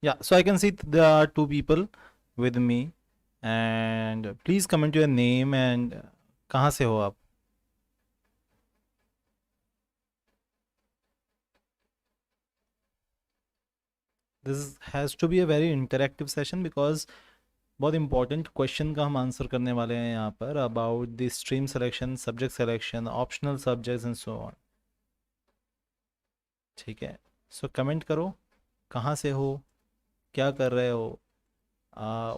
Yeah, so I can see there are two people with me, and please comment your name and कहाँ से हो आप? This has to be a very interactive session because बहुत important question का हम answer करने वाले हैं यहाँ पर about the stream selection, subject selection, optional subjects and so on. ठीक है, so comment करो कहाँ से हो, क्या कर रहे हो,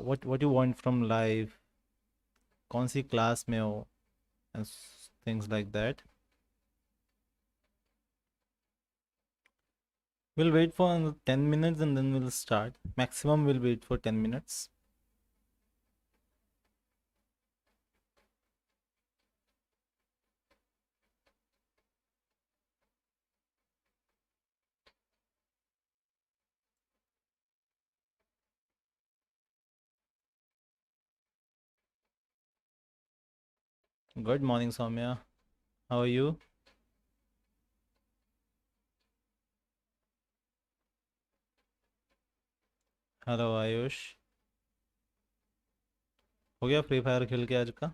what you want from life, कौन सी क्लास में हो, and things like that. We'll wait for 10 minutes and then we'll start. Maximum we'll wait for 10 minutes. Good morning, Soumya. How are you? Hello Ayush, हो गया फ्री फायर खेल के आज का?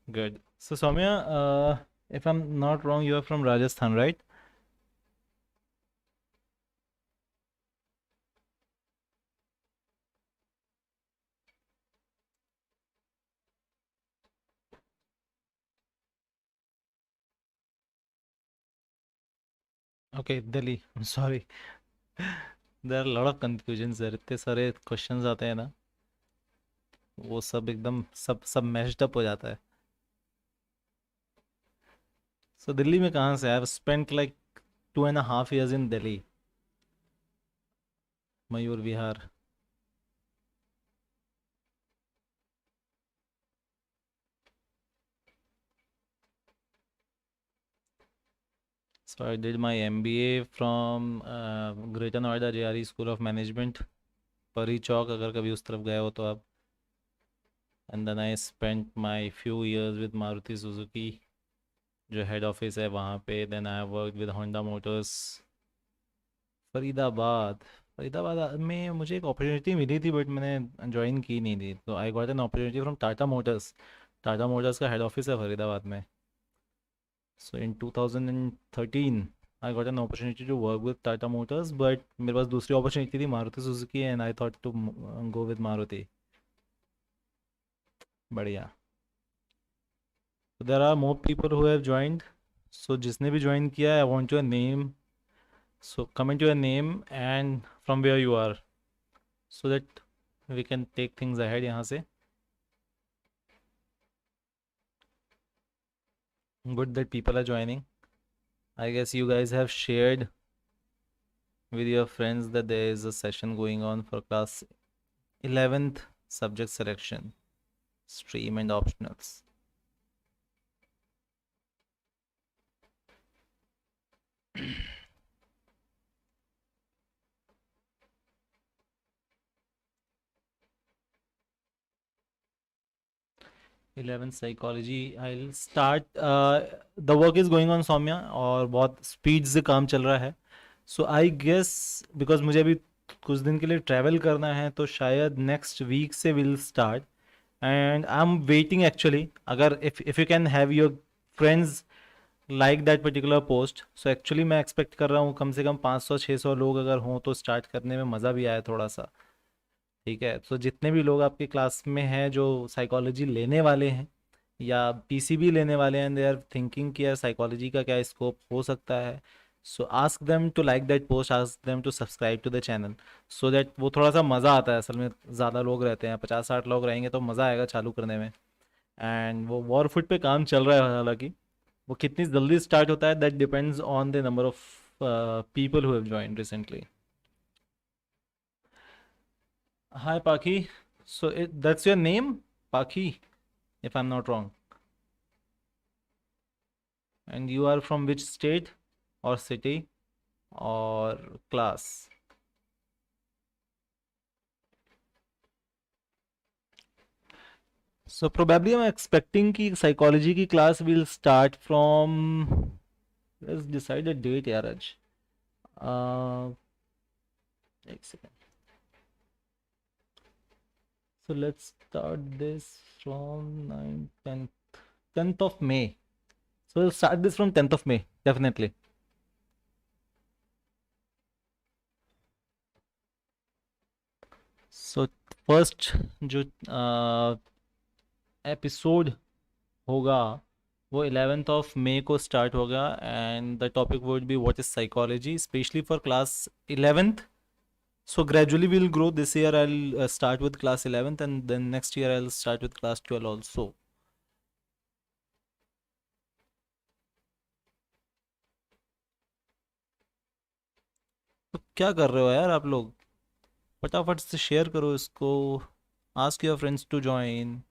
Good. So Soumya, if I'm not wrong, you are from Rajasthan, right? Okay, Delhi. I'm sorry. There are a lot of confusions there. इतने सारे questions आते हैं ना, वो सब एकदम सब मैश्ड अप हो जाता है. So दिल्ली में कहाँ से? I've spent like 2.5 years in Delhi, Mayur Vihar. So I did my MBA from Greater Noida JRE School of Management, परी चौक, अगर कभी उस तरफ गए हो तो आप. And then I spent my few years with Maruti Suzuki, जो हेड ऑफिस है वहाँ पे. Then I worked with Honda Motors, Faridabad. Faridabad में मुझे एक अपॉर्चुनिटी मिली थी बट मैंने ज्वाइन की नहीं थी. तो I got an opportunity from Tata Motors. Tata Motors का हेड ऑफिस है फरीदाबाद में. So in 2013, I got an opportunity to work with Tata Motors, but मेरे पास दूसरी opportunity थी Maruti Suzuki and I thought to go with Maruti. बढ़िया. So there are more people who have joined. So जिसने भी join किया है, I want your name. So comment your name and from where you are, so that we can take things ahead यहाँ से. Good that people are joining. I guess you guys have shared with your friends that there is a session going on for class 11th subject selection, stream and optionals. 11th psychology. I'll start. The work is going on, Saumya, और बहुत speed से काम चल रहा है. So I guess because मुझे अभी कुछ दिन के लिए ट्रैवल करना है तो शायद नेक्स्ट वीक से will start. And I am waiting actually. अगर if you can have your friends like that particular post, so actually मैं एक्सपेक्ट कर रहा हूँ कम से कम 500-600 लोग अगर हों तो स्टार्ट करने में मज़ा भी आए थोड़ा सा. ठीक है, तो जितने भी लोग आपके क्लास में हैं जो साइकोलॉजी लेने वाले हैं या पीसीबी लेने वाले हैं, दे आर थिंकिंग कि यार साइकोलॉजी का क्या स्कोप हो सकता है, so ask them to like that post, ask them to subscribe to the channel, so that वो थोड़ा सा मज़ा आता है. असल में ज़्यादा लोग रहते हैं, 50-60 लोग रहेंगे तो मज़ा आएगा चालू करने में. एंड वो वॉरफुट पे काम चल रहा है हालांकि. वो कितनी जल्दी स्टार्ट होता है that depends on the number of people who have joined recently. Hi Pakhi. So that's your name, Paki, if I'm not wrong. And you are from which state or city or class? So probably I'm expecting कि psychology की class will start from, let's decide a date यार आज. uh, एक second. So let's start this from 9, 10th of May. So we'll start this from 10th of May, definitely. So first जो episode होगा वो 11th of May को start होगा, and the topic would be what is psychology specially for class 11th. So gradually we'll grow. This year I'll start with class 11th, and then next year I'll start with class 12 also. तो क्या कर रहे हो यार आप लोग? फटाफट से शेयर करो इसको. Ask your friends to join.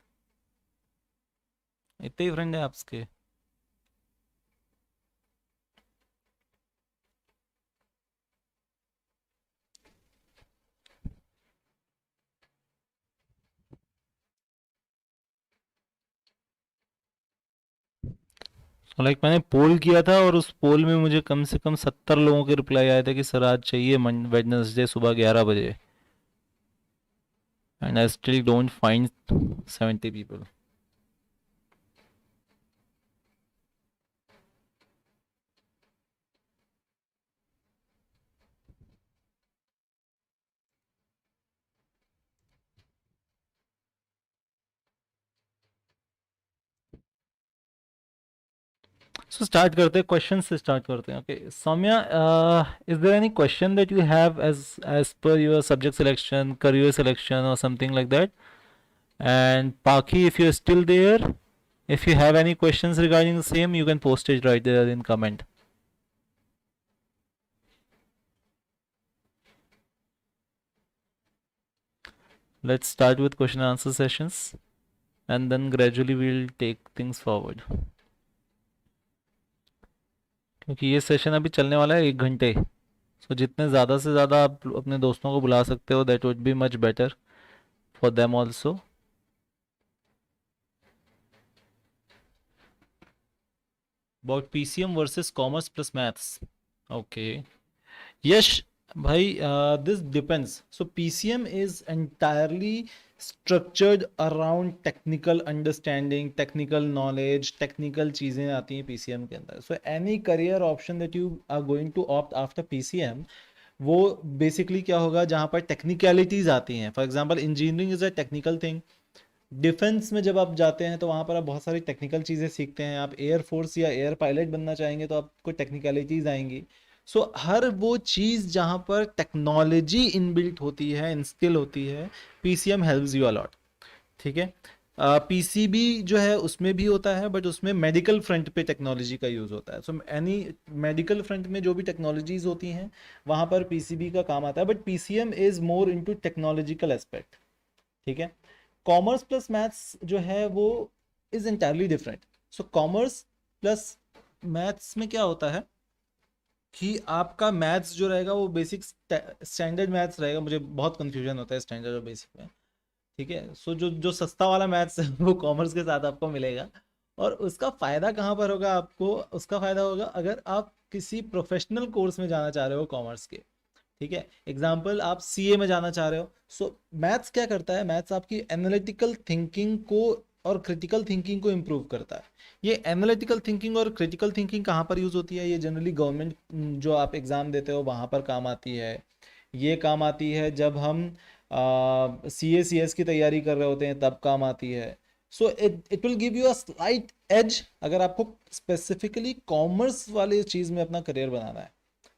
इतने ही फ्रेंड है आपके? लाइक मैंने पोल किया था, और उस पोल में मुझे कम से कम 70 लोगों के रिप्लाई आए थे कि सर आज चाहिए वेडनेसडे सुबह 11 बजे, and I still don't find 70 people. So start करते हैं, क्वेश्चन से स्टार्ट करते हैं. Okay Saumya, is there any question that you have as per your subject selection, career selection, or something like that? And Paki, if you're still there, if you have any questions regarding the same, you can post it right there in comment. Let's start with question and answer sessions, and then gradually we'll take things forward. क्योंकि ये session अभी चलने वाला है 1 घंटे. सो जितने ज़्यादा से ज़्यादा आप अपने दोस्तों को बुला सकते हो, that would be much better for them also. About PCM versus commerce plus maths. Okay Yash भाई, this depends. So PCM is entirely structured around technical understanding, technical knowledge, technical चीज़ें आती हैं PCM के अंदर. So any career option that you are going to opt after PCM, वो basically क्या होगा, जहाँ पर टेक्निकलिटीज़ आती हैं. For example engineering is a technical thing. Defence में जब आप जाते हैं तो वहाँ पर आप बहुत सारी टेक्निकल चीज़ें सीखते हैं. आप एयर फोर्स या एयर पायलट बनना चाहेंगे तो आपको टेक्निकलिटीज़ आएंगी. सो हर वो चीज़ जहाँ पर टेक्नोलॉजी इनबिल्ट होती है, इंस्टिल होती है, PCM हेल्प्स यू अलॉट. ठीक है. PCB जो है उसमें भी होता है, बट उसमें मेडिकल फ्रंट पे टेक्नोलॉजी का यूज़ होता है. सो एनी मेडिकल फ्रंट में जो भी टेक्नोलॉजीज होती हैं वहाँ पर PCB का काम आता है, but PCM is more into technological aspect. ठीक है. कॉमर्स प्लस मैथ्स जो है वो is entirely different. So commerce plus maths में क्या होता है कि आपका मैथ्स जो रहेगा वो बेसिक स्टैंडर्ड मैथ्स रहेगा. मुझे बहुत कंफ्यूजन होता है स्टैंडर्ड और बेसिक में. ठीक है. सो जो जो सस्ता वाला मैथ्स है वो कॉमर्स के साथ आपको मिलेगा. और उसका फ़ायदा कहाँ पर होगा आपको? उसका फ़ायदा होगा अगर आप किसी प्रोफेशनल कोर्स में जाना चाह रहे हो कॉमर्स के. ठीक है. एग्जाम्पल, आप CA में जाना चाह रहे हो. सो मैथ्स क्या करता है? मैथ्स आपकी एनालिटिकल थिंकिंग को और क्रिटिकल थिंकिंग को इम्प्रूव करता है. ये एनालिटिकल थिंकिंग और क्रिटिकल थिंकिंग कहाँ पर यूज़ होती है? ये जनरली गवर्नमेंट जो आप एग्ज़ाम देते हो वहाँ पर काम आती है. ये काम आती है जब हम CA CS की तैयारी कर रहे होते हैं तब काम आती है. So it will give you a slight edge अगर आपको स्पेसिफिकली कॉमर्स वाले चीज़ में अपना करियर बनाना है.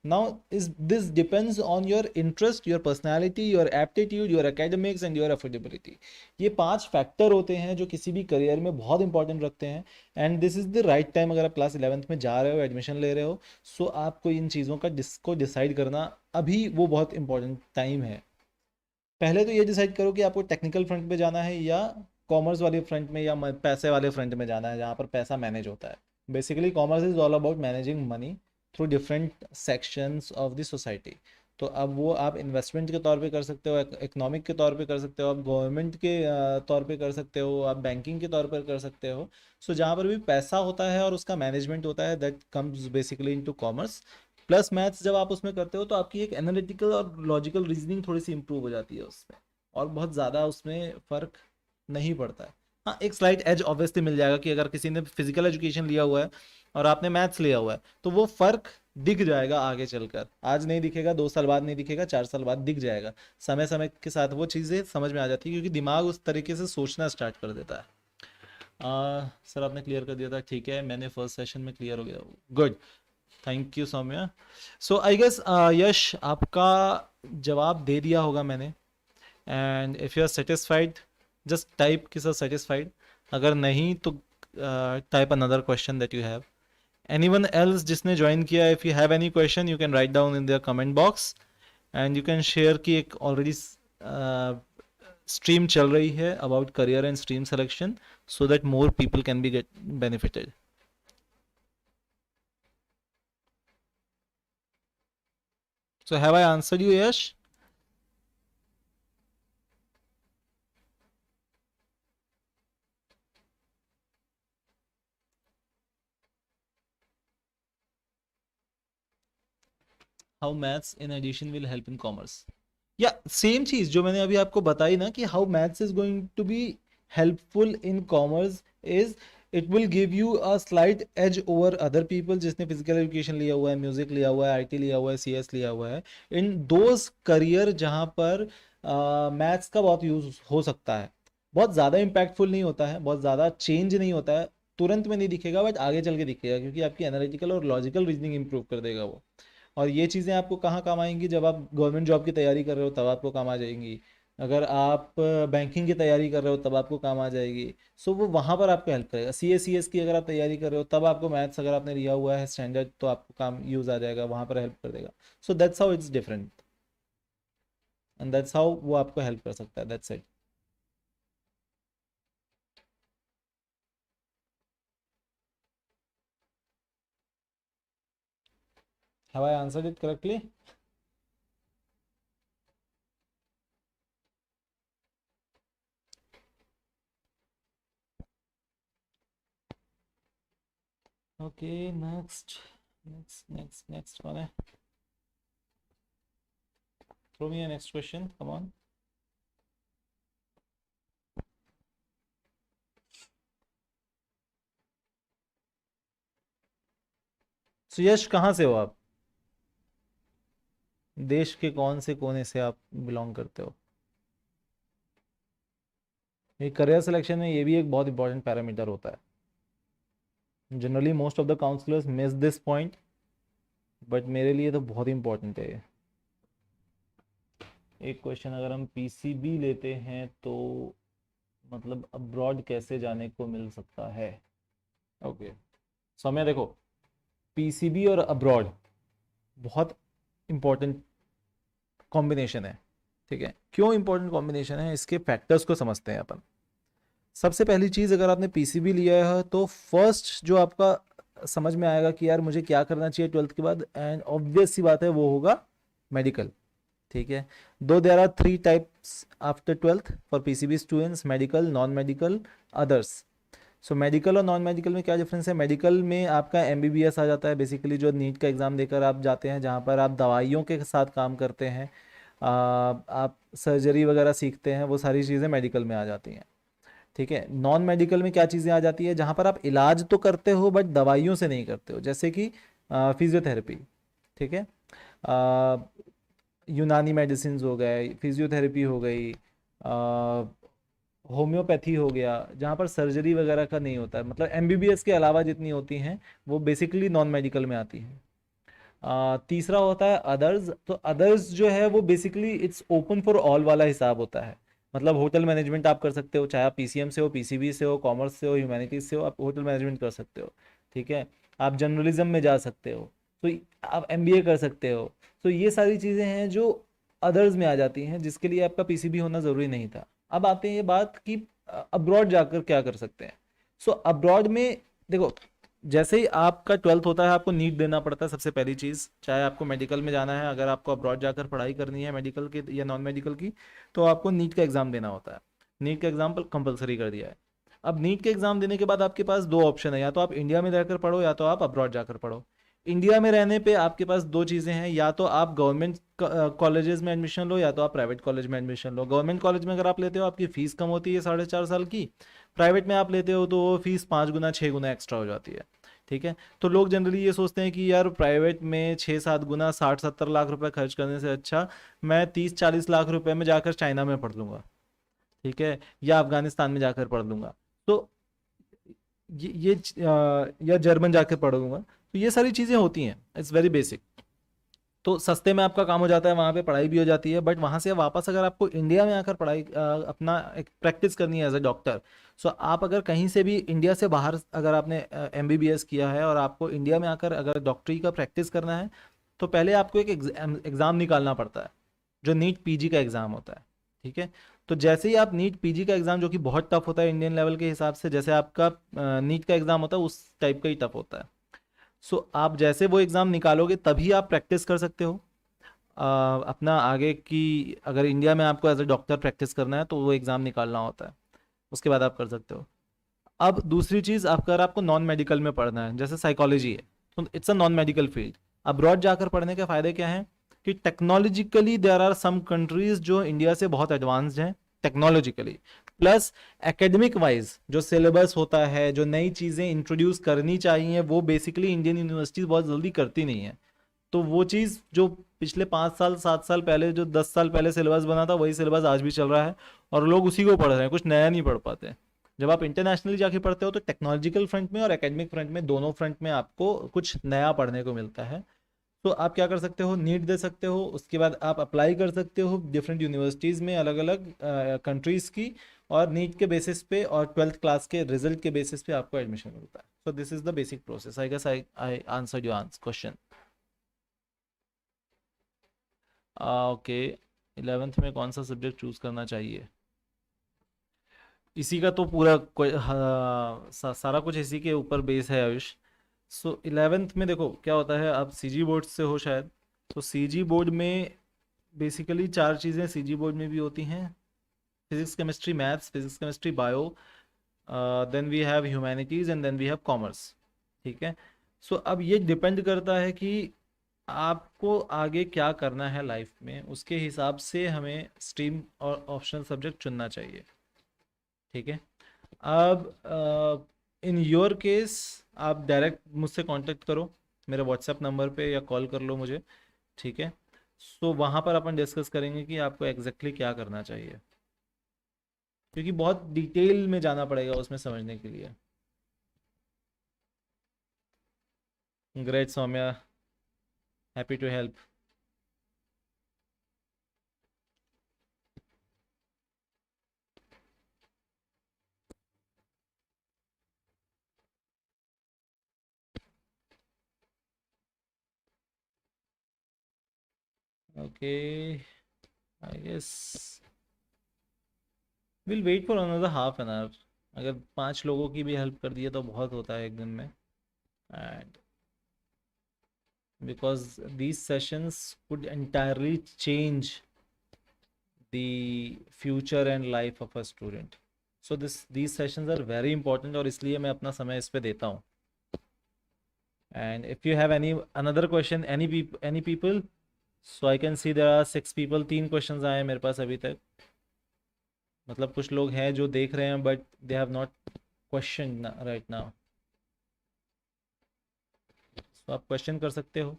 Now is this depends on your interest, your personality, your aptitude, your academics and your affordability. ये 5 फैक्टर होते हैं जो किसी भी करियर में बहुत इंपॉर्टेंट रखते हैं. And this is the right time. अगर आप क्लास 11th में जा रहे हो, एडमिशन ले रहे हो, सो आपको इन चीज़ों का को डिसाइड करना अभी वो बहुत इंपॉर्टेंट टाइम है. पहले तो ये डिसाइड करो कि आपको टेक्निकल फ्रंट पे जाना है या कॉमर्स वाले फ्रंट में या पैसे वाले फ्रंट में जाना है जहाँ पर पैसा मैनेज होता है. Basically commerce is all about managing money. Through different sections of the society. तो अब वो आप इन्वेस्टमेंट के तौर पे कर सकते हो, इकोनॉमिक के तौर पे कर सकते हो, आप गवर्नमेंट के तौर पे कर सकते हो, आप बैंकिंग के तौर पर कर सकते हो। सो जहाँ पर भी पैसा होता है और उसका मैनेजमेंट होता है, that comes basically into commerce. Plus maths जब आप उसमें करते हो तो आपकी एक एनालिटिकल और लॉजिकल रीजनिंग थोड़ी सी इंप्रूव हो जाती है उसमें, और बहुत ज़्यादा उसमें फ़र्क नहीं पड़ता है। हाँ, एक स्लाइट एज ऑब्वियसली मिल जाएगा कि अगर किसी ने फिजिकल एजुकेशन लिया हुआ है और आपने मैथ्स लिया हुआ है तो वो फ़र्क दिख जाएगा आगे चलकर। आज नहीं दिखेगा, 2 साल बाद नहीं दिखेगा, 4 साल बाद दिख जाएगा। समय समय के साथ वो चीज़ें समझ में आ जाती है क्योंकि दिमाग उस तरीके से सोचना स्टार्ट कर देता है। सर आपने क्लियर कर दिया था, ठीक है, मैंने फर्स्ट सेशन में क्लियर हो गया, good, thank you Soumya. So I guess Yash आपका जवाब दे दिया होगा मैंने, and if you are satisfied just type कि सर सेटिस्फाइड, अगर नहीं तो type another question that you have. Anyone else जिसने ज्वाइन किया, if you have any question you can write down in the comment box, and you can share कि एक already stream चल रही है about career and stream selection, so that more people can be get benefited. So have I answered you, Yash? How maths in addition will help in commerce? या same चीज जो मैंने अभी आपको बताई ना कि how maths is going to be helpful in commerce is it will give you a slight edge over other people जिसने फिजिकल एजुकेशन लिया हुआ है, म्यूजिक लिया हुआ है, आईटी लिया हुआ है, सीएस लिया हुआ है, इन दोज करियर जहाँ पर मैथ्स का बहुत यूज हो सकता है। बहुत ज़्यादा इम्पैक्टफुल नहीं होता है, बहुत ज़्यादा चेंज नहीं होता है, तुरंत में नहीं दिखेगा, बट आगे चल के दिखेगा क्योंकि आपकी एनालिटिकल और लॉजिकल रीजनिंग इंप्रूव कर देगा वो। और ये चीज़ें आपको कहाँ काम आएंगी, जब आप गवर्नमेंट जॉब की तैयारी कर रहे हो तब आपको काम आ जाएंगी, अगर आप बैंकिंग की तैयारी कर रहे हो तब आपको काम आ जाएगी। सो वो वहाँ पर आपको हेल्प करेगा। सी एस की अगर आप तैयारी कर रहे हो तब आपको मैथ्स अगर आपने लिया हुआ है स्टैंडर्ड तो आपको काम यूज़ आ जाएगा, वहाँ पर हेल्प कर देगा। So that's how it's different, and that's how वो आपको हेल्प कर सकता है, that's it. Have I answered it correctly? Okay, next next next next कौन है? Throw me a next question, come on. So Yash कहाँ से हो आप? देश के कौन से कोने से आप बिलोंग करते हो? ये करियर सिलेक्शन में ये भी एक बहुत इंपॉर्टेंट पैरामीटर होता है। Generally most of the counsellors miss this point, but मेरे लिए तो बहुत इंपॉर्टेंट है ये। एक क्वेश्चन, अगर हम पीसीबी लेते हैं तो मतलब अब्रॉड कैसे जाने को मिल सकता है? ओके, समय देखो, पीसीबी और अब्रॉड बहुत इंपॉर्टेंट कॉम्बिनेशन है, ठीक है। क्यों इंपॉर्टेंट कॉम्बिनेशन है, इसके फैक्टर्स को समझते हैं अपन। सबसे पहली चीज़, अगर आपने पीसीबी लिया है तो फर्स्ट जो आपका समझ में आएगा कि यार मुझे क्या करना चाहिए ट्वेल्थ के बाद, एंड ऑब्वियस सी बात है वो होगा मेडिकल, ठीक है। Though there are 3 types after twelfth for PCB students, medical, non medical, others. So medical और नॉन मेडिकल में क्या डिफरेंस है? मेडिकल में आपका एमबीबीएस आ जाता है बेसिकली, जो नीट का एग्ज़ाम देकर आप जाते हैं, जहाँ पर आप दवाइयों के साथ काम करते हैं, आप सर्जरी वगैरह सीखते हैं, वो सारी चीज़ें मेडिकल में आ जाती हैं, ठीक है। नॉन मेडिकल में क्या चीज़ें आ जाती है? जहाँ पर आप इलाज तो करते हो बट दवाइयों से नहीं करते हो, जैसे कि फिजियोथेरेपी, ठीक है, यूनानी मेडिसिन हो गए, फिजियोथेरेपी हो गई, होम्योपैथी हो गया, जहाँ पर सर्जरी वगैरह का नहीं होता है, मतलब एमबीबीएस के अलावा जितनी होती हैं वो बेसिकली नॉन मेडिकल में आती हैं। तीसरा होता है अदर्स। तो अदर्स जो है वो basically it's open for all वाला हिसाब होता है। मतलब होटल मैनेजमेंट आप कर सकते हो, चाहे आप पीसीएम से हो, पीसीबी से हो, कॉमर्स से हो, ह्यूमैनिटीज से हो, आप होटल मैनेजमेंट कर सकते हो, ठीक है। आप जर्नलिज्म में जा सकते हो, तो आप एमबीए कर सकते हो। तो ये सारी चीज़ें हैं जो अदर्स में आ जाती हैं, जिसके लिए आपका पीसीबी होना ज़रूरी नहीं था। अब आते हैं ये बात कि अब्रॉड जाकर क्या कर सकते हैं। सो अब्रॉड में देखो, जैसे ही आपका 12th होता है आपको नीट देना पड़ता है सबसे पहली चीज़, चाहे आपको मेडिकल में जाना है, अगर आपको अब्रॉड जाकर पढ़ाई करनी है मेडिकल की या नॉन मेडिकल की, तो आपको नीट का एग्ज़ाम देना होता है। नीट का एग्ज़ाम पर कंपलसरी कर दिया है। अब नीट के एग्ज़ाम देने के बाद आपके पास दो ऑप्शन है, या तो आप इंडिया में रहकर पढ़ो या तो आप अब्रॉड जाकर पढ़ो। इंडिया में रहने पे आपके पास दो चीज़ें हैं, या तो आप गवर्नमेंट कॉलेजेस में एडमिशन लो या तो आप प्राइवेट कॉलेज में एडमिशन लो। गवर्नमेंट कॉलेज में अगर आप लेते हो आपकी फ़ीस कम होती है 4.5 साल की, प्राइवेट में आप लेते हो तो वो फीस 5 गुना 6 गुना एक्स्ट्रा हो जाती है। ठीक है, तो लोग जनरली ये सोचते हैं कि यार प्राइवेट में 6-7 गुना 60-70 लाख रुपए खर्च करने से अच्छा मैं 30-40 लाख रुपए में जाकर चाइना में पढ़ लूंगा, ठीक है, या अफगानिस्तान में जाकर पढ़ लूंगा। तो या जर्मन जाकर पढ़ लूंगा। तो ये सारी चीज़ें होती हैं, इट्स वेरी बेसिक। तो सस्ते में आपका काम हो जाता है, वहाँ पे पढ़ाई भी हो जाती है, बट वहाँ से वापस अगर आपको इंडिया में आकर पढ़ाई अपना एक प्रैक्टिस करनी है एज अ डॉक्टर, सो आप अगर कहीं से भी इंडिया से बाहर अगर आपने एमबीबीएस किया है और आपको इंडिया में आकर अगर डॉक्टरी का प्रैक्टिस करना है, तो पहले आपको एक एग्ज़ाम निकालना पड़ता है, जो नीट पीजी का एग्ज़ाम होता है। ठीक है, तो जैसे ही आप नीट पीजी का एग्ज़ाम, जो कि बहुत टफ होता है इंडियन लेवल के हिसाब से, जैसे आपका नीट का एग्ज़ाम होता है उस टाइप का ही टफ होता है। सो आप जैसे वो एग्ज़ाम निकालोगे तभी आप प्रैक्टिस कर सकते हो अपना आगे की। अगर इंडिया में आपको एज ए डॉक्टर प्रैक्टिस करना है तो वो एग्ज़ाम निकालना होता है, उसके बाद आप कर सकते हो। अब दूसरी चीज़, अगर आपको नॉन मेडिकल में पढ़ना है जैसे साइकोलॉजी है, तो it's a non medical field. Abroad जाकर पढ़ने के फ़ायदे क्या हैं कि technologically there are some countries जो इंडिया से बहुत एडवांस्ड हैं टेक्नोलॉजिकली, प्लस एकेडमिक वाइज जो सिलेबस होता है, जो नई चीज़ें इंट्रोड्यूस करनी चाहिए, वो बेसिकली इंडियन यूनिवर्सिटीज़ बहुत जल्दी करती नहीं है। तो वो चीज़ जो पिछले 5 साल 7 साल पहले, जो 10 साल पहले सिलेबस बना था, वही सिलेबस आज भी चल रहा है और लोग उसी को पढ़ रहे हैं, कुछ नया नहीं पढ़ पाते। जब आप इंटरनेशनली जाके पढ़ते हो तो टेक्नोलॉजिकल फ्रंट में और एकेडमिक फ्रंट में, दोनों फ्रंट में आपको कुछ नया पढ़ने को मिलता है। तो आप क्या कर सकते हो, नीट दे सकते हो, उसके बाद आप अप्लाई कर सकते हो डिफरेंट यूनिवर्सिटीज़ में अलग अलग कंट्रीज़ की, और नीट के बेसिस पे और 12th क्लास के रिजल्ट के बेसिस पे आपको एडमिशन मिलता है। So this is the basic process. I guess I answered your question. Okay, 11th में कौन सा सब्जेक्ट चूज करना चाहिए, इसी का तो पूरा हाँ, सारा कुछ इसी के ऊपर बेस है आयुष। सो 11th में देखो क्या होता है, आप सीजी बोर्ड से हो शायद, तो सीजी बोर्ड में बेसिकली चार चीज़ें सीजी बोर्ड में भी होती हैं: physics chemistry maths, physics chemistry bio, then we have humanities and then we have commerce. ठीक है, सो अब ये डिपेंड करता है कि आपको आगे क्या करना है लाइफ में, उसके हिसाब से हमें स्ट्रीम और ऑप्शनल सब्जेक्ट चुनना चाहिए। ठीक है, अब इन योर केस आप डायरेक्ट मुझसे कांटेक्ट करो मेरे व्हाट्सएप नंबर पे, या कॉल कर लो मुझे। ठीक है, सो वहाँ पर अपन डिस्कस करेंगे कि आपको एग्जैक्टली क्या करना चाहिए, क्योंकि बहुत डिटेल में जाना पड़ेगा उसमें समझने के लिए। Great Saumya, happy to help. Okay, I guess will wait for another half an hour. अगर 5 लोगों की भी हेल्प कर दिए तो बहुत होता है एक दिन में, and because these sessions could entirely change the future and life of a student. So these sessions are very important और इसलिए मैं अपना समय इस पे देता हूँ। And if you have any another question, any people, so I can see there are 6 people, 3 questions आए हैं मेरे पास अभी तक। मतलब कुछ लोग हैं जो देख रहे हैं but they have not question right now. So आप क्वेश्चन कर सकते हो।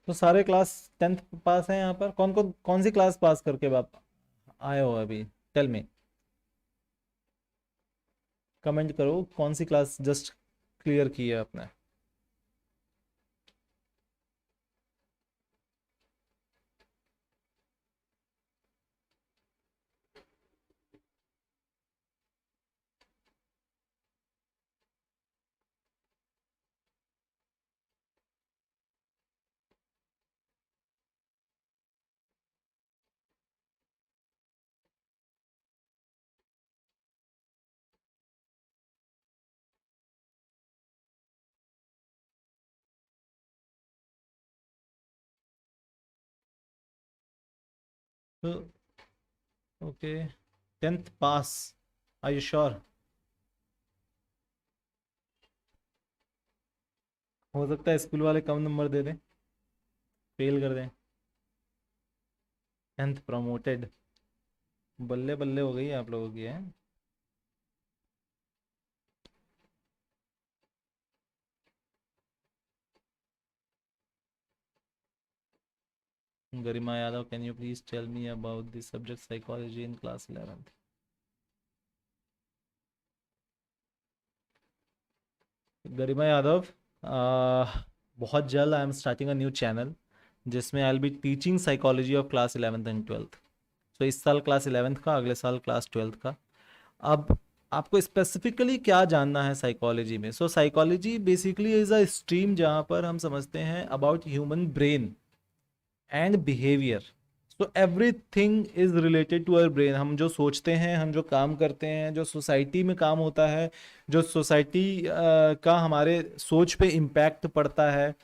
तो सारे क्लास 10th पास हैं यहाँ पर, कौन सी क्लास पास करके आप आए हो अभी, टेल मी। कमेंट करो कौन सी क्लास जस्ट क्लियर की है आपने। तो okay, 10th pass, are you sure? हो सकता है स्कूल वाले कम नंबर दे दें, फेल कर दें। 10th प्रमोटेड, बल्ले बल्ले हो गई आप लोगों की है। Garima Yadav, can you please tell me about this subject psychology in class 11th? Garima Yadav, बहुत जल्द I am starting a new channel जिसमें I will be teaching psychology of class 11th and 12th। तो इस साल क्लास 11th का, अगले साल क्लास 12th का। अब आपको स्पेसिफिकली क्या जानना है साइकोलॉजी में? So psychology basically is a stream जहाँ पर हम समझते हैं about human brain and behaviour. So everything is related to our brain. हम जो सोचते हैं, हम जो काम करते हैं, जो सोसाइटी में काम होता है, जो सोसाइटी का हमारे सोच पे इम्पैक्ट पड़ता है,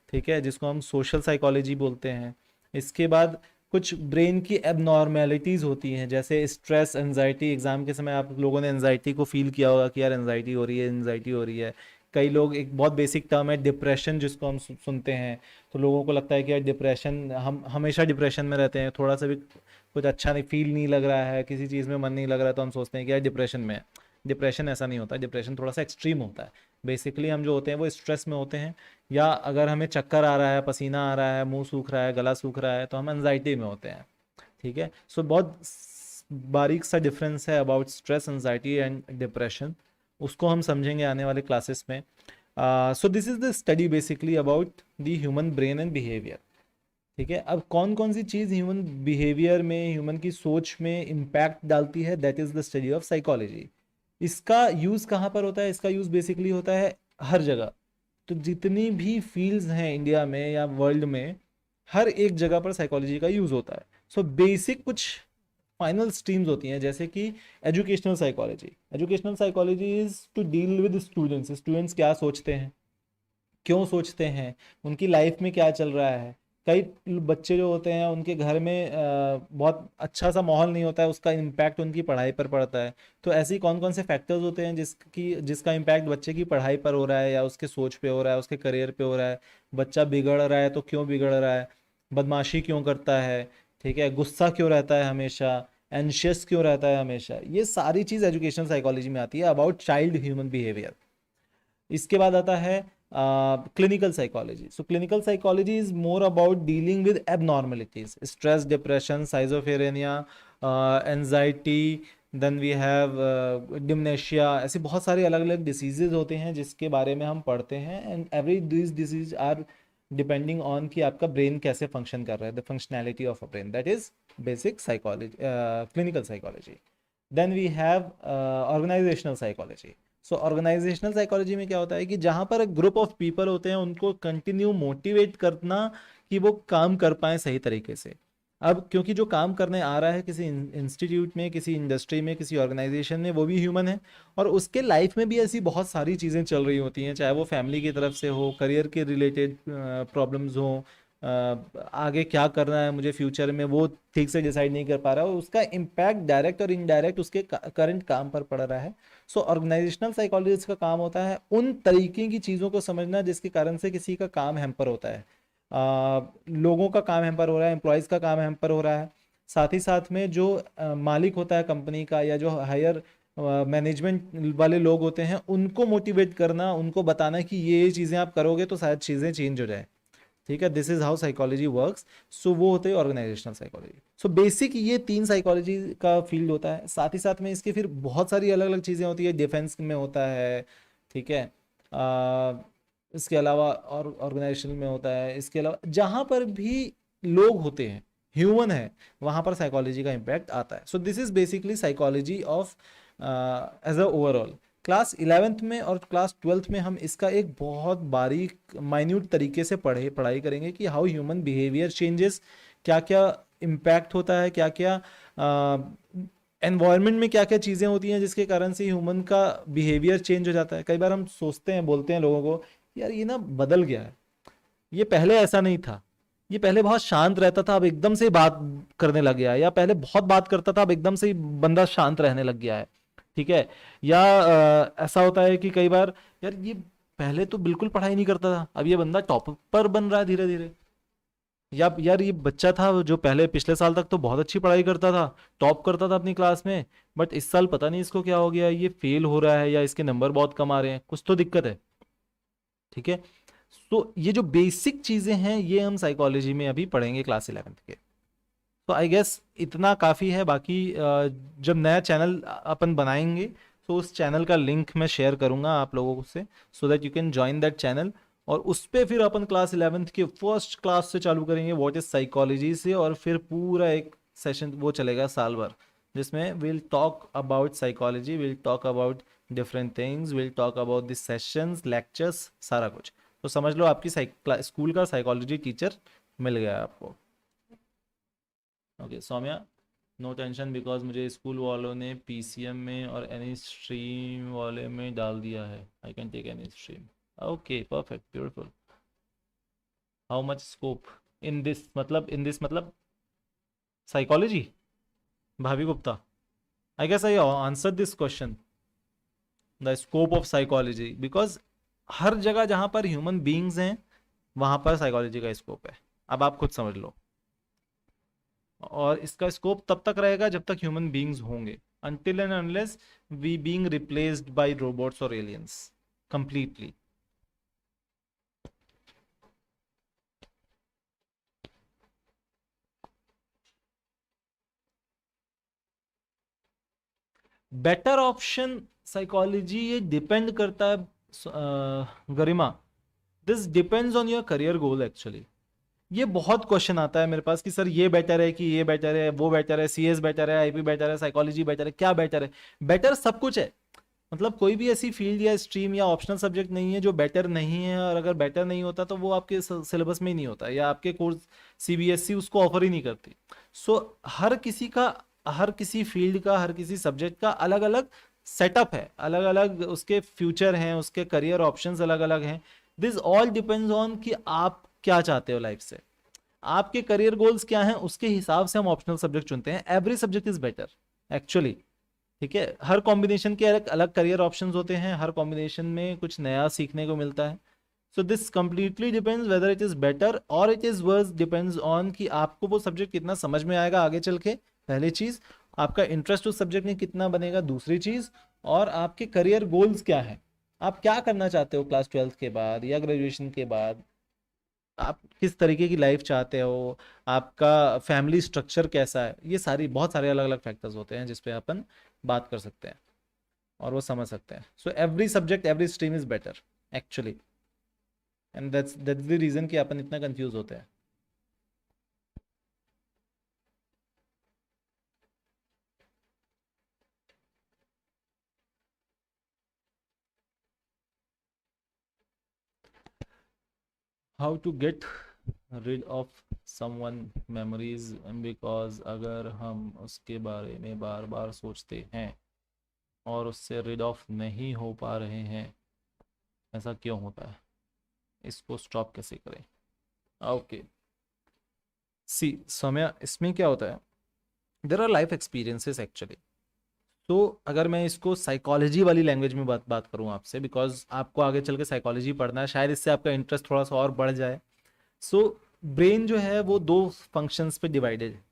ठीक है, जिसको हम सोशल साइकोलॉजी बोलते हैं। इसके बाद कुछ ब्रेन की एबनॉर्मेलिटीज़ होती हैं, जैसे स्ट्रेस, एनजाइटी। एग्जाम के समय आप लोगों ने एनजाइटी को फील किया होगा कि यार एनजाइटी हो रही है, एनजाइटी हो रही है। कई लोग, एक बहुत बेसिक टर्म है डिप्रेशन जिसको हम सुनते हैं, तो लोगों को लगता है कि यार डिप्रेशन, हम हमेशा डिप्रेशन में रहते हैं, थोड़ा सा भी कुछ अच्छा नहीं फील नहीं लग रहा है, किसी चीज़ में मन नहीं लग रहा है, तो हम सोचते हैं कि यार डिप्रेशन में है। डिप्रेशन ऐसा नहीं होता, डिप्रेशन थोड़ा सा एक्सट्रीम होता है। बेसिकली हम जो होते हैं वो स्ट्रेस में होते हैं, या अगर हमें चक्कर आ रहा है, पसीना आ रहा है, मुंह सूख रहा है, गला सूख रहा है, तो हम एनजाइटी में होते हैं। ठीक है, सो बहुत बारीक सा डिफरेंस है about stress, anxiety and depression. उसको हम समझेंगे आने वाले क्लासेस में। सो this is the study basically about the human brain and behaviour. ठीक है, अब कौन कौन सी चीज़ ह्यूमन बिहेवियर में, ह्यूमन की सोच में इम्पैक्ट डालती है, that is the study of psychology. इसका यूज़ कहाँ पर होता है? इसका यूज़ बेसिकली होता है हर जगह। तो जितनी भी फील्ड्स हैं इंडिया में या वर्ल्ड में, हर एक जगह पर साइकोलॉजी का यूज़ होता है। सो बेसिक कुछ फाइनल स्ट्रीम्स होती हैं, जैसे कि educational psychology. Educational psychology is to deal with students. Students क्या सोचते हैं, क्यों सोचते हैं, उनकी लाइफ में क्या चल रहा है। कई बच्चे जो होते हैं उनके घर में बहुत अच्छा सा माहौल नहीं होता है, उसका इम्पैक्ट उनकी पढ़ाई पर पड़ता है। तो ऐसी कौन कौन से फैक्टर्स होते हैं जिसका इम्पैक्ट बच्चे की पढ़ाई पर हो रहा है, या उसके सोच पे हो रहा है, उसके करियर पे हो रहा है। बच्चा बिगड़ रहा है तो क्यों बिगड़ रहा है, बदमाशी क्यों करता है, ठीक है, गुस्सा क्यों रहता है हमेशा, एंशियस क्यों रहता है हमेशा। ये सारी चीज़ एजुकेशनल साइकोलॉजी में आती है अबाउट चाइल्ड ह्यूमन बिहेवियर। इसके बाद आता है clinical psychology. So clinical psychology is more about dealing with abnormalities, stress, depression, schizophrenia, anxiety, then we have dementia. ऐसे बहुत सारे अलग अलग डिसीजेज होते हैं जिसके बारे में हम पढ़ते हैं, and every this disease are depending on कि आपका ब्रेन कैसे फंक्शन कर रहा है, the functionality of a brain, that is basic psychology, clinical psychology. Then we have organisational psychology. So organisational psychology में क्या होता है कि जहाँ पर एक ग्रुप ऑफ पीपल होते हैं, उनको कंटिन्यू मोटिवेट करना कि वो काम कर पाए सही तरीके से। अब क्योंकि जो काम करने आ रहा है किसी इंस्टीट्यूट में, किसी इंडस्ट्री में, किसी ऑर्गेनाइजेशन में, वो भी ह्यूमन है, और उसके लाइफ में भी ऐसी बहुत सारी चीज़ें चल रही होती हैं, चाहे वो फैमिली की तरफ से हो, करियर के रिलेटेड प्रॉब्लम्स हो, आगे क्या करना है मुझे फ्यूचर में, वो ठीक से डिसाइड नहीं कर पा रहा है, और उसका इम्पैक्ट डायरेक्ट और इनडायरेक्ट उसके करंट काम पर पड़ रहा है। सो ऑर्गेनाइजेशनल साइकोलॉजिस्ट का काम होता है उन तरीके की चीज़ों को समझना जिसके कारण से किसी का काम हैम्पर होता है। लोगों का काम हैम्पर हो रहा है, एम्प्लॉयज़ का काम हैम्पर हो रहा है। साथ ही साथ में जो मालिक होता है कंपनी का, या जो हायर मैनेजमेंट वाले लोग होते हैं, उनको मोटिवेट करना, उनको बताना कि ये चीज़ें आप करोगे तो शायद चीज़ें चेंज हो जाए। ठीक है, this is how psychology works. So वो होते हैं ऑर्गेनाइजेशनल साइकोलॉजी। सो बेसिक ये तीन साइकोलॉजी का फील्ड होता है। साथ ही साथ में इसके फिर बहुत सारी अलग अलग चीज़ें होती है, डिफेंस में होता है, ठीक है, इसके अलावा और ऑर्गेनाइजेशन में होता है। इसके अलावा जहाँ पर भी लोग होते हैं, ह्यूमन है, वहाँ पर साइकोलॉजी का इम्पैक्ट आता है। So this is basically psychology of as a overall. Class 11th में और क्लास 12th में हम इसका एक बहुत बारीक माइन्यूट तरीके से पढ़ाई करेंगे कि हाउ ह्यूमन बिहेवियर चेंजेस, क्या क्या इम्पैक्ट होता है, क्या क्या एनवायरनमेंट में क्या क्या चीज़ें होती हैं जिसके कारण से ह्यूमन का बिहेवियर चेंज हो जाता है। कई बार हम सोचते हैं, बोलते हैं लोगों को, यार ये ना बदल गया है, ये पहले ऐसा नहीं था, ये पहले बहुत शांत रहता था, अब एकदम से बात करने लग गया है, या पहले बहुत बात करता था अब एकदम से ही बंदा शांत रहने लग गया है, ठीक है। या ऐसा होता है कि कई बार यार ये पहले तो बिल्कुल पढ़ाई नहीं करता था, अब ये बंदा टॉपर बन रहा है धीरे धीरे। या यार ये बच्चा था जो पहले पिछले साल तक तो बहुत अच्छी पढ़ाई करता था, टॉप करता था अपनी क्लास में, बट इस साल पता नहीं इसको क्या हो गया, ये फेल हो रहा है या इसके नंबर बहुत कम आ रहे हैं, कुछ तो दिक्कत है, ठीक है। तो ये जो बेसिक चीजें हैं ये हम साइकोलॉजी में अभी पढ़ेंगे क्लास 11th के। तो आई गेस इतना काफ़ी है। बाकी जब नया चैनल अपन बनाएंगे तो उस चैनल का लिंक मैं शेयर करूंगा आप लोगों से, so that you can join that channel. और उस पे फिर अपन क्लास 11th के फर्स्ट क्लास से चालू करेंगे, व्हाट इज साइकोलॉजी से, और फिर पूरा एक सेशन वो चलेगा साल भर, जिसमें will talk about psychology, will talk about different things, will talk about this sessions, lectures, सारा कुछ। तो समझ लो आपकी स्कूल का साइकोलॉजी टीचर मिल गया आपको। Okay Saumya, no tension because मुझे स्कूल वालों ने पीसीएम में और एनी स्ट्रीम वाले में डाल दिया है, I can take any stream. Okay perfect, beautiful. How much scope in this मतलब psychology, Bhabhi Gupta, I guess I answer this question, the scope of psychology, because हर जगह जहां पर ह्यूमन बींग्स हैं वहां पर साइकोलॉजी का स्कोप है। अब आप खुद समझ लो। और इसका स्कोप तब तक रहेगा जब तक ह्यूमन बीइंग्स होंगे, until and unless we being replaced by robots or aliens completely. Better option psychology ये डिपेंड करता है Garima, this depends on your career goal actually. ये बहुत क्वेश्चन आता है मेरे पास कि सर ये बेटर है कि ये बेटर है, वो बेटर है, सीएस बेटर है, आईपी बेटर है, साइकोलॉजी बेटर है, क्या बेटर है? बेटर सब कुछ है, मतलब कोई भी ऐसी फील्ड या स्ट्रीम या ऑप्शनल सब्जेक्ट नहीं है जो बेटर नहीं है, और अगर बेटर नहीं होता तो वो आपके सिलेबस में ही नहीं होता, या आपके कोर्स सीबीएसई उसको ऑफर ही नहीं करती। सो हर किसी का, हर किसी फील्ड का, हर किसी सब्जेक्ट का अलग अलग सेटअप है, अलग अलग उसके फ्यूचर हैं, उसके करियर ऑप्शंस अलग अलग हैं। दिस ऑल डिपेंड्स ऑन कि आप क्या चाहते हो लाइफ से, आपके करियर गोल्स क्या हैं, उसके हिसाब से हम ऑप्शनल सब्जेक्ट चुनते हैं। Every subject is better actually, ठीक है। हर कॉम्बिनेशन के अलग अलग करियर ऑप्शंस होते हैं, हर कॉम्बिनेशन में कुछ नया सीखने को मिलता है। So this completely depends whether it is better और it is worse, depends on कि आपको वो सब्जेक्ट कितना समझ में आएगा आगे चल के, पहली चीज। आपका इंटरेस्ट उस सब्जेक्ट में कितना बनेगा, दूसरी चीज। और आपके करियर गोल्स क्या है, आप क्या करना चाहते हो क्लास 12th के बाद या ग्रेजुएशन के बाद, आप किस तरीके की लाइफ चाहते हो, आपका फैमिली स्ट्रक्चर कैसा है, ये सारी बहुत सारे अलग अलग फैक्टर्स होते हैं जिसपे अपन बात कर सकते हैं और वो समझ सकते हैं। So every subject, every stream is better actually, and that's the reason कि अपन इतना कंफ्यूज होते हैं। How to get rid of someone memories, because अगर हम उसके बारे में बार बार सोचते हैं और उससे rid ऑफ नहीं हो पा रहे हैं, ऐसा क्यों होता है, इसको स्टॉप कैसे करें? ओके सी समय इसमें क्या होता है, there our life experiences actually. तो अगर मैं इसको साइकोलॉजी वाली लैंग्वेज में बात बात करूं आपसे, बिकॉज आपको आगे चल के साइकोलॉजी पढ़ना है, शायद इससे आपका इंटरेस्ट थोड़ा सा और बढ़ जाए। सो ब्रेन जो है वो दो फंक्शंस पे डिवाइडेड है,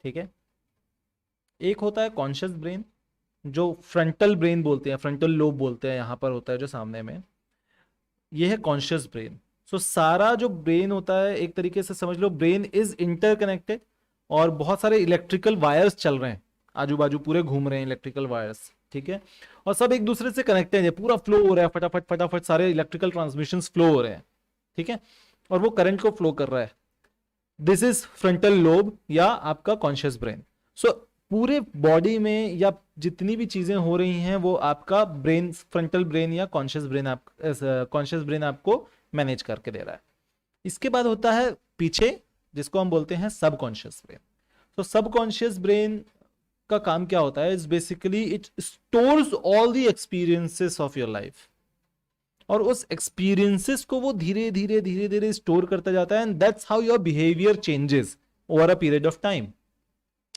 ठीक है। एक होता है कॉन्शियस ब्रेन, जो फ्रंटल ब्रेन बोलते हैं, फ्रंटल लोब बोलते हैं, यहाँ पर होता है जो सामने में, ये है कॉन्शियस ब्रेन। सो सारा जो ब्रेन होता है, एक तरीके से समझ लो ब्रेन इज इंटरकनेक्टेड, और बहुत सारे इलेक्ट्रिकल वायर्स चल रहे हैं आजू बाजू, पूरे घूम रहे हैं इलेक्ट्रिकल वायर्स, ठीक है। और सब एक दूसरे से कनेक्टेड है, पूरा फ्लो हो रहा है, फटाफट फटाफट सारे इलेक्ट्रिकल ट्रांसमिशन फ्लो हो रहे हैं, ठीक है। और वो करंट को फ्लो कर रहा है, दिस इज फ्रंटल लोब या आपका कॉन्शियस ब्रेन। सो पूरे बॉडी में या जितनी भी चीजें हो रही हैं वो आपका ब्रेन, फ्रंटल ब्रेन या कॉन्शियस ब्रेन आपको मैनेज करके दे रहा है। इसके बाद होता है पीछे, जिसको हम बोलते हैं सबकॉन्शियस ब्रेन। तो सबकॉन्शियस ब्रेन का काम क्या होता है, is basically it stores all the experiences of your life, और उस एक्सपीरियंसेस को वो धीरे धीरे धीरे धीरे स्टोर करता जाता है, and that's how your behaviour changes over a period of time.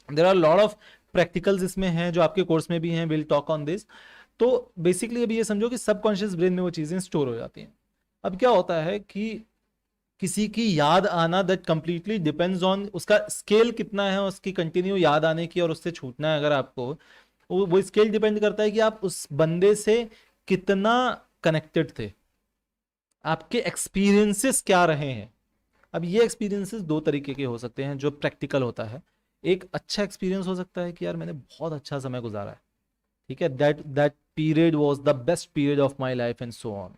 There are lot of practicals इसमें हैं जो आपके कोर्स में भी हैं, विल टॉक ऑन दिस। तो बेसिकली अभी ये समझो कि सबकॉन्शियस ब्रेन में वो चीज़ें स्टोर हो जाती हैं। अब क्या होता है कि किसी की याद आना दैट कंप्लीटली डिपेंड्स ऑन उसका स्केल कितना है, उसकी कंटिन्यू याद आने की और उससे छूटना है अगर आपको, वो स्केल डिपेंड करता है कि आप उस बंदे से कितना कनेक्टेड थे, आपके एक्सपीरियंसेस क्या रहे हैं। अब ये एक्सपीरियंसेस दो तरीके के हो सकते हैं जो प्रैक्टिकल होता है। एक अच्छा एक्सपीरियंस हो सकता है कि यार मैंने बहुत अच्छा समय गुजारा है, ठीक है, that that period was the best period of my life and so on.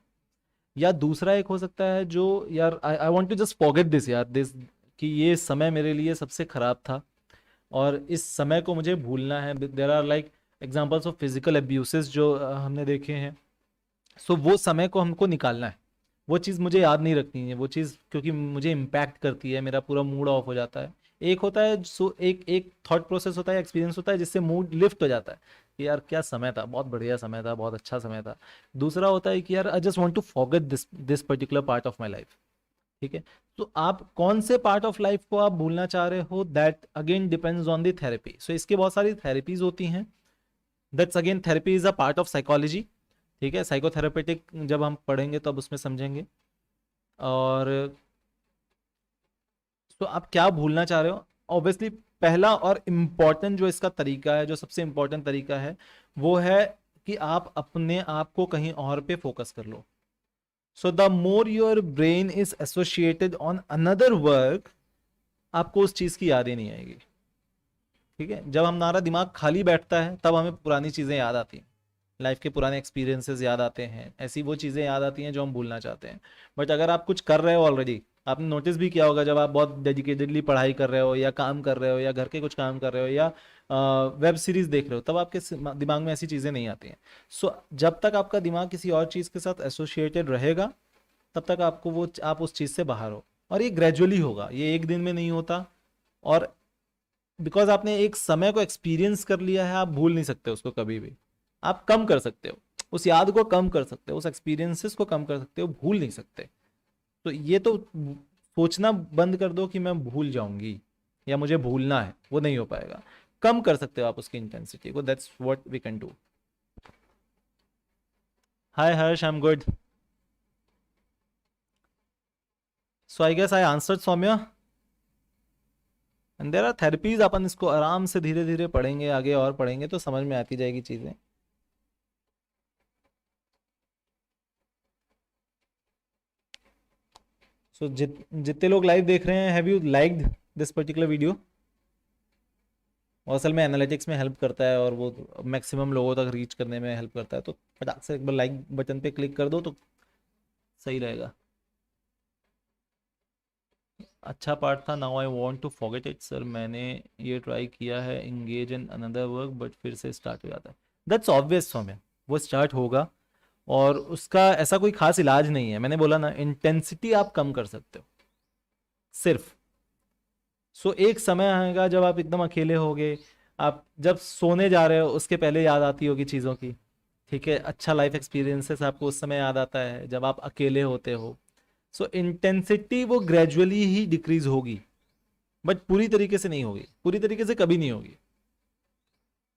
या दूसरा एक हो सकता है जो यार I want to just forget this यार, दिस कि ये समय मेरे लिए सबसे खराब था और इस समय को मुझे भूलना है। There are like examples of physical abuses जो हमने देखे हैं। सो वो समय को हमको निकालना है, वो चीज़ मुझे याद नहीं रखनी है, वो चीज़ क्योंकि मुझे इम्पैक्ट करती है, मेरा पूरा मूड ऑफ हो जाता है। एक होता है सो एक एक थॉट प्रोसेस होता है, एक्सपीरियंस होता है जिससे मूड लिफ्ट हो जाता है कि यार क्या समय था, बहुत बढ़िया समय था, बहुत अच्छा समय था। दूसरा होता है कि यार I just want to forget this this particular part of my life, ठीक है। तो आप कौन से पार्ट ऑफ लाइफ को आप भूलना चाह रहे हो, that again depends on the therapy. So इसके बहुत सारी थेरेपीज होती हैं, that's again therapy is a part of psychology, ठीक है। साइकोथेरेपेटिक जब हम पढ़ेंगे तो अब उसमें समझेंगे। और तो आप क्या भूलना चाह रहे हो, ऑब्वियसली पहला और इम्पॉर्टेंट जो इसका तरीका है, जो सबसे इम्पॉर्टेंट तरीका है, वो है कि आप अपने आप को कहीं और पे फोकस कर लो। So the more your brain is associated on another work, आपको उस चीज की याद ही नहीं आएगी, ठीक है। जब हमारा दिमाग खाली बैठता है तब हमें पुरानी चीजें याद आती हैं, लाइफ के पुराने एक्सपीरियंसेस याद आते हैं, ऐसी वो चीज़ें याद आती हैं जो हम भूलना चाहते हैं। बट अगर आप कुछ कर रहे हो ऑलरेडी, आपने नोटिस भी किया होगा जब आप बहुत डेडिकेटेडली पढ़ाई कर रहे हो या काम कर रहे हो या घर के कुछ काम कर रहे हो या वेब सीरीज देख रहे हो, तब आपके दिमाग में ऐसी चीज़ें नहीं आती हैं। सो जब तक आपका दिमाग किसी और चीज़ के साथ एसोसिएटेड रहेगा तब तक आपको वो आप उस चीज़ से बाहर हो। और ये ग्रेजुअली होगा, ये एक दिन में नहीं होता। और बिकॉज आपने एक समय को एक्सपीरियंस कर लिया है, आप भूल नहीं सकते उसको कभी भी। आप कम कर सकते हो, उस याद को कम कर सकते हो, उस एक्सपीरियंसेस को कम कर सकते हो, भूल नहीं सकते। तो ये तो सोचना बंद कर दो कि मैं भूल जाऊंगी या मुझे भूलना है, वो नहीं हो पाएगा। कम कर सकते हो आप उसकी इंटेंसिटी को, that's what we can do. Hi Harsh, I am good. So I guess I answered Saumya. And there are therapies, अपन इसको आराम से धीरे धीरे पढ़ेंगे, आगे और पढ़ेंगे तो समझ में आती जाएगी चीज़ें। सो जितने लोग लाइव देख रहे हैं, have you liked this particular video? और असल में एनालिटिक्स में हेल्प करता है और वो मैक्सिमम लोगों तक रीच करने में हेल्प करता है, तो फटाक से एक बार लाइक बटन पे क्लिक कर दो तो सही रहेगा। अच्छा पार्ट था, now I want to forget it sir, मैंने ये ट्राई किया है engage in another work but फिर से स्टार्ट हो जाता है। दैट्स ऑब्वियस सौम्य, वो स्टार्ट होगा और उसका ऐसा कोई खास इलाज नहीं है। मैंने बोला ना, इंटेंसिटी आप कम कर सकते हो सिर्फ। सो एक समय आएगा जब आप एकदम अकेले होगे, आप जब सोने जा रहे हो उसके पहले याद आती होगी चीज़ों की, ठीक है। अच्छा लाइफ एक्सपीरियंसेस आपको उस समय याद आता है जब आप अकेले होते हो। सो इंटेंसिटी वो ग्रेजुअली ही डिक्रीज होगी, बट पूरी तरीके से नहीं होगी, पूरी तरीके से कभी नहीं होगी,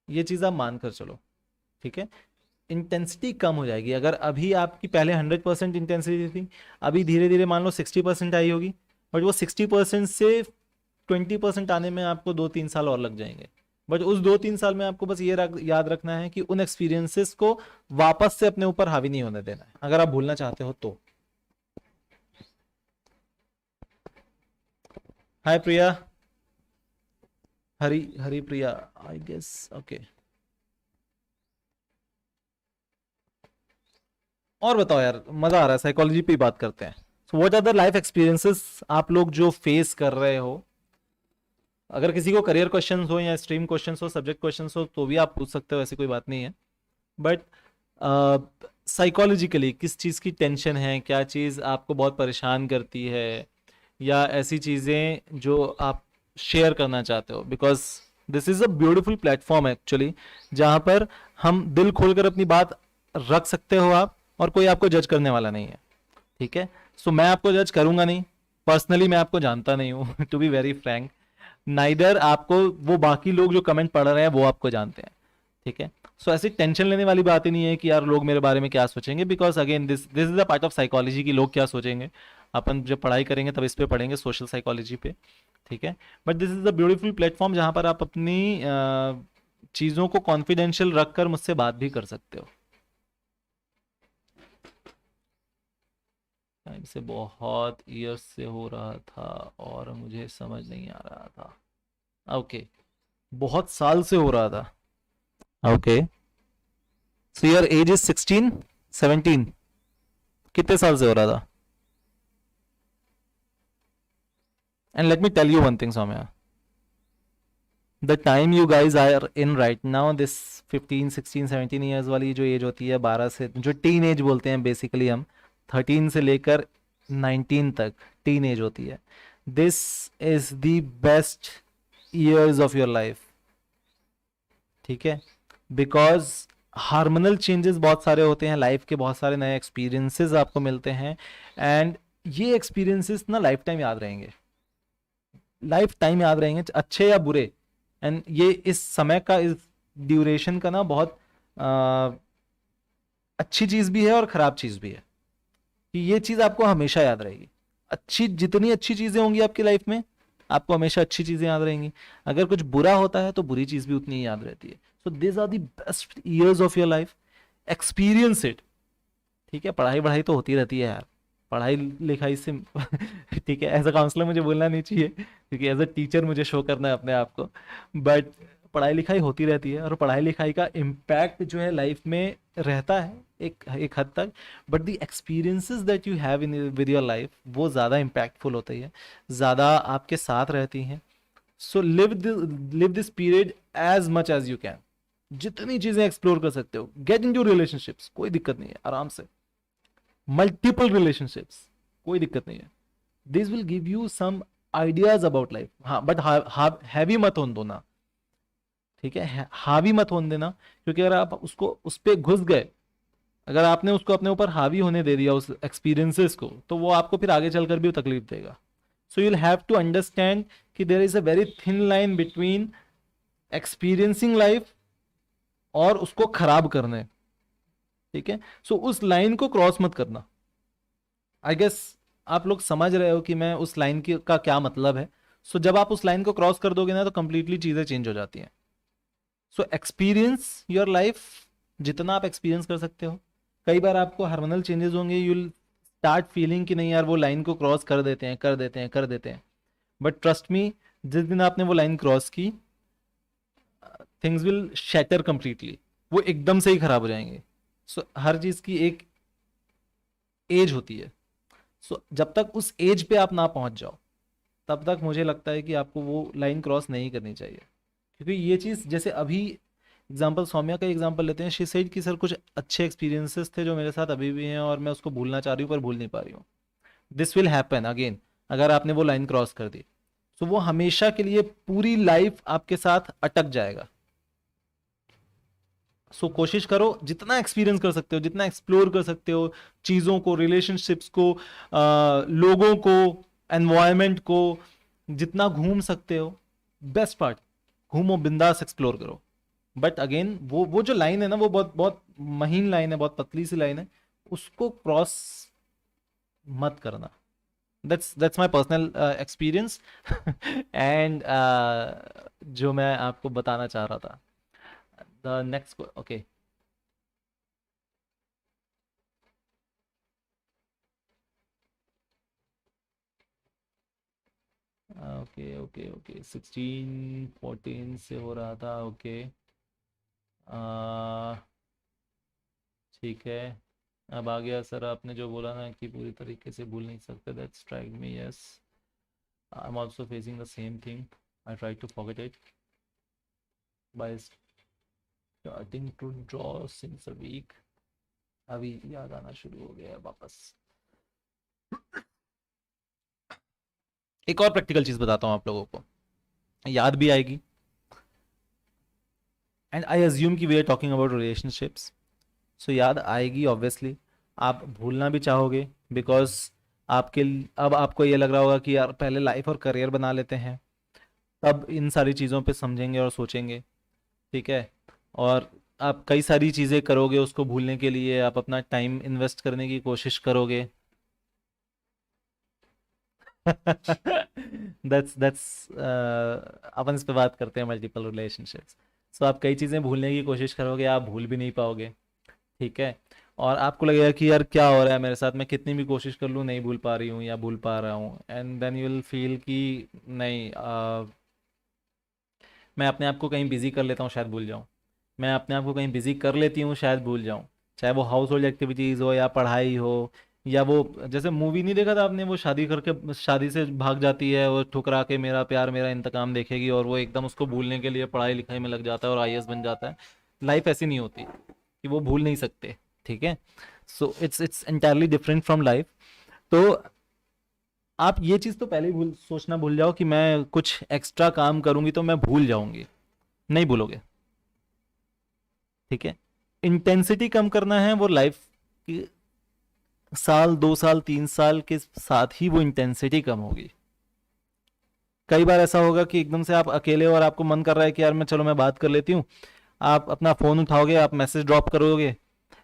ये चीज़ आप मान कर चलो, ठीक है। इंटेंसिटी कम हो जाएगी। अगर अभी आपकी पहले 100% इंटेंसिटी थी, अभी धीरे धीरे मान लो 60% आई होगी, बट वो 60% से 20% आने में आपको 2-3 साल और लग जाएंगे। बट उस 2-3 साल में आपको बस ये याद रखना है कि उन एक्सपीरियंसेस को वापस से अपने ऊपर हावी नहीं होने देना है, अगर आप भूलना चाहते हो तो। हाय प्रिया, हरी हरी प्रिया, आई गेस ओके। और बताओ यार, मजा आ रहा है, साइकोलॉजी पे ही बात करते हैं। So what are the life experiences आप लोग जो फेस कर रहे हो? अगर किसी को करियर क्वेश्चंस हो या स्ट्रीम क्वेश्चंस हो, सब्जेक्ट क्वेश्चंस हो, तो भी आप पूछ सकते हो, ऐसी कोई बात नहीं है। बट साइकोलॉजिकली किस चीज़ की टेंशन है, क्या चीज़ आपको बहुत परेशान करती है, या ऐसी चीज़ें जो आप शेयर करना चाहते हो? Because this is a beautiful platform actually, जहाँ पर हम दिल खोलकर अपनी बात रख सकते हो आप, और कोई आपको जज करने वाला नहीं है, ठीक है। सो मैं आपको जज करूंगा नहीं, पर्सनली मैं आपको जानता नहीं हूँ to be very frank. Neither आपको वो बाकी लोग जो कमेंट पढ़ रहे हैं वो आपको जानते हैं, ठीक है। सो ऐसी टेंशन लेने वाली बात ही नहीं है कि यार लोग मेरे बारे में क्या सोचेंगे, because again this this is the part of psychology कि लोग क्या सोचेंगे। अपन जब पढ़ाई करेंगे तब इस पे पढ़ेंगे, सोशल साइकोलॉजी पे, ठीक है। But this is the beautiful platform जहां पर आप अपनी चीज़ों को कॉन्फिडेंशियल रखकर मुझसे बात भी कर सकते हो। टाइम से बहुत ईयर्स से हो रहा था और मुझे समझ नहीं आ रहा था। ओके, बहुत साल से हो रहा था। Okay, so your age is 16, 17, कितने साल से हो रहा था? And let me tell you one thing Saumya, the time you guys are in right now, this 15, 16, 17 years वाली जो एज होती है, 12 से जो टीन एज बोलते हैं बेसिकली हम, 13 से लेकर 19 तक टीन एज होती है, this is the best years of your life, ठीक है। बिकॉज हार्मोनल चेंजेस बहुत सारे होते हैं, लाइफ के बहुत सारे नए एक्सपीरियंसेस आपको मिलते हैं, एंड ये एक्सपीरियंसेस ना लाइफ टाइम याद रहेंगे, लाइफ टाइम याद रहेंगे, अच्छे या बुरे। एंड ये इस समय का, इस ड्यूरेशन का ना बहुत अच्छी चीज भी है और खराब चीज भी है, कि ये चीज आपको हमेशा याद रहेगी। अच्छी, जितनी अच्छी चीजें होंगी आपकी लाइफ में, आपको हमेशा अच्छी चीजें याद रहेंगी। अगर कुछ बुरा होता है तो बुरी चीज भी उतनी ही याद रहती है। So this are the best years of your life, experience it, ठीक है। पढ़ाई वढ़ाई तो होती रहती है यार, पढ़ाई लिखाई से ठीक है, एज अ काउंसलर मुझे बोलना नहीं चाहिए क्योंकि एज अ टीचर मुझे शो करना है अपने आप को, बट पढ़ाई लिखाई होती रहती है और पढ़ाई लिखाई का इम्पैक्ट जो है लाइफ में रहता है एक हद तक, but the experiences that you have in with your life वो ज़्यादा इम्पैक्टफुल होती है, ज़्यादा आपके साथ रहती हैं। So live this period as much as you can, जितनी चीज़ें एक्सप्लोर कर सकते हो, गेट इन टू रिलेशनशिप्स, कोई दिक्कत नहीं है, आराम से, मल्टीपल रिलेशनशिप्स, कोई दिक्कत नहीं है। This will give you some ideas about life. हाँ, बट हैवी मत होने दो ना, ठीक है, हावी मत होने देना, क्योंकि अगर आप उसको उस पर घुस गए, अगर आपने उसको अपने ऊपर हावी होने दे दिया उस एक्सपीरियंसेस को, तो वो आपको फिर आगे चलकर भी तकलीफ देगा। So you'll have to understand कि there is a very thin line between experiencing life और उसको खराब करने, ठीक है। सो उस लाइन को क्रॉस मत करना। आई गेस आप लोग समझ रहे हो कि मैं उस लाइन की का क्या मतलब है। सो जब आप उस लाइन को क्रॉस कर दोगे ना, तो कंप्लीटली चीजें चेंज हो जाती हैं। सो एक्सपीरियंस योर लाइफ, जितना आप एक्सपीरियंस कर सकते हो। कई बार आपको हार्मोनल चेंजेस होंगे, यू विल स्टार्ट फीलिंग कि नहीं यार वो लाइन को क्रॉस कर देते हैं, कर देते हैं, कर देते हैं, बट ट्रस्ट मी, जिस दिन आपने वो लाइन क्रॉस की, थिंग्स विल शैटर कंप्लीटली, वो एकदम से ही खराब हो जाएंगे। सो हर चीज की एक एज होती है। सो जब तक उस एज पे आप ना पहुंच जाओ, तब तक मुझे लगता है कि आपको वो लाइन क्रॉस नहीं करनी चाहिए। क्योंकि ये चीज़, जैसे अभी एग्जाम्पल सौम्या का एग्जाम्पल लेते हैं, शी सेड कि सर कुछ अच्छे एक्सपीरियंसेस थे जो मेरे साथ अभी भी हैं और मैं उसको भूलना चाह रही हूँ पर भूल नहीं पा रही हूँ। दिस विल हैपन अगेन, अगर आपने वो लाइन क्रॉस कर दी तो वो हमेशा के लिए, पूरी लाइफ आपके साथ अटक जाएगा। सो कोशिश करो, जितना एक्सपीरियंस कर सकते हो, जितना एक्सप्लोर कर सकते हो चीज़ों को, रिलेशनशिप्स को, लोगों को, एनवायरमेंट को, जितना घूम सकते हो, बेस्ट पार्ट, घूमो, बिंदास एक्सप्लोर करो। बट अगेन वो जो लाइन है ना, वो बहुत बहुत महीन लाइन है, बहुत पतली सी लाइन है, उसको क्रॉस मत करना। That's my personal experience and जो मैं आपको बताना चाह रहा था। The next, okay, okay, okay, okay, 16, 14 से हो रहा था, ओके, ठीक है। अब आ गया सर, आपने जो बोला ना कि पूरी तरीके से भूल नहीं सकते, that strike me, yes, I am also facing the same thing, I try to forget it by starting to draw since a week. अभी याद आना शुरू हो गया है वापस। एक और प्रैक्टिकल चीज बताता हूँ आप लोगों को, याद भी आएगी, एंड आई अज्यूम कि we are talking about relationships, so याद आएगी ऑब्वियसली, आप भूलना भी चाहोगे, बिकॉज आपके, अब आपको ये लग रहा होगा कि यार पहले लाइफ और करियर बना लेते हैं, तब इन सारी चीज़ों पे समझेंगे और सोचेंगे। ठीक है। और आप कई सारी चीज़ें करोगे उसको भूलने के लिए, आप अपना टाइम इन्वेस्ट करने की कोशिश करोगे। दैट्स अपन इस पे बात करते हैं मल्टीपल रिलेशनशिप्स। सो आप कई चीज़ें भूलने की कोशिश करोगे, आप भूल भी नहीं पाओगे। ठीक है। और आपको लगेगा कि यार क्या हो रहा है मेरे साथ, मैं कितनी भी कोशिश कर लूँ नहीं भूल पा रही हूँ या भूल पा रहा हूँ, and then you will feel कि नहीं, मैं अपने आप को कहीं बिजी कर लेता हूँ शायद भूल जाऊँ। मैं अपने आप को कहीं बिजी कर लेती हूँ शायद भूल जाऊँ। चाहे वो हाउस होल्ड एक्टिविटीज़ हो या पढ़ाई हो, या वो जैसे मूवी नहीं देखा था आपने, वो शादी करके शादी से भाग जाती है, वो ठुकरा के मेरा प्यार मेरा इंतकाम देखेगी, और वो एकदम उसको भूलने के लिए पढ़ाई लिखाई में लग जाता है और आईएएस बन जाता है। लाइफ ऐसी नहीं होती कि वो भूल नहीं सकते। ठीक है। So it's entirely different from life. तो आप ये चीज़ तो पहले ही सोचना भूल जाओ कि मैं कुछ एक्स्ट्रा काम करूंगी तो मैं भूल जाऊंगी। नहीं भूलोगे। ठीक है। इंटेंसिटी कम करना है, वो लाइफ की साल 2 साल 3 साल के साथ ही वो इंटेंसिटी कम होगी। कई बार ऐसा होगा कि एकदम से आप अकेले और आपको मन कर रहा है कि यार मैं चलो मैं बात कर लेती हूँ। आप अपना फ़ोन उठाओगे, आप मैसेज ड्रॉप करोगे,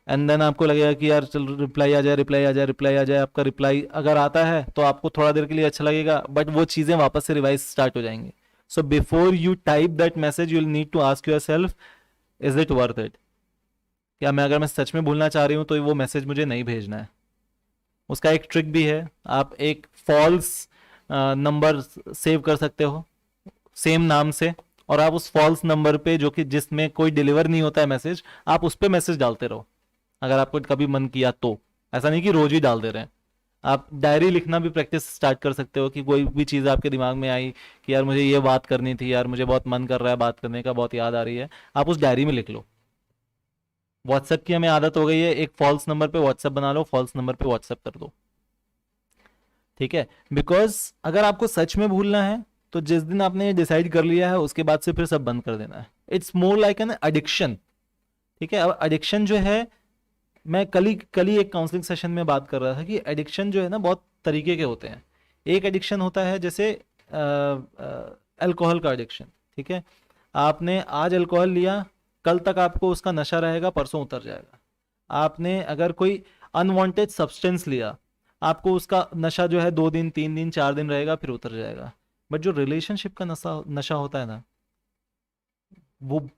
एंड देन आपको लगेगा कि यार चल रिप्लाई आ जाए, रिप्लाई आ जाए, रिप्लाई आ जाए। आपका रिप्लाई अगर आता है तो आपको थोड़ा देर के लिए अच्छा लगेगा, बट वो चीज़ें वापस से रिवाइज स्टार्ट हो जाएंगी। So before you type that message you will need to ask your self, is it worth it? क्या मैं, अगर मैं सच में भूलना चाह रही हूँ तो वो मैसेज मुझे नहीं भेजना है। उसका एक ट्रिक भी है, आप एक फॉल्स नंबर सेव कर सकते हो सेम नाम से, और आप उस फॉल्स नंबर पे जो कि जिसमें कोई डिलीवर नहीं होता है मैसेज, आप उस पर मैसेज डालते रहो अगर आपको कभी मन किया तो। ऐसा नहीं कि रोज ही डाल दे रहे हैं। आप डायरी लिखना भी प्रैक्टिस स्टार्ट कर सकते हो कि कोई भी चीज़ आपके दिमाग में आई कि यार मुझे ये बात करनी थी, यार मुझे बहुत मन कर रहा है बात करने का, बहुत याद आ रही है, आप उस डायरी में लिख लो। व्हाट्सएप की हमें आदत हो गई है, एक फॉल्स नंबर पे व्हाट्सएप बना लो, फॉल्स नंबर पे व्हाट्सएप कर दो। ठीक है। बिकॉज अगर आपको सच में भूलना है तो जिस दिन आपने ये डिसाइड कर लिया है उसके बाद से फिर सब बंद कर देना है। It's more like an addiction. ठीक है। अब एडिक्शन जो है, मैं कल ही एक काउंसलिंग सेशन में बात कर रहा था कि एडिक्शन जो है ना बहुत तरीके के होते हैं। एक एडिक्शन होता है जैसे अल्कोहल का एडिक्शन। ठीक है। आपने आज अल्कोहल लिया, कल तक आपको उसका नशा रहेगा, परसों उतर जाएगा। आपने अगर कोई अनवांटेड सब्सटेंस लिया, आपको उसका नशा जो है 2 दिन 3 दिन 4 दिन रहेगा, फिर उतर जाएगा। बट जो रिलेशनशिप का नशा नशा होता है ना, वो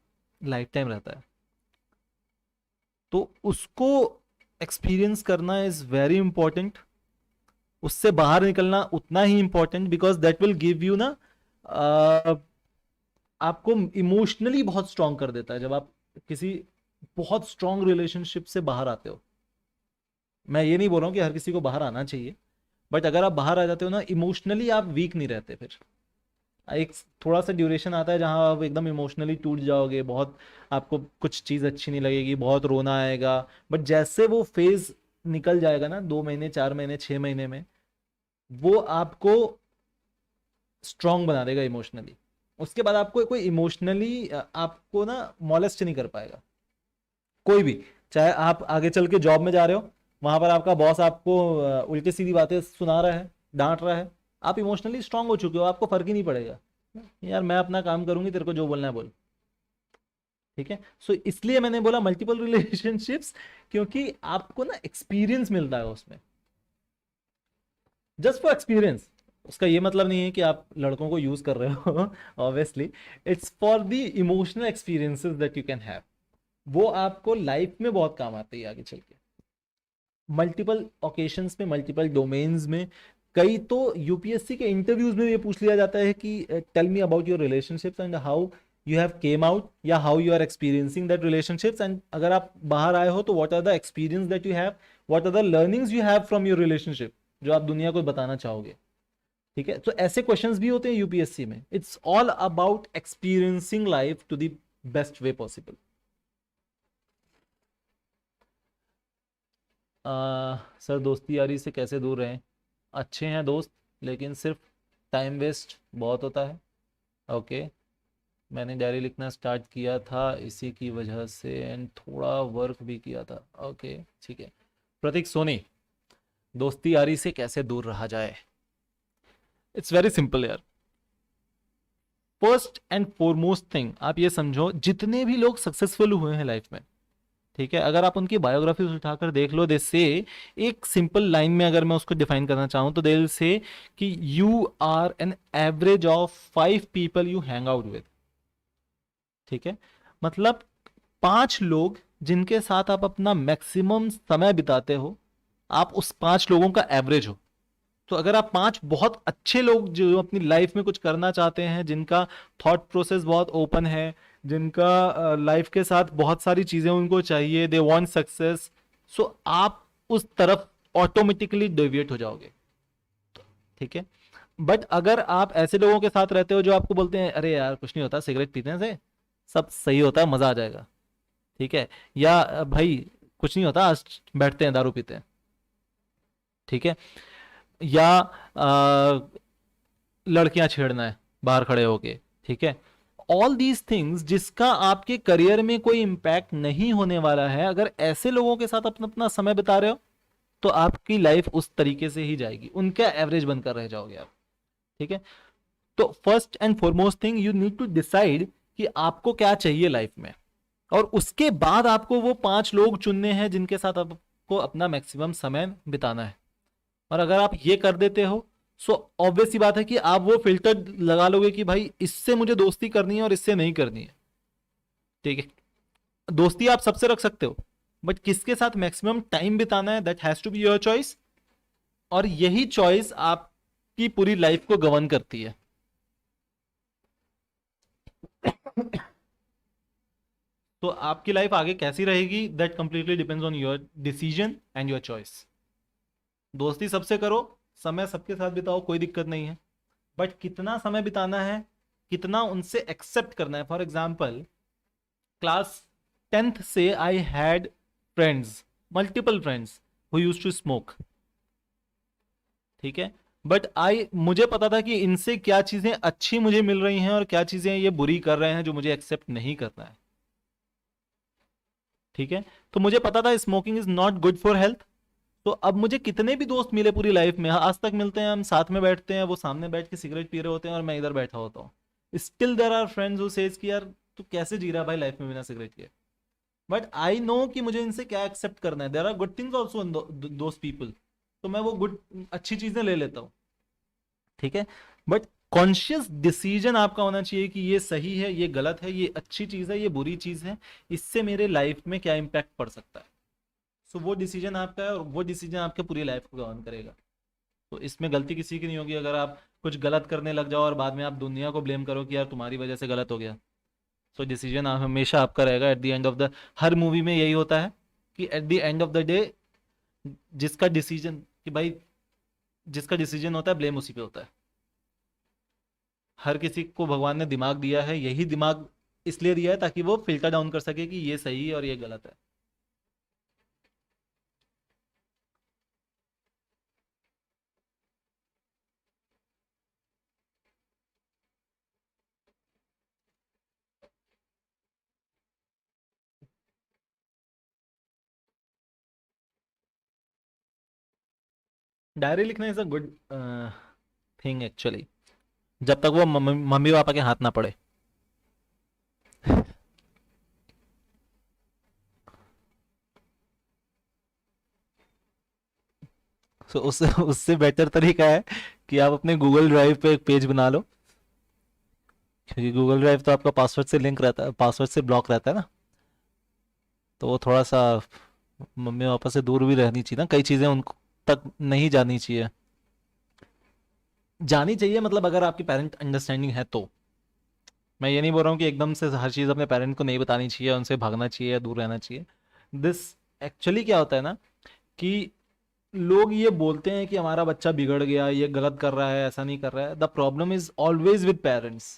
लाइफ टाइम रहता है। तो उसको एक्सपीरियंस करना इज वेरी इंपॉर्टेंट। उससे बाहर निकलना उतना ही important, because that will give you ना, आपको इमोशनली बहुत स्ट्रांग कर देता है जब आप किसी बहुत स्ट्रांग रिलेशनशिप से बाहर आते हो। मैं ये नहीं बोल रहा हूँ कि हर किसी को बाहर आना चाहिए, बट अगर आप बाहर आ जाते हो ना इमोशनली, आप वीक नहीं रहते फिर। एक थोड़ा सा ड्यूरेशन आता है जहां आप एकदम इमोशनली टूट जाओगे, बहुत आपको कुछ चीज़ अच्छी नहीं लगेगी, बहुत रोना आएगा। बट जैसे वो फेज निकल जाएगा ना, 2 महीने 4 महीने 6 महीने में, वो आपको स्ट्रांग बना देगा इमोशनली। उसके बाद आपको कोई इमोशनली आपको ना मॉलेस्ट नहीं कर पाएगा कोई भी। चाहे आप आगे चल के जॉब में जा रहे हो, वहां पर आपका बॉस आपको उल्टी सीधी बातें सुना रहा है, डांट रहा है, आप इमोशनली स्ट्रांग हो चुके हो, आपको फर्क ही नहीं पड़ेगा। यार मैं अपना काम करूंगी, तेरे को जो बोलना है बोल। ठीक है। सो इसलिए मैंने बोला मल्टीपल रिलेशनशिप्स, क्योंकि आपको ना एक्सपीरियंस मिलता है उसमें, जस्ट फॉर एक्सपीरियंस। उसका ये मतलब नहीं है कि आप लड़कों को यूज कर रहे हो obviously. It's for the emotional experiences that you can have. वो आपको लाइफ में बहुत काम आते हैं आगे चल के, मल्टीपल ओकेशंस में, मल्टीपल डोमेन्स में। कई तो यूपीएससी के इंटरव्यूज में ये पूछ लिया जाता है कि tell me about your relationships and how you have came out, या how you are experiencing that relationships, and अगर आप बाहर आए हो तो what are the experience that you have, what are the learnings you have from your relationship, जो आप दुनिया को बताना चाहोगे। ठीक है। तो ऐसे क्वेश्चंस भी होते हैं यूपीएससी में। It's all about experiencing life to the best way possible. Sir दोस्ती यारी से कैसे दूर रहें? अच्छे हैं दोस्त, लेकिन सिर्फ टाइम वेस्ट बहुत होता है। ओके। मैंने डायरी लिखना स्टार्ट किया था इसी की वजह से, एंड थोड़ा वर्क भी किया था। ओके। ठीक है। प्रतीक सोनी, दोस्ती यारी से कैसे दूर रहा जाए? इट्स वेरी सिंपल यार। फर्स्ट एंड फॉरमोस्ट थिंग आप ये समझो, जितने भी लोग सक्सेसफुल हुए हैं लाइफ में, ठीक है, अगर आप उनकी बायोग्राफी उठाकर देख लो, दे से, एक सिंपल लाइन में अगर मैं उसको डिफाइन करना चाहूं तो दे विल से कि you are an average of 5 people you hang out with. ठीक है, मतलब 5 लोग जिनके साथ आप अपना मैक्सिमम समय बिताते हो, आप उस 5 लोगों का एवरेज हो। तो अगर आप 5 बहुत अच्छे लोग जो अपनी लाइफ में कुछ करना चाहते हैं, जिनका थॉट प्रोसेस बहुत ओपन है, जिनका लाइफ के साथ बहुत सारी चीजें उनको चाहिए, दे वांट सक्सेस, सो आप उस तरफ ऑटोमेटिकली डेविएट हो जाओगे। ठीक है, बट अगर आप ऐसे लोगों के साथ रहते हो जो आपको बोलते हैं अरे यार कुछ नहीं होता, सिगरेट पीने से सब सही होता है, मजा आ जाएगा, ठीक है, या भाई कुछ नहीं होता, आज बैठते हैं दारू पीते हैं, ठीक है, या लड़कियां छेड़ना है बाहर खड़े होके, ठीक है, ऑल दीज थिंग्स जिसका आपके करियर में कोई इंपैक्ट नहीं होने वाला है, अगर ऐसे लोगों के साथ अपना अपना समय बिता रहे हो तो आपकी लाइफ उस तरीके से ही जाएगी, उनका एवरेज बनकर रह जाओगे आप। ठीक है, तो first and foremost thing you need to decide कि आपको क्या चाहिए लाइफ में, और उसके बाद आपको वो 5 लोग चुनने हैं जिनके साथ आपको अपना मैक्सिमम समय बिताना है। और अगर आप ये कर देते हो, सो ऑब्वियस सी बात है कि आप वो फिल्टर लगा लोगे कि भाई इससे मुझे दोस्ती करनी है और इससे नहीं करनी है। ठीक है, दोस्ती आप सबसे रख सकते हो, बट किसके साथ मैक्सिमम टाइम बिताना है that has to be your choice, और यही चॉइस आपकी पूरी लाइफ को गवर्न करती है। तो आपकी लाइफ आगे कैसी रहेगी that completely depends on your decision and your choice. दोस्ती सबसे करो, समय सबके साथ बिताओ, कोई दिक्कत नहीं है, बट कितना समय बिताना है, कितना उनसे एक्सेप्ट करना है। फॉर एग्जाम्पल, क्लास 10th से I had friends, multiple friends who use to smoke, ठीक है, बट मुझे पता था कि इनसे क्या चीजें अच्छी मुझे मिल रही हैं और क्या चीजें ये बुरी कर रहे हैं जो मुझे एक्सेप्ट नहीं करना है। ठीक है, तो मुझे पता था smoking is not good for health. तो अब मुझे कितने भी दोस्त मिले पूरी लाइफ में, आज तक मिलते हैं, हम साथ में बैठते हैं, वो सामने बैठ के सिगरेट पी रहे होते हैं और मैं इधर बैठा होता हूँ, still there are friends who says कि यार तू कैसे जी रहा है भाई लाइफ में बिना सिगरेट के। बट आई नो कि मुझे इनसे क्या एक्सेप्ट करना है, there are good things also in those people, तो मैं वो गुड अच्छी चीजें ले लेता हूँ। ठीक है, बट कॉन्शियस डिसीजन आपका होना चाहिए कि ये सही है, ये गलत है, ये अच्छी चीज है, ये बुरी चीज है, इससे मेरे लाइफ में क्या इंपैक्ट पड़ सकता है। सो वो डिसीजन आपका है और वो डिसीजन आपके पूरी लाइफ को गवर्न करेगा। तो इसमें गलती किसी की नहीं होगी अगर आप कुछ गलत करने लग जाओ और बाद में आप दुनिया को ब्लेम करो कि यार तुम्हारी वजह से गलत हो गया। सो डिसीजन हमेशा आपका रहेगा at the end of the, her movie में यही होता है कि at the end of the day जिसका डिसीजन, कि भाई जिसका डिसीजन होता है ब्लेम उसी पे होता है। हर किसी को भगवान ने दिमाग दिया है, यही दिमाग इसलिए दिया है ताकि वो फिल्टर डाउन कर सके कि ये सही है और ये गलत है। डायरी लिखना is a good thing actually, जब तक वो मम्मी पापा के हाथ ना पड़े। सो उससे उससे बेटर तरीका है कि आप अपने गूगल ड्राइव पे एक पेज बना लो, क्योंकि गूगल ड्राइव तो आपका पासवर्ड से लिंक रहता है, पासवर्ड से ब्लॉक रहता है ना, तो वो थोड़ा सा मम्मी पापा से दूर भी रहनी चाहिए ना, कई चीज़ें उनको तक नहीं जानी चाहिए। जानी चाहिए मतलब अगर आपकी पेरेंट अंडरस्टैंडिंग है तो। मैं ये नहीं बोल रहा हूँ कि एकदम से हर चीज़ अपने पेरेंट को नहीं बतानी चाहिए, उनसे भागना चाहिए या दूर रहना चाहिए। दिस एक्चुअली क्या होता है ना कि लोग ये बोलते हैं कि हमारा बच्चा बिगड़ गया, ये गलत कर रहा है, ऐसा नहीं कर रहा है, the problem is always with parents.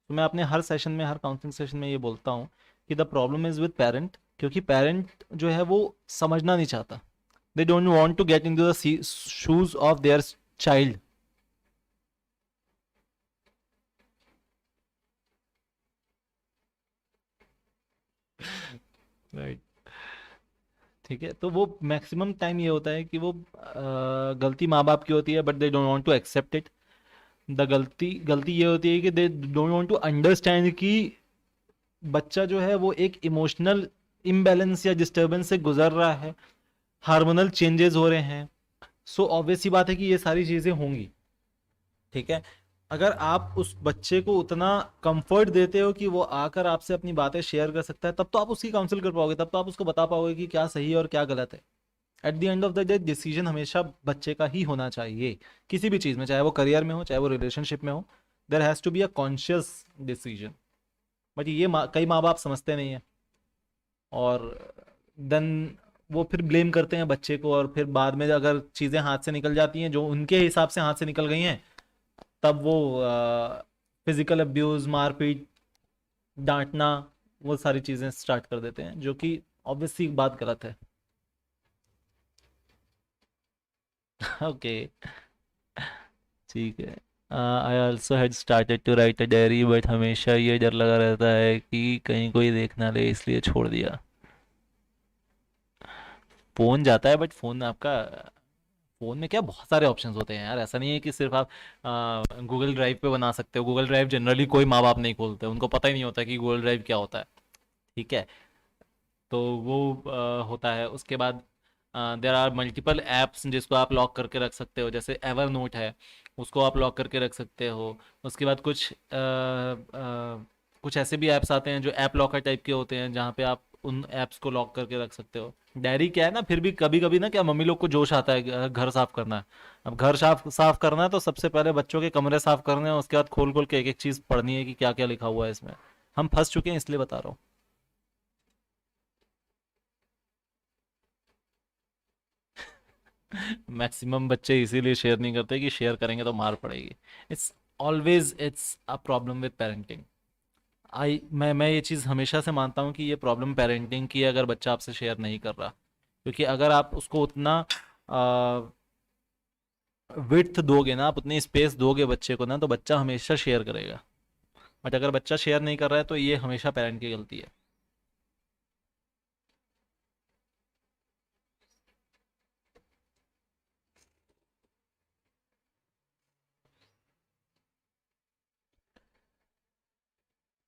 तो मैं अपने हर सेशन में, हर काउंसलिंग सेशन में ये बोलता हूँ कि the problem is with parent, क्योंकि पेरेंट जो है वो समझना नहीं चाहता, they don't want to get into the shoes of their child. Right, ठीक है, तो वो मैक्सिमम टाइम ये होता है कि वो गलती माँ बाप की होती है but they don't want to accept it. The गलती गलती ये होती है कि they don't want to understand कि बच्चा जो है वो एक इमोशनल इम्बैलेंस या डिस्टर्बेंस से गुजर रहा है, हार्मोनल चेंजेस हो रहे हैं। सो ऑब्वियस सी बात है कि ये सारी चीज़ें होंगी। ठीक है, अगर आप उस बच्चे को उतना कंफर्ट देते हो कि वो आकर आपसे अपनी बातें शेयर कर सकता है, तब तो आप उसकी काउंसिल कर पाओगे, तब तो आप उसको बता पाओगे कि क्या सही है और क्या गलत है। At the end of the day decision हमेशा बच्चे का ही होना चाहिए, किसी भी चीज़ में, चाहे वो करियर में हो चाहे वो रिलेशनशिप में हो। There has to be a conscious decision. But ये कई माँ बाप समझते नहीं है, और देन वो फिर ब्लेम करते हैं बच्चे को, और फिर बाद में अगर चीज़ें हाथ से निकल जाती हैं जो उनके हिसाब से हाथ से निकल गई हैं, तब वो फिजिकल अब्यूज, मारपीट, डांटना, वो सारी चीज़ें स्टार्ट कर देते हैं, जो कि ऑब्वियसली बात गलत है। ओके, ठीक है। I also had started to write a diary, but हमेशा ये डर लगा रहता है कि कहीं कोई देख ना ले, इसलिए छोड़ दिया। फ़ोन जाता है, बट फ़ोन आपका, फ़ोन में क्या बहुत सारे ऑप्शंस होते हैं यार, ऐसा नहीं है कि सिर्फ आप गूगल ड्राइव पे बना सकते हो। गूगल ड्राइव जनरली कोई माँ बाप नहीं खोलते, उनको पता ही नहीं होता कि गूगल ड्राइव क्या होता है। ठीक है, तो वो होता है। उसके बाद देर आर मल्टीपल ऐप्स जिसको आप लॉक करके रख सकते हो, जैसे एवर नोट है, उसको आप लॉक करके रख सकते हो। उसके बाद कुछ ऐसे भी ऐप्स आते हैं जो ऐप लॉकर टाइप के होते हैं, जहाँ पे आप उन ऐप्स को लॉक करके रख सकते हो। डायरी क्या है ना, फिर भी कभी कभी ना क्या मम्मी लोग को जोश आता है घर साफ करना है। अब घर साफ साफ करना है तो सबसे पहले बच्चों के कमरे साफ करने हैं, उसके बाद खोल खोल के एक एक चीज़ पढ़नी है कि क्या क्या लिखा हुआ है इसमें। हम फंस चुके हैं, इसलिए बता रहा हूँ। मैक्सिमम बच्चे इसीलिए शेयर नहीं करते कि शेयर करेंगे तो मार पड़ेगी। It's always it's a problem with parenting. मैं ये चीज़ हमेशा से मानता हूँ कि ये प्रॉब्लम पेरेंटिंग की है, अगर बच्चा आपसे शेयर नहीं कर रहा। क्योंकि अगर आप उसको उतना विड्थ दोगे ना, आप उतनी स्पेस दोगे बच्चे को ना, तो बच्चा हमेशा शेयर करेगा। बट अगर बच्चा शेयर नहीं कर रहा है तो ये हमेशा पेरेंट की गलती है।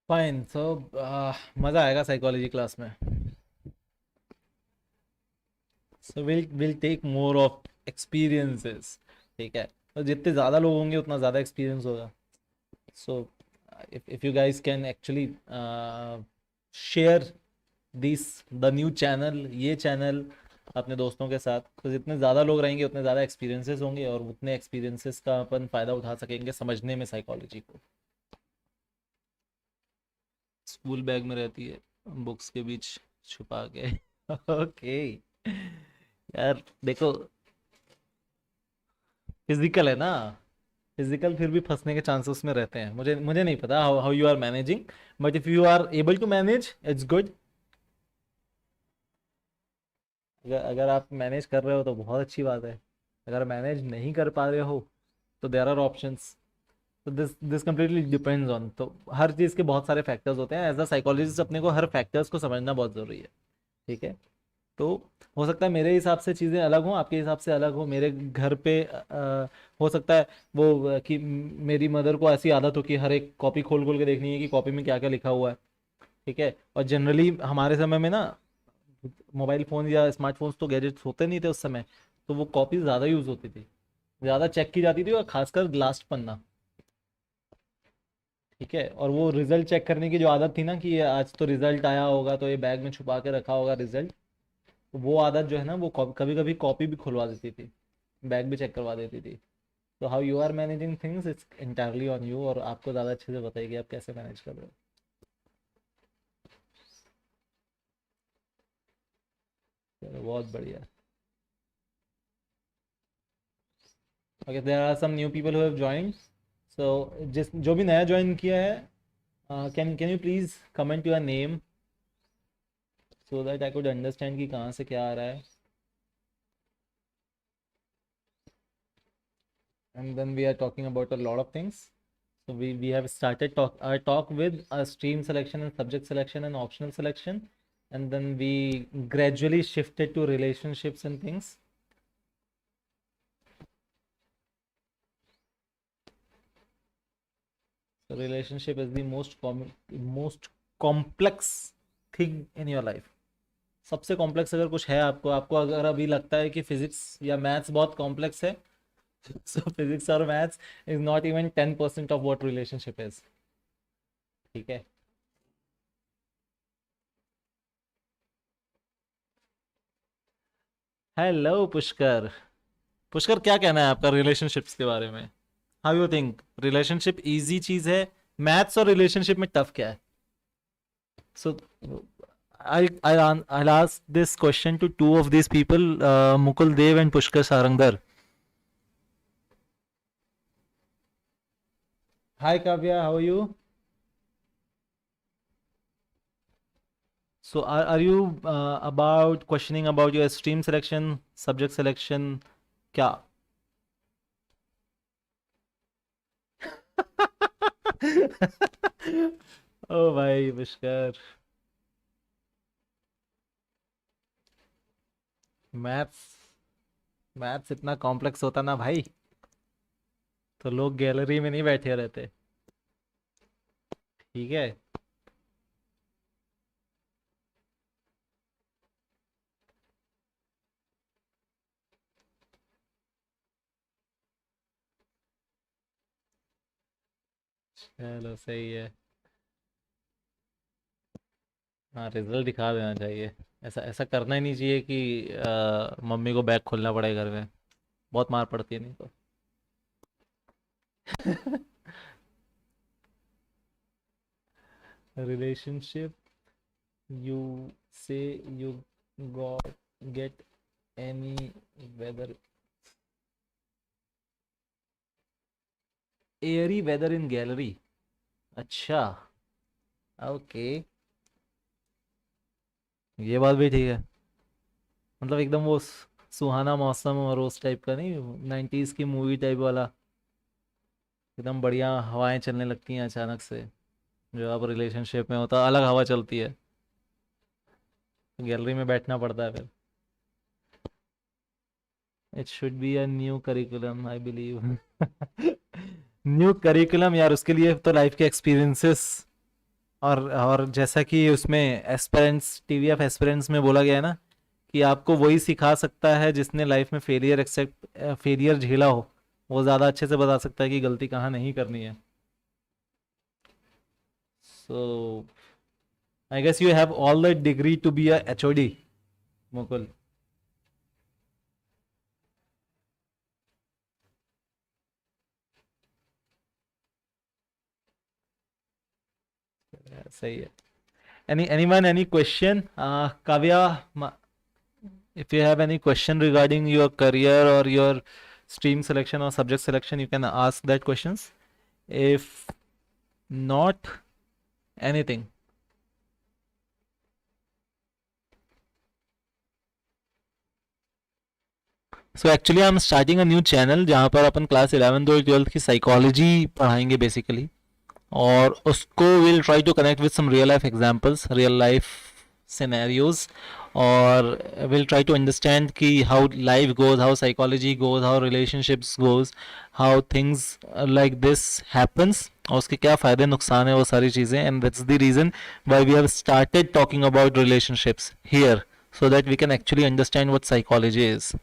फाइन, सो मज़ा आएगा साइकोलॉजी क्लास में। So will take more of experiences. ठीक है, तो जितने ज़्यादा लोग होंगे उतना ज़्यादा एक्सपीरियंस होगा। सो if you guys can actually share this the new channel, ये चैनल अपने दोस्तों के साथ, तो जितने ज़्यादा लोग रहेंगे उतने ज़्यादा एक्सपीरियंसेस होंगे, और उतने एक्सपीरियंसेस का अपन फ़ायदा उठा सकेंगे समझने में साइकोलॉजी को। स्कूल बैग में रहती है, बुक्स के बीच छुपा के। ओके यार, देखो, फिजिकल है ना, फिजिकल फिर भी फंसने के चांसेस में रहते हैं। मुझे नहीं पता how how you are managing, but if you are able to manage, it's good. अगर अगर आप मैनेज कर रहे हो तो बहुत अच्छी बात है। अगर मैनेज नहीं कर पा रहे हो तो देयर आर ऑप्शंस। तो दिस कम्प्लीटली डिपेंड्स ऑन, तो हर चीज़ के बहुत सारे फैक्टर्स होते हैं। एज अ साइकोलॉजिस्ट अपने को हर फैक्टर्स को समझना बहुत ज़रूरी है। ठीक है, तो हो सकता है मेरे हिसाब से चीज़ें अलग हों, आपके हिसाब से अलग हो। मेरे घर पे हो सकता है वो कि मेरी मदर को ऐसी आदत हो कि हर एक कॉपी खोल खोल के देखनी है कि कॉपी में क्या क्या लिखा हुआ है। ठीक है, और जनरली हमारे समय में ना मोबाइल फ़ोन या स्मार्टफोन्स तो गैजेट्स होते नहीं थे उस समय, तो वो कॉपी ज़्यादा यूज़ होती थी, ज़्यादा चेक की जाती थी, और खासकर लास्ट पन्ना। ठीक है, और वो रिजल्ट चेक करने की जो आदत थी ना कि ये आज तो रिजल्ट आया होगा तो ये बैग में छुपा के रखा होगा रिजल्ट, तो वो आदत जो है ना वो कभी कभी कॉपी भी खुलवा देती थी, बैग भी चेक करवा देती थी। तो how you are managing things, it's entirely on you, और आपको ज़्यादा अच्छे से बताइए कि आप कैसे मैनेज कर रहे हो। चलो, बहुत बढ़िया। Okay, there are some new people who have joined. So जिस जो भी नया ज्वाइन किया है, can you please comment your name, so that I could understand कि कहाँ से क्या आ रहा है। And then we are talking about a lot of things. So we have started our talk with a stream selection and subject selection and optional selection, and then we gradually shifted to relationships and things. Relationship is the most complex thing in your life. सबसे complex अगर कुछ है आपको आपको अगर अभी लगता है कि फिजिक्स या मैथ्स बहुत कॉम्प्लेक्स है, सो फिजिक्स और maths is not even 10% of what relationship is. ठीक है। हेलो पुष्कर। पुष्कर क्या कहना है आपका रिलेशनशिप्स के बारे में? How you think relationship easy चीज है? मैथ्स और रिलेशनशिप में टफ क्या है? सो I'll ask this question to two of these people, Mukul Dev and Pushkar Sarangdar. Hi Kavya, how are you? So are you about questioning about your stream selection, subject selection? क्या? ओ भाई Pushkar, maths maths इतना complex होता ना भाई, तो लोग gallery में नहीं बैठे रहते। ठीक है। चलो सही है। हाँ, रिजल्ट दिखा देना चाहिए। ऐसा ऐसा करना ही नहीं चाहिए कि मम्मी को बैग खोलना पड़े घर में। बहुत मार पड़ती है नहीं तो। Relationship, you say you got get any weather, airy weather in gallery. अच्छा, ओके, ये बात भी ठीक है। मतलब एकदम वो सुहाना मौसम और उस टाइप का नहीं, 90s की मूवी टाइप वाला। एकदम बढ़िया हवाएं चलने लगती हैं अचानक से। जो आप रिलेशनशिप में होता अलग हवा चलती है, गैलरी में बैठना पड़ता है फिर। It should be a new curriculum I believe. New curriculum यार, उसके लिए तो लाइफ के एक्सपीरियंसेस और जैसा कि उसमें एस्पिरेंट्स, टीवीएफ एस्पिरेंट्स में बोला गया है ना, कि आपको वही सिखा सकता है जिसने लाइफ में फेलियर झेला हो। वो ज़्यादा अच्छे से बता सकता है कि गलती कहाँ नहीं करनी है। So I guess you have all the degree to be a HOD, Mukul. सही है। Anyone, any question? Kavya, if you have any question regarding your career or your stream selection or subject selection, you can ask that questions. If not, anything. So actually I'm starting a new channel जहाँ पर अपन class 11th और 12th की psychology पढ़ाएंगे basically. और उसको will try to connect with some real life examples, real life scenarios. और will try to understand कि how life goes, how psychology goes, how relationships goes, how things like this happens, और उसके क्या फ़ायदे नुकसान है, वो सारी चीज़ें। And that's the reason why we have started talking about relationships here, so that we can actually understand what psychology is.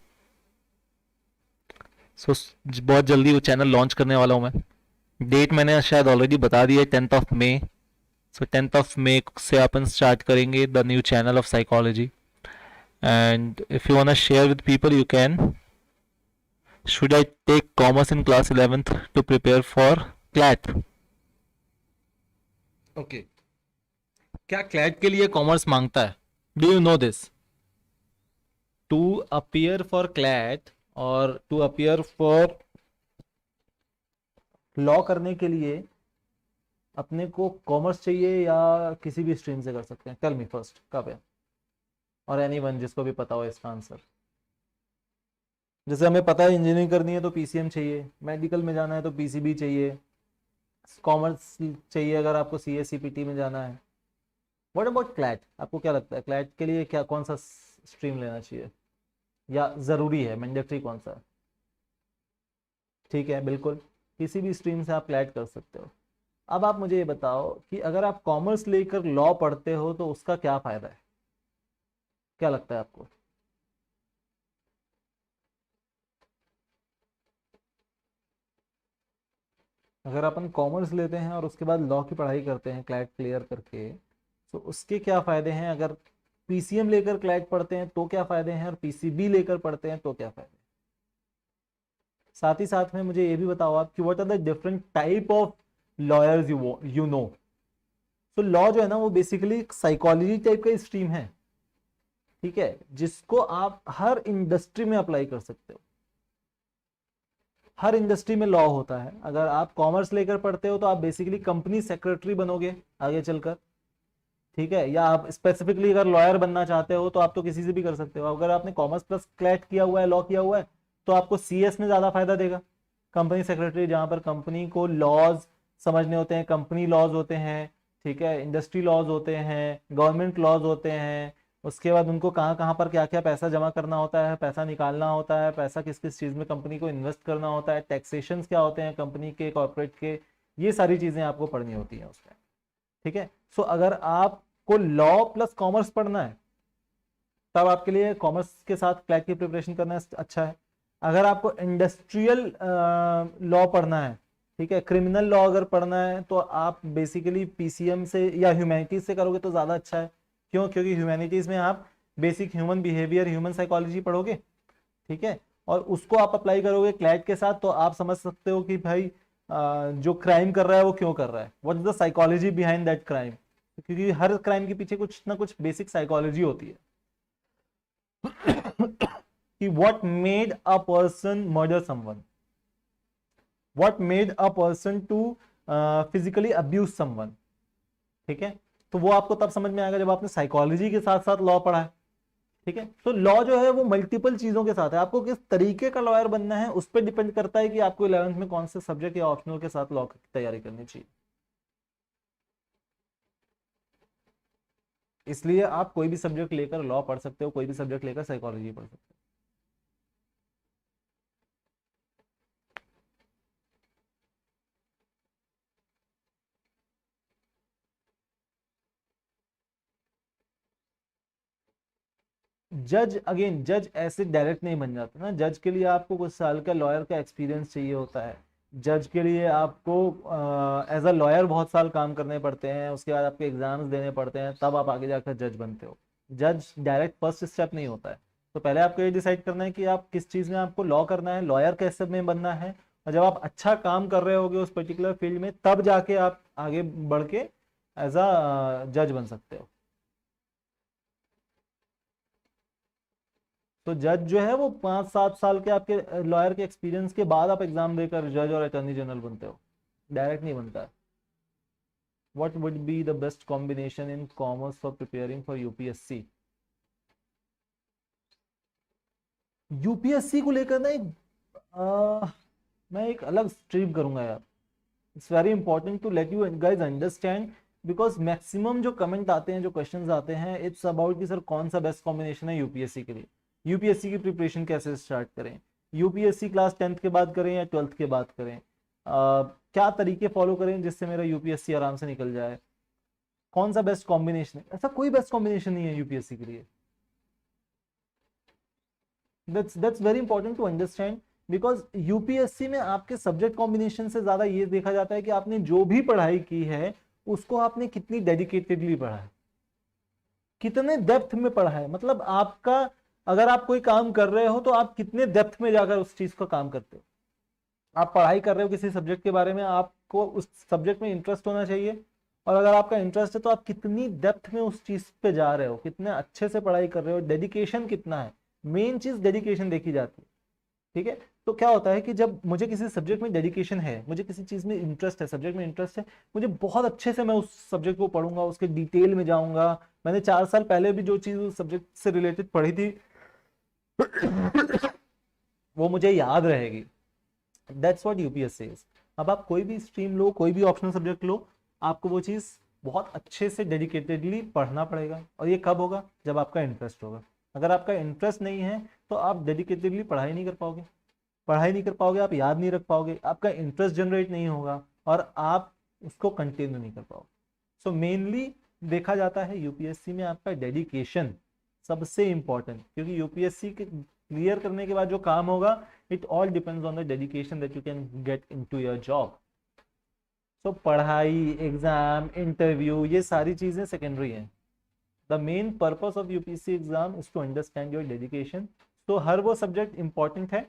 सो बहुत जल्दी वो चैनल लॉन्च करने वाला हूँ मैं। डेट मैंने शायद ऑलरेडी बता दी है, 10th of May। So 10th of May से अपन स्टार्ट करेंगे the new channel of psychology. And if you want to share with people you can. Should I take commerce in class 11th to prepare for CLAT? Okay, क्या CLAT के लिए commerce मांगता है? Do you know this? To appear for CLAT और to appear for law करने के लिए अपने को कॉमर्स चाहिए या किसी भी स्ट्रीम से कर सकते हैं? टेल मी फर्स्ट काव्या, और एनी वन जिसको भी पता हो इसका आंसर। जैसे हमें पता है इंजीनियरिंग करनी है तो पीसीएम चाहिए, मेडिकल में जाना है तो पीसीबी चाहिए, कॉमर्स चाहिए अगर आपको सीएससीपीटी में जाना है। What about CLAT? आपको क्या लगता है क्लैट के लिए क्या, कौन सा स्ट्रीम लेना चाहिए या ज़रूरी है, मैंडेटरी कौन सा है? ठीक है, बिल्कुल किसी भी स्ट्रीम से आप क्लैट कर सकते हो। अब आप मुझे ये बताओ कि अगर आप कॉमर्स लेकर लॉ पढ़ते हो तो उसका क्या फायदा है, क्या लगता है आपको? अगर अपन कॉमर्स लेते हैं और उसके बाद लॉ की पढ़ाई करते हैं क्लैट क्लियर करके, तो उसके क्या फायदे हैं? अगर पीसीएम लेकर क्लैट पढ़ते हैं तो क्या फायदे हैं, और पीसीबी लेकर पढ़ते हैं तो क्या फायदे हैं? साथ ही साथ में मुझे ये भी बताओ आप कि what are the different type of lawyers you know. तो लॉ जो है ना वो बेसिकली साइकोलॉजी टाइप का स्ट्रीम है, ठीक है, जिसको आप हर इंडस्ट्री में अप्लाई कर सकते हो। हर इंडस्ट्री में लॉ होता है। अगर आप कॉमर्स लेकर पढ़ते हो तो आप बेसिकली कंपनी सेक्रेटरी बनोगे आगे चलकर, ठीक है, या आप स्पेसिफिकली अगर लॉयर बनना चाहते हो तो आप तो किसी से भी कर सकते हो। अगर आपने कॉमर्स प्लस क्लैट किया हुआ है, लॉ किया हुआ है, तो आपको सीएस में ज्यादा फायदा देगा। कंपनी सेक्रेटरी, जहां पर कंपनी को लॉज समझने होते हैं, कंपनी लॉज होते हैं, ठीक है, इंडस्ट्री लॉज होते हैं, गवर्नमेंट लॉज होते हैं। उसके बाद उनको कहाँ कहाँ पर क्या क्या पैसा जमा करना होता है, पैसा निकालना होता है, पैसा किस किस चीज में कंपनी को इन्वेस्ट करना होता है, टैक्सेशन क्या होते हैं कंपनी के, कॉर्पोरेट के, ये सारी चीजें आपको पढ़नी होती हैं उसमें, ठीक है। सो अगर आपको लॉ प्लस कॉमर्स पढ़ना है तब आपके लिए कॉमर्स के साथ क्लैट की प्रिपरेशन करना अच्छा है। अगर आपको इंडस्ट्रियल लॉ पढ़ना है, ठीक है, क्रिमिनल लॉ अगर पढ़ना है, तो आप बेसिकली पीसीएम से या ह्यूमैनिटीज से करोगे तो ज्यादा अच्छा है। क्यों? क्योंकि ह्यूमैनिटीज में आप basic human behaviour, human psychology पढ़ोगे, ठीक है, और उसको आप अप्लाई करोगे क्लैट के साथ, तो आप समझ सकते हो कि भाई जो क्राइम कर रहा है वो क्यों कर रहा है, what is the psychology behind that crime, क्योंकि हर क्राइम के पीछे कुछ ना कुछ बेसिक साइकोलॉजी होती है। कि what made a person murder someone, what made a person to physically abuse someone, ठीक है। तो वो आपको तब समझ में आएगा जब आपने साइकोलॉजी के साथ साथ लॉ पढ़ा है, ठीक है। तो लॉ जो है वो मल्टीपल चीजों के साथ है। आपको किस तरीके का लॉयर बनना है उस पर डिपेंड करता है कि आपको 11th में कौन से सब्जेक्ट या ऑप्शनल के साथ लॉ की तैयारी करनी चाहिए। इसलिए आप कोई भी सब्जेक्ट लेकर लॉ पढ़ सकते हो, कोई भी सब्जेक्ट लेकर साइकोलॉजी पढ़ सकते हो। जज, अगेन जज ऐसे डायरेक्ट नहीं बन जाता ना, जज के लिए आपको कुछ साल का लॉयर का एक्सपीरियंस चाहिए होता है। जज के लिए आपको एज अ लॉयर बहुत साल काम करने पड़ते हैं, उसके बाद आपके एग्जाम्स देने पड़ते हैं, तब आप आगे जाकर जज बनते हो। जज डायरेक्ट फर्स्ट स्टेप नहीं होता है। तो पहले आपको ये डिसाइड करना है कि आप किस चीज में आपको लॉ करना है, लॉयर कैसे में बनना है, और जब आप अच्छा काम कर रहे होगे उस पर्टिकुलर फील्ड में, तब जाके आप आगे बढ़ के एज अ जज बन सकते हो। तो जज जो है वो 5-7 साल के आपके लॉयर के एक्सपीरियंस के बाद आप एग्जाम देकर जज और अटॉर्नी जनरल बनते हो, डायरेक्ट नहीं बनता। What would be the best combination in commerce for preparing for UPSC? UPSC को लेकर ना एक मैं एक अलग स्ट्रीम करूंगा यार। It's very important to let you guys understand, because maximum जो कमेंट आते हैं, जो क्वेश्चंस आते हैं, इट्स अबाउट कि सर कौन सा बेस्ट कॉम्बिनेशन है यूपीएससी के लिए, यूपीएससी की प्रिपरेशन कैसे स्टार्ट करें, यूपीएससी क्लास 10th के बाद करें या 12th के बाद करें, क्या तरीके फॉलो करें जिससे मेरा यूपीएससी आराम से निकल जाए, कौन सा बेस्ट कॉम्बिनेशन है। ऐसा कोई बेस्ट कॉम्बिनेशन नहीं है यूपीएससी के लिए। That's very important to understand, because UPSC में आपके सब्जेक्ट कॉम्बिनेशन से ज्यादा ये देखा जाता है कि आपने जो भी पढ़ाई की है उसको आपने कितनी डेडिकेटेडली पढ़ा है, कितने डेप्थ में पढ़ा है। मतलब आपका, अगर आप कोई काम कर रहे हो तो आप कितने डेप्थ में जाकर उस चीज का काम करते हो। आप पढ़ाई कर रहे हो किसी सब्जेक्ट के बारे में, आपको उस सब्जेक्ट में इंटरेस्ट होना चाहिए, और अगर आपका इंटरेस्ट है तो आप कितनी डेप्थ में उस चीज पे जा रहे हो, कितने अच्छे से पढ़ाई कर रहे हो, डेडिकेशन कितना है। मेन चीज डेडिकेशन देखी जाती है, ठीक है। तो क्या होता है कि जब मुझे किसी सब्जेक्ट में डेडिकेशन है, मुझे किसी चीज में इंटरेस्ट है, सब्जेक्ट में इंटरेस्ट है, मुझे बहुत अच्छे से मैं उस सब्जेक्ट को पढ़ूंगा, उसके डिटेल में जाऊंगा। मैंने 4 साल पहले भी जो चीज उस सब्जेक्ट से रिलेटेड पढ़ी थी वो मुझे याद रहेगी। That's what UPSC is. अब आप कोई भी स्ट्रीम लो, कोई भी ऑप्शनल सब्जेक्ट लो, आपको वो चीज बहुत अच्छे से डेडिकेटेडली पढ़ना पड़ेगा। और ये कब होगा? जब आपका इंटरेस्ट होगा। अगर आपका इंटरेस्ट नहीं है तो आप डेडिकेटेडली पढ़ाई नहीं कर पाओगे, पढ़ाई नहीं कर पाओगे, आप याद नहीं रख पाओगे, आपका इंटरेस्ट जनरेट नहीं होगा, और आप उसको कंटिन्यू नहीं कर पाओगे। सो मेनली देखा जाता है यूपीएससी में आपका डेडिकेशन सबसे इंपॉर्टेंट, क्योंकि यूपीएससी के क्लियर करने के बाद जो काम होगा it all depends on the dedication that you can get into your job. So पढ़ाई, एग्जाम, इंटरव्यू, ये सारी चीजें सेकेंडरी हैं। The main purpose of UPSC exam is to understand your dedication. तो हर वो सब्जेक्ट इंपॉर्टेंट है।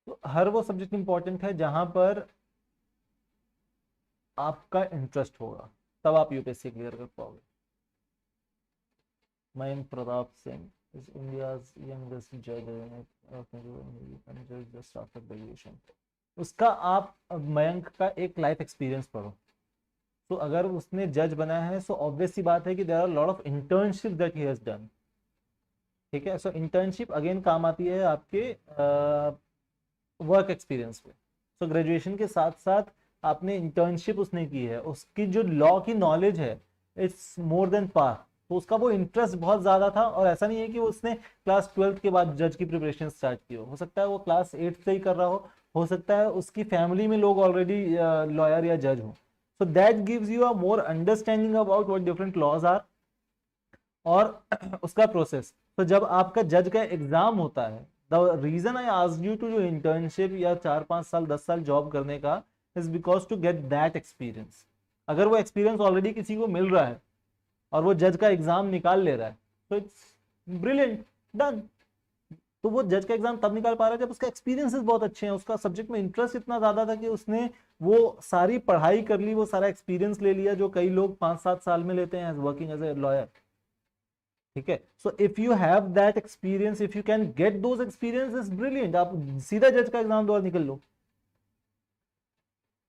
तो हर वो सब्जेक्ट इंपॉर्टेंट है जहां पर आपका इंटरेस्ट होगा, तब आप यूपीएससी क्लियर कर पाओगे। Mayank Pratap Singh is India's youngest judge just after graduation। उसका आप मयंक का एक लाइफ एक्सपीरियंस पढ़ो। तो अगर उसने जज बना है सो ऑब्वियस सी बात है कि there are lot of internship that he has done. ठीक है, सो इंटर्नशिप अगेन काम आती है आपके वर्क एक्सपीरियंस पे। सो ग्रेजुएशन के साथ साथ आपने इंटर्नशिप उसने की है, उसकी जो लॉ की नॉलेज है इट्स मोर देन पार। तो उसका वो इंटरेस्ट बहुत ज्यादा था, और ऐसा नहीं है कि वो उसने क्लास 12th के बाद जज की प्रिपरेशन स्टार्ट की हो सकता है वो क्लास 8 से ही कर रहा हो सकता है उसकी फैमिली में लोग ऑलरेडी लॉयर या जज हो। So that gives you a more understanding about what different laws are और उसका प्रोसेस। तो जब आपका जज का एग्जाम होता है, the reason I asked you to do internship या 4-5 साल 10 साल जॉब करने का is because to get that experience. अगर वो एक्सपीरियंस ऑलरेडी किसी को मिल रहा है और वो जज का एग्जाम निकाल ले रहा है तो इट्स ब्रिलियंट, डन। तो वो जज का एग्जाम तब निकाल पा रहा है जब उसका एक्सपीरियंसेस बहुत अच्छे हैं, उसका सब्जेक्ट में इंटरेस्ट इतना ज्यादा था कि उसने वो सारी पढ़ाई कर ली, वो सारा एक्सपीरियंस ले लिया जो कई लोग 5-7 साल में लेते हैं वर्किंग एज ए लॉयर। ठीक है, so if you have that experience, if you can get those experiences, brilliant, आप सीधा जज का एग्जाम दो और निकल लो।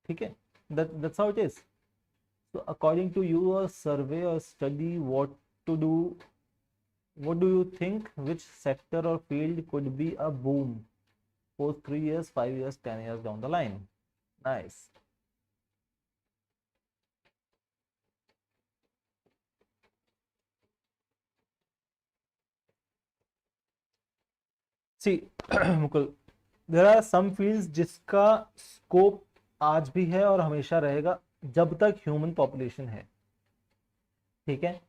ठीक है, that's how it is. So according to you, a survey or study, what do you think, which sector or field could be a boom for 3 years, 5 years, 10 years down the line? Nice. See, Mukul, there are some fields जिसका scope आज भी है और हमेशा रहेगा जब तक human population है। ठीक है,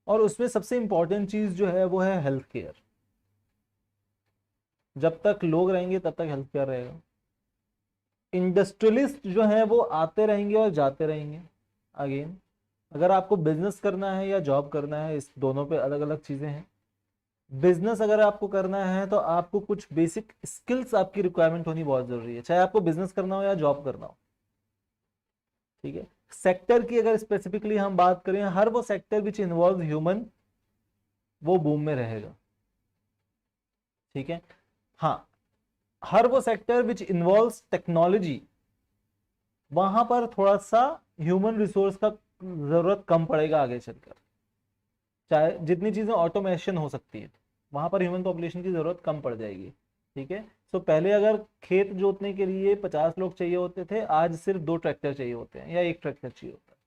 और उसमें सबसे इंपॉर्टेंट चीज जो है वो है हेल्थ केयर। जब तक लोग रहेंगे तब तक हेल्थ केयर रहेगा। इंडस्ट्रियलिस्ट जो है वो आते रहेंगे और जाते रहेंगे। अगेन, अगर आपको बिजनेस करना है या जॉब करना है, इस दोनों पे अलग अलग चीजें हैं। बिजनेस अगर आपको करना है तो आपको कुछ बेसिक स्किल्स आपकी रिक्वायरमेंट होनी बहुत जरूरी है, चाहे आपको बिजनेस करना हो या जॉब करना हो। ठीक है, सेक्टर की अगर स्पेसिफिकली हम बात करें, हर वो सेक्टर विच इन्वॉल्व ह्यूमन वो बूम में रहेगा। ठीक है, हाँ, हर वो सेक्टर विच इन्वॉल्व टेक्नोलॉजी, वहां पर थोड़ा सा ह्यूमन रिसोर्स का जरूरत कम पड़ेगा आगे चलकर। चाहे जितनी चीजें ऑटोमेशन हो सकती है वहां पर ह्यूमन पॉपुलेशन की जरूरत कम पड़ जाएगी। ठीक है, सो पहले अगर खेत जोतने के लिए 50 लोग चाहिए होते थे, आज सिर्फ 2 ट्रैक्टर चाहिए होते हैं या 1 ट्रैक्टर चाहिए होता है।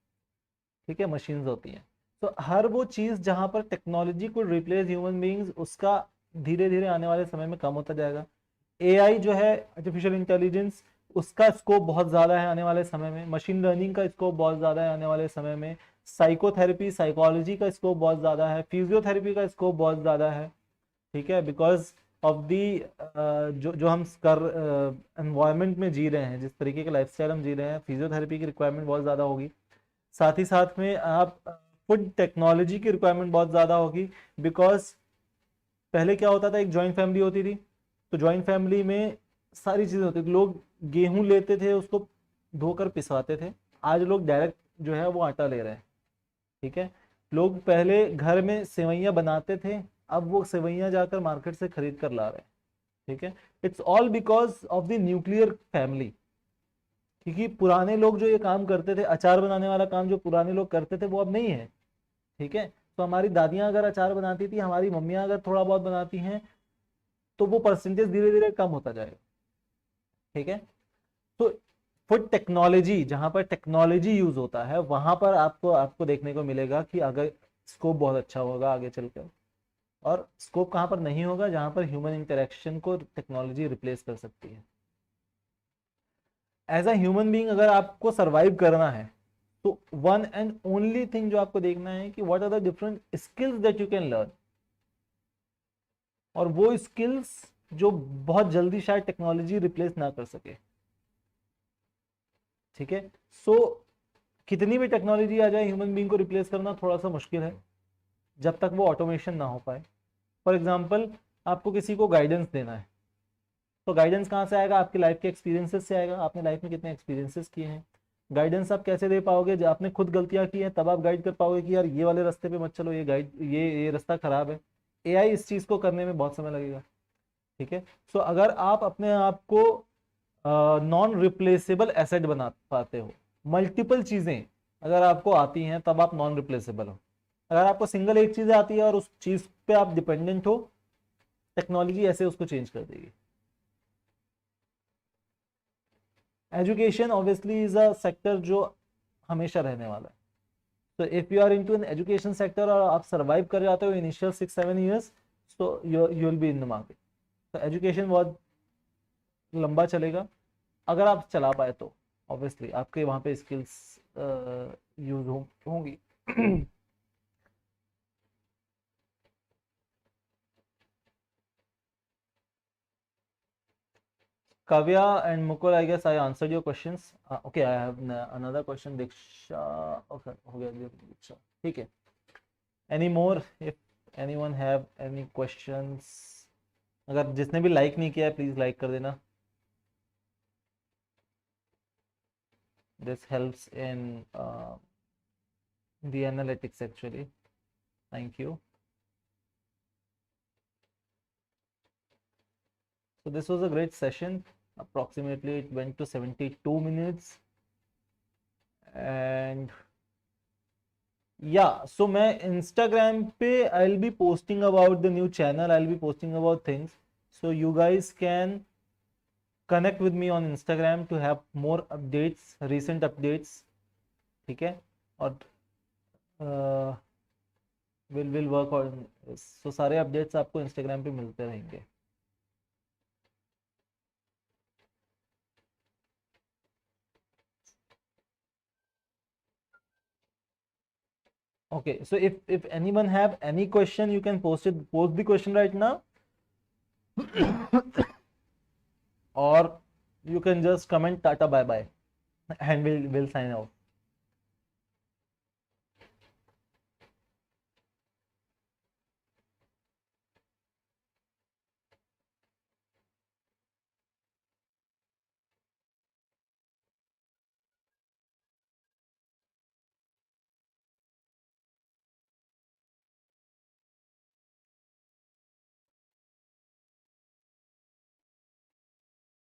ठीक है, मशीन्स होती हैं। तो हर वो चीज जहां पर टेक्नोलॉजी को रिप्लेस ह्यूमन बींग्स, उसका धीरे धीरे आने वाले समय में कम होता जाएगा। एआई जो है, आर्टिफिशियल इंटेलिजेंस, उसका स्कोप बहुत ज्यादा है आने वाले समय में। मशीन लर्निंग का स्कोप बहुत ज्यादा है आने वाले समय में। साइकोथेरेपी, साइकोलॉजी का स्कोप बहुत ज्यादा है। फिजियोथेरेपी का स्कोप बहुत ज्यादा है। ठीक है, बिकॉज ऑफ दी जो जो हम कर एनवायरनमेंट में जी रहे हैं, जिस तरीके का लाइफस्टाइल हम जी रहे हैं, फिजियोथेरेपी की रिक्वायरमेंट बहुत ज़्यादा होगी। साथ ही साथ में आप फूड टेक्नोलॉजी की रिक्वायरमेंट बहुत ज़्यादा होगी। बिकॉज पहले क्या होता था, एक जॉइंट फैमिली होती थी, तो जॉइंट फैमिली में सारी चीज़ें होती थी। लोग गेहूं लेते थे, उसको धोकर पिसवाते थे। आज लोग डायरेक्ट जो है वो आटा ले रहे हैं। ठीक है, लोग पहले घर में सेवैयां बनाते थे, अब वो सेवैयां जाकर मार्केट से खरीद कर ला रहे हैं। ठीक है, it's all because of the nuclear family. क्योंकि पुराने लोग जो ये काम करते थे, अचार बनाने वाला काम जो पुराने लोग करते थे, वो अब नहीं है। ठीक है, तो हमारी दादियां अगर अचार बनाती थी, हमारी मम्मियां अगर थोड़ा बहुत बनाती हैं, तो वो परसेंटेज धीरे धीरे कम होता जाएगा। ठीक है, तो फूड टेक्नोलॉजी, जहां पर टेक्नोलॉजी यूज होता है, वहां पर आपको आपको देखने को मिलेगा कि अगर स्कोप बहुत अच्छा होगा आगे चलकर। और स्कोप कहाँ पर नहीं होगा, जहां पर ह्यूमन इंटरेक्शन को टेक्नोलॉजी रिप्लेस कर सकती है। एज अ ह्यूमन बीइंग अगर आपको सरवाइव करना है तो वन एंड ओनली थिंग जो आपको देखना है कि what are the different skills that you can learn, और वो स्किल्स जो बहुत जल्दी शायद टेक्नोलॉजी रिप्लेस ना कर सके। ठीक है, सो कितनी भी टेक्नोलॉजी आ जाए, ह्यूमन बीइंग को रिप्लेस करना थोड़ा सा मुश्किल है जब तक वो ऑटोमेशन ना हो पाए। फॉर एग्जाम्पल, आपको किसी को गाइडेंस देना है, तो गाइडेंस कहाँ से आएगा? आपकी लाइफ के एक्सपीरियंसेस से आएगा। आपने लाइफ में कितने एक्सपीरियंसेस किए हैं। गाइडेंस आप कैसे दे पाओगे? जब आपने खुद गलतियां की हैं तब आप गाइड कर पाओगे कि यार ये वाले रास्ते पे मत चलो, ये रास्ता खराब है। एआई इस चीज को करने में बहुत समय लगेगा। ठीक है, सो अगर आप अपने आप को नॉन रिप्लेसेबल एसेट बना पाते हो, मल्टीपल चीजें अगर आपको आती हैं तब आप नॉन रिप्लेसेबल हो। अगर आपको सिंगल एक चीज आती है और उस चीज पे आप डिपेंडेंट हो, टेक्नोलॉजी ऐसे उसको चेंज कर देगी। Education obviously is a sector जो हमेशा रहने वाला है। तो if you are into an education sector और आप सर्वाइव कर जाते हो initial 6-7 years, so you will be in the market. तो एजुकेशन बहुत लंबा चलेगा अगर आप चला पाए तो। ऑब्वियसली आपके वहां पे स्किल्स यूज होंगी। Kavya and Mukul, I guess I answered your questions. Okay, I have another question. Diksha, okay, हो गया Diksha. ठीक है. Any more? If anyone have any questions, अगर जिसने भी लाइक नहीं किया है प्लीज लाइक कर देना. This helps in the analytics actually. Thank you. So this was a great session. Approximately it went to 72 minutes. And yeah, so मैं Instagram पे I'll be posting about the new channel. I'll be posting about things. So you guys can connect with me on Instagram to have more updates, recent updates. ठीक है, और we'll work on. So सारे updates आपको Instagram पे मिलते रहेंगे. Okay, so if anyone have any question, you can post the question right now. Or you can just comment tata bye bye and we'll sign out.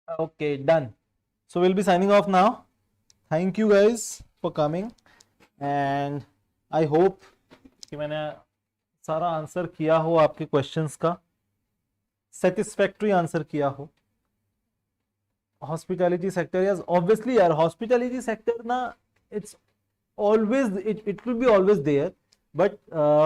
Okay, done. So we'll be signing off now. Thank you guys for coming and I hope कि मैंने सारा answer किया हो आपके questions का, satisfactory answer किया हो. Hospitality sector, yes obviously यार, हॉस्पिटैलिटी सेक्टर ना, it's always it will be always there. But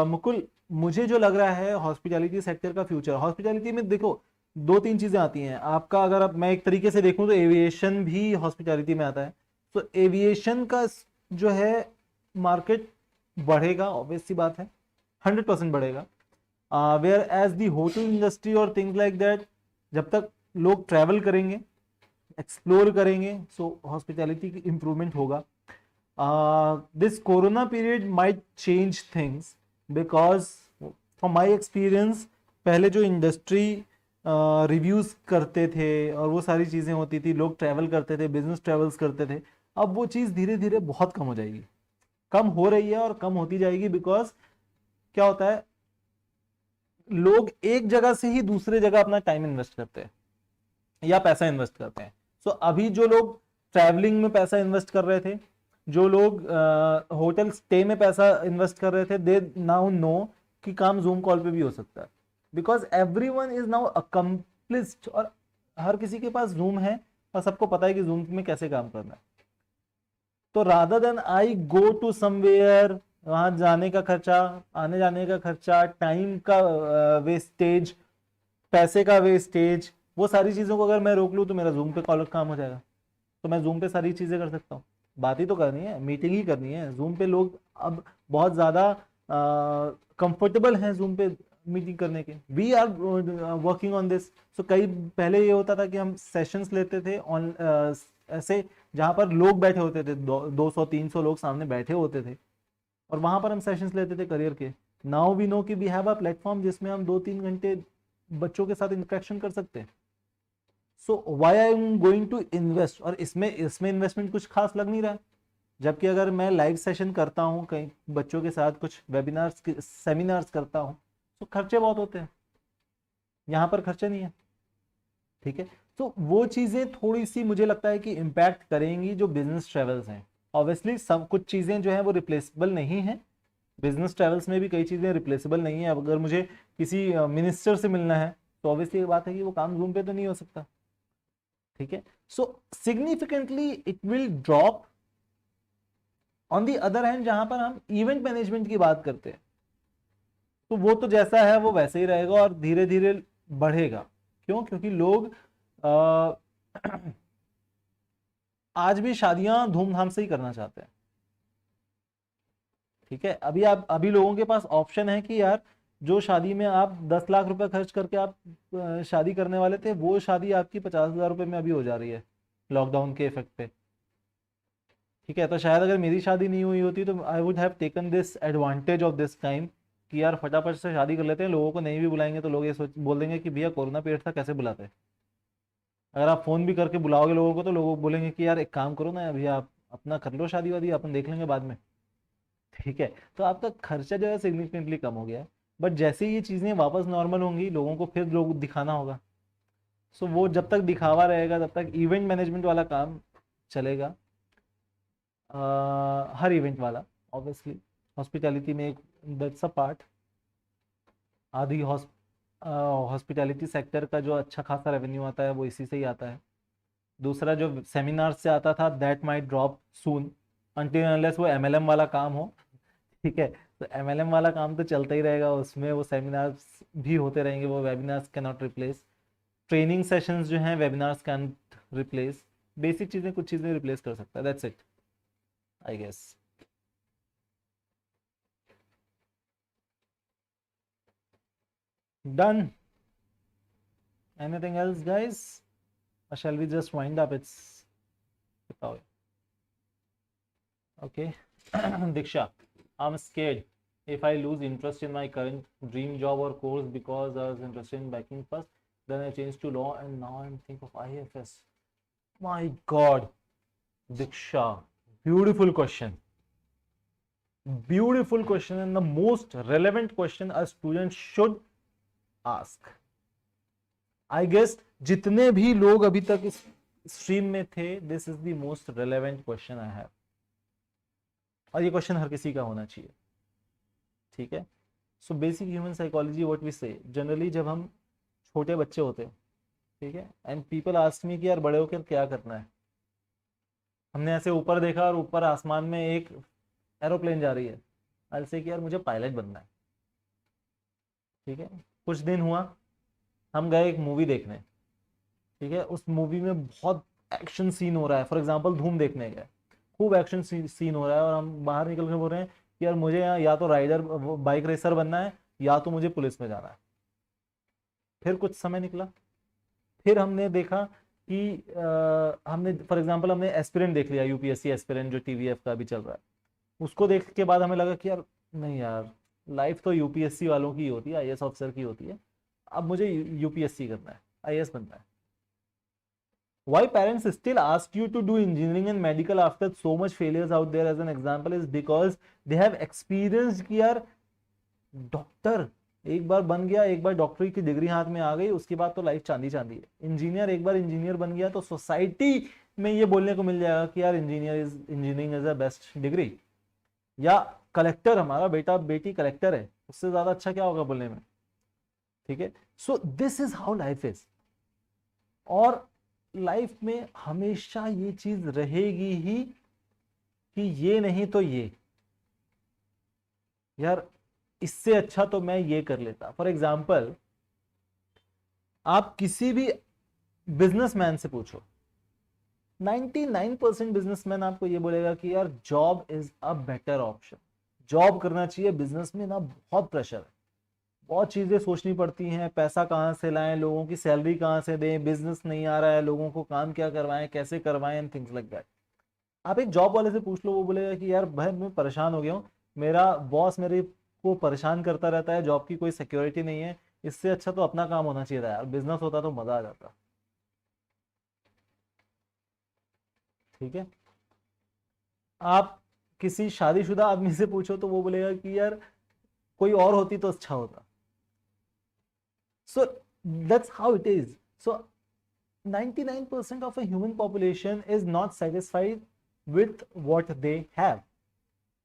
Mukul, मुझे जो लग रहा है हॉस्पिटैलिटी सेक्टर का फ्यूचर, हॉस्पिटैलिटी में देखो दो तीन चीजें आती हैं आपका. अगर आप मैं एक तरीके से देखूं तो एविएशन भी हॉस्पिटैलिटी में आता है. तो एविएशन का जो है मार्केट बढ़ेगा, ऑब्वियस सी बात है, 100% बढ़ेगा. Whereas the hotel industry और थिंग्स लाइक दैट, जब तक लोग ट्रैवल करेंगे, एक्सप्लोर करेंगे, सो हॉस्पिटैलिटी की इंप्रूवमेंट होगा. This corona period might change things because from my experience, पहले जो इंडस्ट्री रिव्यूज करते थे और वो सारी चीज़ें होती थी, लोग ट्रैवल करते थे, बिजनेस ट्रैवल्स करते थे, अब वो चीज़ धीरे धीरे बहुत कम हो जाएगी, कम हो रही है और कम होती जाएगी. बिकॉज क्या होता है, लोग एक जगह से ही दूसरे जगह अपना टाइम इन्वेस्ट करते हैं या पैसा इन्वेस्ट करते हैं. सो अभी जो लोग ट्रैवलिंग में पैसा इन्वेस्ट कर रहे थे, जो लोग होटल स्टे में पैसा इन्वेस्ट कर रहे थे, दे नाउ नो कि काम जूम कॉल पे भी हो सकता है. Because everyone is now accomplished और हर किसी के पास जूम है और सबको पता है कि जूम में कैसे काम करना है. तो rather than I go to somewhere वहां जाने का खर्चा, आने जाने का खर्चा, टाइम का वेस्टेज, पैसे का वेस्टेज, वो सारी चीजों को अगर मैं रोक लूँ तो मेरा जूम पे कॉल काम हो जाएगा। तो मैं जूम पे सारी चीजें कर सकता हूँ। बात ही तो करनी है, मीटिंग ही करनी है। जूम पे लोग अब बहुत ज्यादा कंफर्टेबल हैं जूम पे मीटिंग करने के। We are working on this. So कई पहले ये होता था कि हम सेशंस लेते थे ऑन ऐसे, जहां पर लोग बैठे होते थे, 200-300 लोग सामने बैठे होते थे, और वहां पर हम सेशंस लेते थे करियर के। नाउ वी नो कि वी हैव अ प्लेटफॉर्म जिसमें हम 2-3 घंटे बच्चों के साथ इंटरेक्शन कर सकते हैं। So why I am going to invest, और इसमें इसमें इन्वेस्टमेंट कुछ खास लग नहीं रहा है। जबकि अगर मैं लाइव सेशन करता हूँ कहीं बच्चों के साथ, कुछ वेबिनार्स सेमिनार्स करता हूँ, तो खर्चे बहुत होते हैं। यहाँ पर खर्चे नहीं है। ठीक है, तो वो चीजें थोड़ी सी मुझे लगता है कि इम्पैक्ट करेंगी जो बिजनेस ट्रेवल्स हैं। ऑब्वियसली सब कुछ चीजें जो है वो रिप्लेसेबल नहीं है। बिजनेस ट्रेवल्स में भी कई चीजें रिप्लेसेबल नहीं है। अब अगर मुझे किसी मिनिस्टर से मिलना है तो ऑब्वियसली ये बात है कि वो काम जूम पे तो नहीं हो सकता। ठीक है, so significantly it will drop. On the other hand, जहां पर हम इवेंट मैनेजमेंट की बात करते हैं, तो वो तो जैसा है वो वैसे ही रहेगा और धीरे धीरे बढ़ेगा। क्यों? क्योंकि लोग आ, आज भी शादियां धूमधाम से ही करना चाहते हैं। ठीक है, अभी लोगों के पास ऑप्शन है कि यार, जो शादी में आप 10 लाख रुपए खर्च करके आप शादी करने वाले थे, वो शादी आपकी 50,000 रुपए में अभी हो जा रही है लॉकडाउन के इफेक्ट पे। ठीक है, तो शायद अगर मेरी शादी नहीं हुई होती तो I would have taken this advantage of this time कि यार फटाफट से शादी कर लेते हैं, लोगों को नहीं भी बुलाएंगे तो लोग ये सोच बोल देंगे कि भैया कोरोना पीरियड था, कैसे बुलाते हैं। अगर आप फोन भी करके बुलाओगे लोगों को तो लोग बोलेंगे कि यार एक काम करो ना भैया, आप अपना कर लो शादी वादी, अपन देख लेंगे बाद में। ठीक है, तो आपका खर्चा जो है सिग्निफिकेंटली कम हो गया है। बट जैसे ही ये चीजें वापस नॉर्मल होंगी, लोगों को फिर लोग दिखाना होगा। सो वो जब तक दिखावा रहेगा तब तक इवेंट मैनेजमेंट वाला काम चलेगा। हर इवेंट वाला, ऑब्वियसली हॉस्पिटैलिटी में एक दैट्स अ पार्ट। आधी हॉस्पिटैलिटी सेक्टर का जो अच्छा खासा रेवेन्यू आता है वो इसी से ही आता है। दूसरा जो सेमिनार से आता था that might drop soon, until unless वो एमएलएम वाला काम हो। ठीक है, तो एमएलएम वाला काम तो चलता ही रहेगा, उसमें वो सेमिनार्स भी होते रहेंगे, वो webinars can not replace. Training sessions जो हैं वेबिनार्स कैन रिप्लेस। बेसिक चीजें कुछ चीजें रिप्लेस कर सकता है, that's it I guess. Done. Anything else guys, or shall we just wind up? It's okay. Diksha, I'm scared if I lose interest in my current dream job or course because I was interested in banking first, then I changed to law and now I'm thinking of IFS. My God, Diksha, beautiful question. Beautiful question, and the most relevant question a student should ask. I guess जितने भी लोग अभी तक इस stream में थे, this is the most relevant question I have. और ये क्वेश्चन हर किसी का होना चाहिए। ठीक है, so basic human psychology what we say, generally जब हम छोटे बच्चे होते हैं, ठीक है, एंड पीपल आस्क मी कि यार बड़े होकर क्या करना है। हमने ऐसे ऊपर देखा और ऊपर आसमान में एक एरोप्लेन जा रही है, आई से कि यार मुझे पायलट बनना है। ठीक है, कुछ दिन हुआ, हम गए एक मूवी देखने। ठीक है, उस मूवी में बहुत एक्शन सीन हो रहा है, फॉर एग्जाम्पल धूम देखने गए, खूब एक्शन सीन हो रहा है, और हम बाहर निकल के बोल रहे हैं कि यार मुझे यहाँ या तो राइडर बाइक रेसर बनना है या तो मुझे पुलिस में जाना है। फिर कुछ समय निकला, फिर हमने देखा कि हमने फॉर एग्जांपल हमने एस्पिरेंट देख लिया, यूपीएससी एस्पिरेंट जो टीवीएफ का अभी चल रहा है। उसको देख के बाद हमें लगा कि यार नहीं यार, लाइफ तो यूपीएससी वालों की होती है, आईएएस ऑफिसर की होती है, अब मुझे यूपीएससी करना है, आईएएस बनना है। Why parents still ask you to do engineering and medical after so much failures out there as an example is because they have experienced कि यार डॉक्टर एक बार बन गया, एक बार डॉक्टरी की डिग्री हाथ में आ गई, उसके बाद तो लाइफ चांदी चांदी है। इंजीनियर एक बार इंजीनियर बन गया तो सोसाइटी में ये बोलने को मिल जाएगा कि यार engineering is a best degree. या कलेक्टर, हमारा बेटा बेटी कलेक्टर है, उससे ज्यादा अच्छा क्या होगा बोलने में। ठीक है, so this is how life is. और लाइफ में हमेशा ये चीज रहेगी ही कि ये नहीं तो ये। यार इससे अच्छा तो मैं ये कर लेता। फॉर एग्जाम्पल, आप किसी भी बिजनेसमैन से पूछो, 99% बिजनेसमैन आपको ये बोलेगा कि यार job is a better option, job करना चाहिए। बिजनेस में ना बहुत प्रेशर है, बहुत चीजें सोचनी पड़ती हैं, पैसा कहाँ से लाएं, लोगों की सैलरी कहाँ से दें, बिजनेस नहीं आ रहा है, लोगों को काम क्या करवाएं, कैसे करवाएं, एंड थिंग्स लाइक दैट। आप एक जॉब वाले से पूछ लो, वो बोलेगा कि यार भाई मैं परेशान हो गया हूँ, मेरा बॉस मेरे को परेशान करता रहता है, जॉब की कोई सिक्योरिटी नहीं है, इससे अच्छा तो अपना काम होना चाहिए था यार, बिजनेस होता तो मजा आ जाता। ठीक है। आप किसी शादीशुदा आदमी से पूछो तो वो बोलेगा कि यार कोई और होती तो अच्छा होता। सो that's how it is. So 99% of a human population is not satisfied with what they have,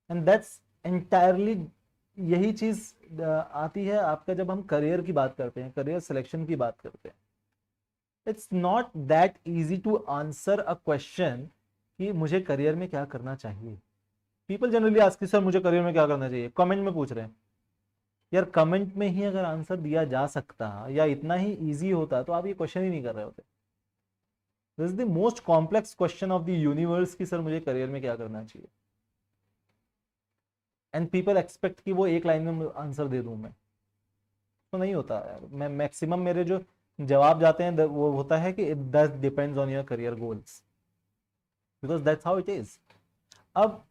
and that's entirely, यही चीज आती है आपका जब हम करियर की बात करते हैं, करियर सिलेक्शन की बात करते हैं। It's not that easy to answer a question कि मुझे करियर में क्या करना चाहिए। पीपल जनरली आस्क सर मुझे करियर में क्या करना चाहिए, कमेंट में पूछ रहे हैं। यार कमेंट में ही अगर आंसर दिया जा सकता या इतना ही इजी होता तो आप ये क्वेश्चन ही नहीं कर रहे होते। This is the most complex question of the universe कि सर मुझे करियर में क्या करना चाहिए, एंड पीपल एक्सपेक्ट कि वो एक लाइन में आंसर दे दूं मैं। तो नहीं होता यार। मैं मैक्सिमम मेरे जो जवाब जाते हैं वो होता है कि it that depends on your career goals, because that's how it is. अब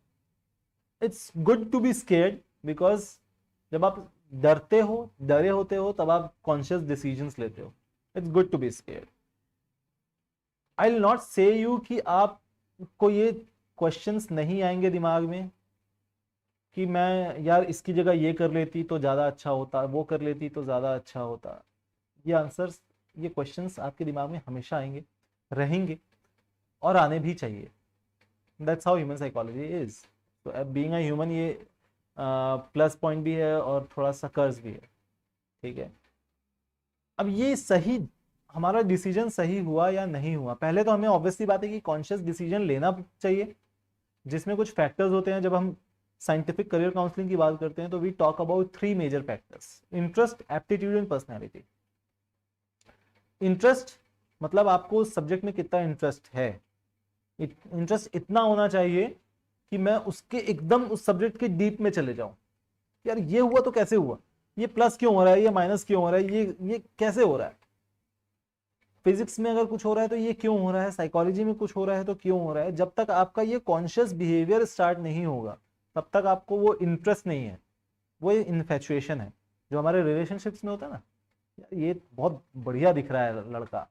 it's good to be scared, because जब आप डरते हो, डरे होते हो, तब आप कॉन्शियस डिसीजंस लेते हो। It's good to be scared. I will not say you कि आपको ये क्वेश्चंस नहीं आएंगे दिमाग में कि मैं यार इसकी जगह ये कर लेती तो ज़्यादा अच्छा होता, वो कर लेती तो ज़्यादा अच्छा होता। ये आंसर्स, ये क्वेश्चंस आपके दिमाग में हमेशा आएंगे, रहेंगे, और आने भी चाहिए। That's how human psychology is. तो बीइंग अ ह्यूमन ये प्लस पॉइंट भी है और थोड़ा सा कर्ज भी है। ठीक है। अब ये सही, हमारा डिसीजन सही हुआ या नहीं हुआ, पहले तो हमें ऑब्वियसली बात है कि कॉन्शियस डिसीजन लेना चाहिए, जिसमें कुछ फैक्टर्स होते हैं। जब हम साइंटिफिक करियर काउंसलिंग की बात करते हैं तो we talk about 3 major factors: interest, aptitude and personality. Interest मतलब आपको उस सब्जेक्ट में कितना इंटरेस्ट है। इंटरेस्ट इतना होना चाहिए कि मैं उसके एकदम उस सब्जेक्ट के डीप में चले जाऊं। यार ये हुआ तो कैसे हुआ, ये प्लस क्यों हो रहा है, ये माइनस क्यों हो रहा है, ये कैसे हो रहा है, फिजिक्स में अगर कुछ हो रहा है तो ये क्यों हो रहा है, साइकोलॉजी में कुछ हो रहा है तो क्यों हो रहा है। जब तक आपका ये कॉन्शियस बिहेवियर स्टार्ट नहीं होगा तब तक आपको वो इंटरेस्ट नहीं है, वो इन्फेचुएशन है जो हमारे रिलेशनशिप्स में होता है ना। यार ये बहुत बढ़िया दिख रहा है लड़का,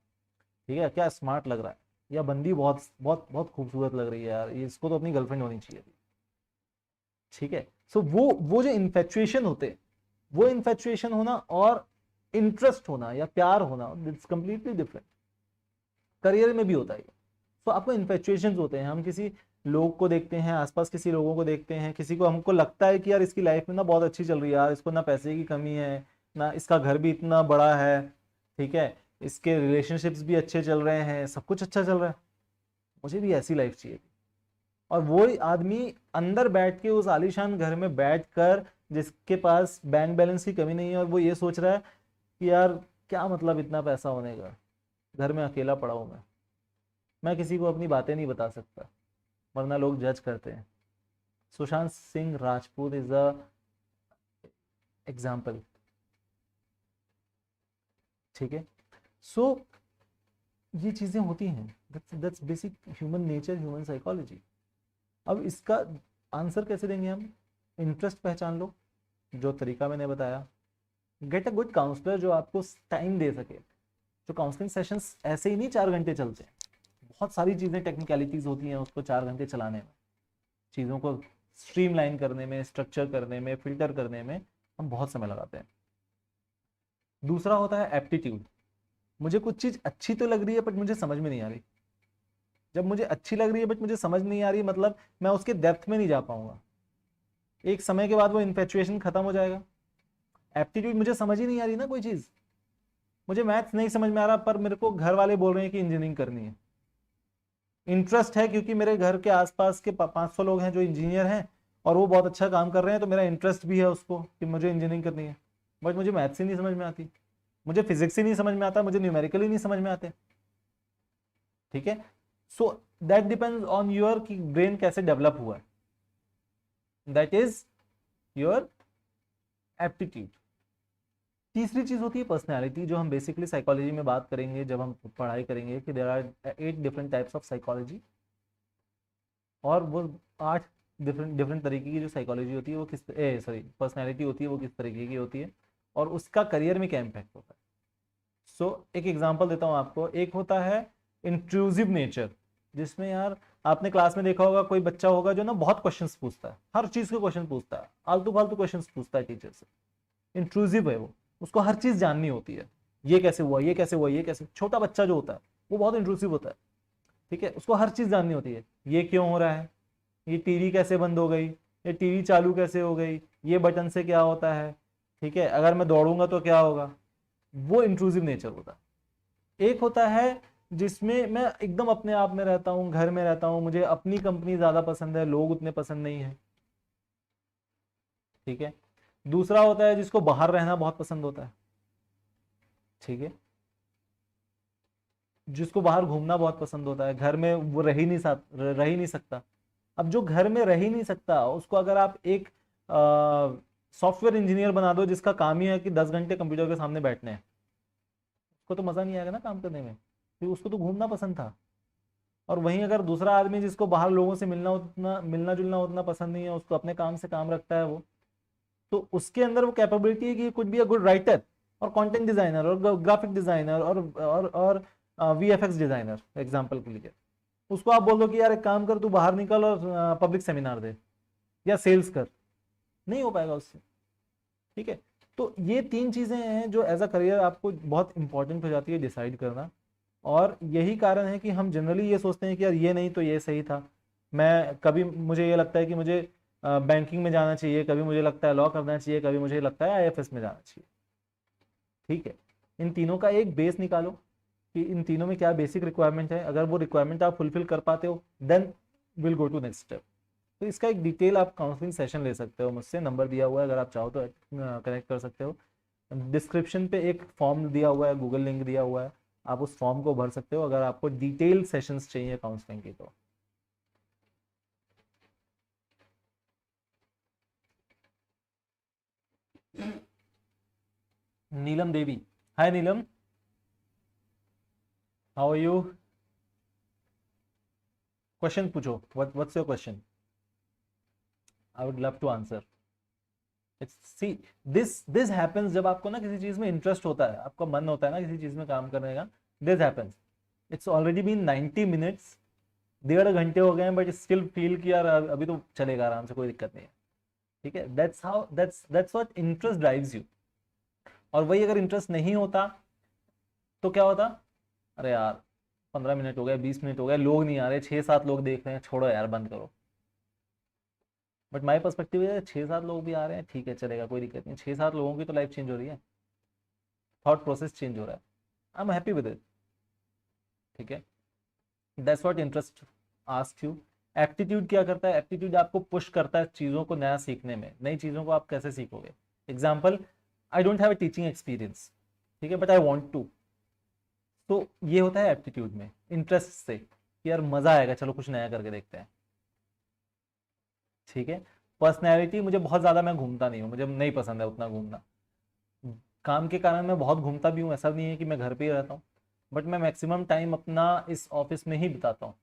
ठीक है, क्या स्मार्ट लग रहा है, या बंदी बहुत बहुत बहुत खूबसूरत लग रही है, यार ये इसको तो अपनी गर्लफ्रेंड होनी चाहिए। ठीक है। सो वो जो इन्फेचुएशन होते हैं, वो इन्फेचुएशन होना और इंटरेस्ट होना या प्यार होना, इट्स कंप्लीटली डिफरेंट। करियर में भी होता है। तो आपको इन्फेचुएशन होते हैं, हम किसी लोग को देखते हैं, आसपास किसी लोगों को देखते हैं, किसी को हमको लगता है कि यार इसकी लाइफ में ना बहुत अच्छी चल रही है, यार इसको ना पैसे की कमी है, ना इसका घर भी इतना बड़ा है, ठीक है, इसके रिलेशनशिप्स भी अच्छे चल रहे हैं, सब कुछ अच्छा चल रहा है, मुझे भी ऐसी लाइफ चाहिए। और वो आदमी अंदर बैठ के उस आलीशान घर में बैठ कर, जिसके पास बैंक बैलेंस की कमी नहीं है, और वो ये सोच रहा है कि यार क्या मतलब इतना पैसा होने का, घर में अकेला पड़ा हूं मैं किसी को अपनी बातें नहीं बता सकता वरना लोग जज करते हैं। Sushant Singh Rajput is a example. ठीक है। सो ये चीजें होती हैं, that's basic human nature, human psychology. अब इसका आंसर कैसे देंगे हम? इंटरेस्ट पहचान लो, जो तरीका मैंने बताया। गेट अ गुड काउंसलर जो आपको टाइम दे सके। जो काउंसलिंग सेशंस ऐसे ही नहीं 4 घंटे चलते हैं, बहुत सारी चीज़ें टेक्निकलिटीज होती हैं उसको 4 घंटे चलाने में, चीज़ों को स्ट्रीमलाइन करने में, स्ट्रक्चर करने में, फिल्टर करने में हम बहुत समय लगाते हैं। दूसरा होता है एप्टीट्यूड। मुझे कुछ चीज़ अच्छी तो लग रही है बट मुझे समझ में नहीं आ रही। जब मुझे अच्छी लग रही है बट मुझे समझ नहीं आ रही, मतलब मैं उसके डेप्थ में नहीं जा पाऊंगा। एक समय के बाद वो इन्फेचुएशन खत्म हो जाएगा। एप्टीट्यूड, मुझे समझ ही नहीं आ रही ना कोई चीज़, मुझे मैथ्स नहीं समझ में आ रहा पर मेरे को घर वाले बोल रहे हैं कि इंजीनियरिंग करनी है। इंटरेस्ट है क्योंकि मेरे घर के आसपास के 500 लोग हैं जो इंजीनियर हैं और वो बहुत अच्छा काम कर रहे हैं, तो मेरा इंटरेस्ट भी है उसको कि मुझे इंजीनियरिंग करनी है, बट मुझे मैथ्स ही नहीं समझ में आती, मुझे फिजिक्स ही नहीं समझ में आता, मुझे न्यूमेरिकल ही नहीं समझ में आते। ठीक है, so that depends on your कि ब्रेन कैसे डेवलप हुआ है, दैट इज योर एप्टीट्यूड। तीसरी चीज होती है पर्सनैलिटी, जो हम बेसिकली साइकोलॉजी में बात करेंगे जब हम पढ़ाई करेंगे कि there are 8 different types of psychology, और वो 8 डिफरेंट डिफरेंट तरीके की जो साइकोलॉजी होती है वो किस पर्सनैलिटी होती है वो किस तरीके की होती है, और उसका करियर में क्या इम्पैक्ट होता है। सो एक एग्जांपल देता हूँ आपको। एक होता है इंट्रूसिव नेचर, जिसमें यार आपने क्लास में देखा होगा कोई बच्चा होगा जो ना बहुत क्वेश्चंस पूछता है, हर चीज के क्वेश्चन पूछता है, आलतू फालतू क्वेश्चंस पूछता है टीचर से। इंट्रूसिव है वो, उसको हर चीज जाननी होती है, ये कैसे हुआ, ये कैसे हुआ, ये कैसे। छोटा बच्चा जो होता है वो बहुत इंट्रूसिव होता है, ठीक है, उसको हर चीज जाननी होती है, ये क्यों हो रहा है, ये टीवी कैसे बंद हो गई, ये टीवी चालू कैसे हो गई, ये बटन से क्या होता है, ठीक है, अगर मैं दौड़ूंगा तो क्या होगा। वो इंट्रूसिव नेचर होता है। एक होता है जिसमें मैं एकदम अपने आप में रहता हूँ, घर में रहता हूँ, मुझे अपनी कंपनी ज्यादा पसंद है, लोग उतने पसंद नहीं है, ठीक है। दूसरा होता है जिसको बाहर रहना बहुत पसंद होता है, ठीक है, जिसको बाहर घूमना बहुत पसंद होता है, घर में वो रह ही नहीं सकता। अब जो घर में रह ही नहीं सकता उसको अगर आप एक सॉफ्टवेयर इंजीनियर बना दो जिसका काम ही है कि 10 घंटे कंप्यूटर के सामने बैठने हैं, उसको तो मजा नहीं आएगा ना काम करने में, क्योंकि उसको तो घूमना पसंद था। और वहीं अगर दूसरा आदमी जिसको बाहर लोगों से मिलना जुलना उतना पसंद नहीं है, उसको अपने काम से काम रखता है वो, तो उसके अंदर वो कैपेबिलिटी है कि could be a good writer और कंटेंट डिजाइनर और ग्राफिक डिजाइनर और वीएफएक्स डिजाइनर एग्जांपल के लिए। उसको आप बोल दो कि यार एक काम कर, तू बाहर निकल और पब्लिक सेमिनार दे या सेल्स कर, नहीं हो पाएगा उससे, ठीक है। तो ये 3 चीजें हैं जो एज अ करियर आपको बहुत इंपॉर्टेंट हो जाती है डिसाइड करना। और यही कारण है कि हम जनरली ये सोचते हैं कि यार ये नहीं तो ये सही था। मैं कभी मुझे ये लगता है कि मुझे बैंकिंग में जाना चाहिए, कभी मुझे लगता है लॉ करना चाहिए, कभी मुझे लगता है आईएफएस में जाना चाहिए, ठीक है। इन तीनों का एक बेस निकालो कि इन तीनों में क्या बेसिक रिक्वायरमेंट है, अगर वो रिक्वायरमेंट आप फुलफिल कर पाते हो then will go to next step. तो इसका एक डिटेल आप काउंसलिंग सेशन ले सकते हो मुझसे, नंबर दिया हुआ है, अगर आप चाहो तो कनेक्ट कर सकते हो। डिस्क्रिप्शन पे एक फॉर्म दिया हुआ है, गूगल लिंक दिया हुआ है, आप उस फॉर्म को भर सकते हो अगर आपको डिटेल सेशंस चाहिए काउंसलिंग की तो। Neelam Devi, hi Neelam, how are you, question पूछो, what's your question, I would love to answer. See this happens जब आपको ना किसी चीज में इंटरेस्ट होता है, आपका मन होता है ना किसी चीज में काम करने का, this happens. It's already been 90 minutes, 1.5 घंटे हो गए हैं, बट स्टिल फील कि यार अभी तो चलेगा आराम से, कोई दिक्कत नहीं है, ठीक है। That's what interest drives you. और वही अगर इंटरेस्ट नहीं होता तो क्या होता, अरे यार 15 मिनट हो गए, 20 मिनट हो गए, लोग नहीं आ रहे, 6-7 लोग देख रहे हैं, छोड़ो यार बंद करो। बट माई पर्सपेक्टिव है 6-7 लोग भी आ रहे हैं, ठीक है चलेगा, कोई दिक्कत नहीं, 6-7 लोगों की तो लाइफ चेंज हो रही है, थॉट प्रोसेस चेंज हो रहा है, I am happy with it, ठीक है। That's what interest ask you. Aptitude क्या करता है, एप्टीट्यूड आपको पुश करता है चीज़ों को नया सीखने में, नई चीज़ों को आप कैसे सीखोगे। Example, I don't have a teaching experience, ठीक है, बट आई वॉन्ट टू, तो ये होता है एप्टीट्यूड में, इंटरेस्ट से कि यार मजा आएगा, चलो कुछ नया करके देखते हैं, ठीक है। पर्सनैलिटी, मुझे बहुत ज़्यादा, मैं घूमता नहीं हूँ, मुझे नहीं पसंद है उतना घूमना, काम के कारण मैं बहुत घूमता भी हूँ, ऐसा नहीं है कि मैं घर पे ही रहता हूँ, बट मैं मैक्सिमम टाइम अपना इस ऑफिस में ही बिताता हूँ,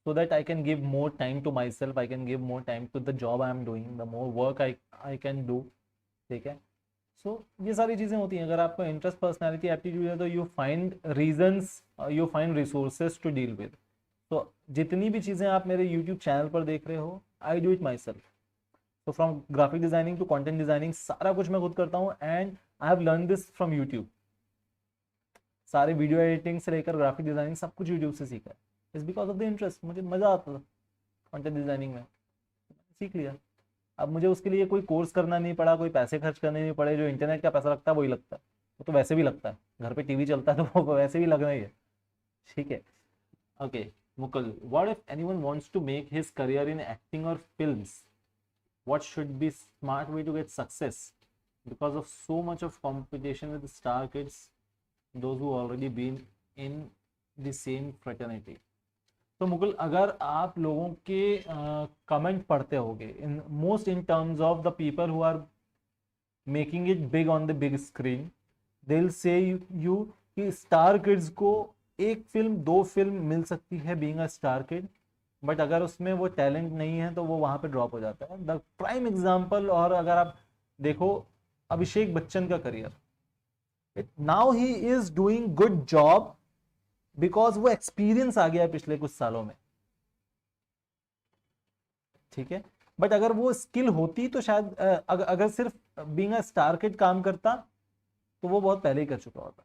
so that I can give more time to myself, I can give more time to the job I am doing, the more work I can do, ठीक है। सो ये सारी चीज़ें होती हैं, अगर आपको इंटरेस्ट, पर्सनैलिटी, एप्टीट्यूड है तो you find reasons, you find resources to deal with. तो जितनी भी चीज़ें आप मेरे यूट्यूब चैनल पर देख रहे हो, I do it myself. तो from graphic designing to content designing सारा कुछ मैं खुद करता हूँ, and I have learn this from YouTube. सारे वीडियो एडिटिंग से लेकर ग्राफिक डिजाइनिंग सब कुछ यूट्यूब से सीखा है, it's because of the interest, मुझे मज़ा आता था कंटेंट डिजाइनिंग में, सीख लिया। अब मुझे उसके लिए कोई कोर्स करना नहीं पड़ा, कोई पैसे खर्च करने नहीं पड़े, जो इंटरनेट का पैसा लगता है वही लगता है, वो तो वैसे भी लगता है, घर पे टीवी चलता है तो वो वैसे भी लगना ही है, ठीक है। Okay Mukul, what if anyone wants to make his career in acting और films, what should be smart way to get success because of so much of competition with the star kids, those who already been in the same fraternity. तो मुकुल, अगर आप लोगों के comment पढ़ते होगे in most in terms of the people who are making it big on the big screen, they will say you कि star kids को एक फिल्म दो फिल्म मिल सकती है being a star kid, but अगर उसमें वो टैलेंट नहीं है तो वो वहां पे ड्रॉप हो जाता है. द प्राइम एग्जाम्पल, और अगर आप देखो अभिषेक बच्चन का career, now he is doing good job because वो एक्सपीरियंस आ गया है पिछले कुछ सालों में. ठीक है, बट अगर वो स्किल होती तो शायद अगर सिर्फ बीइंग अ स्टार किड काम करता तो वो बहुत पहले ही कर चुका होता.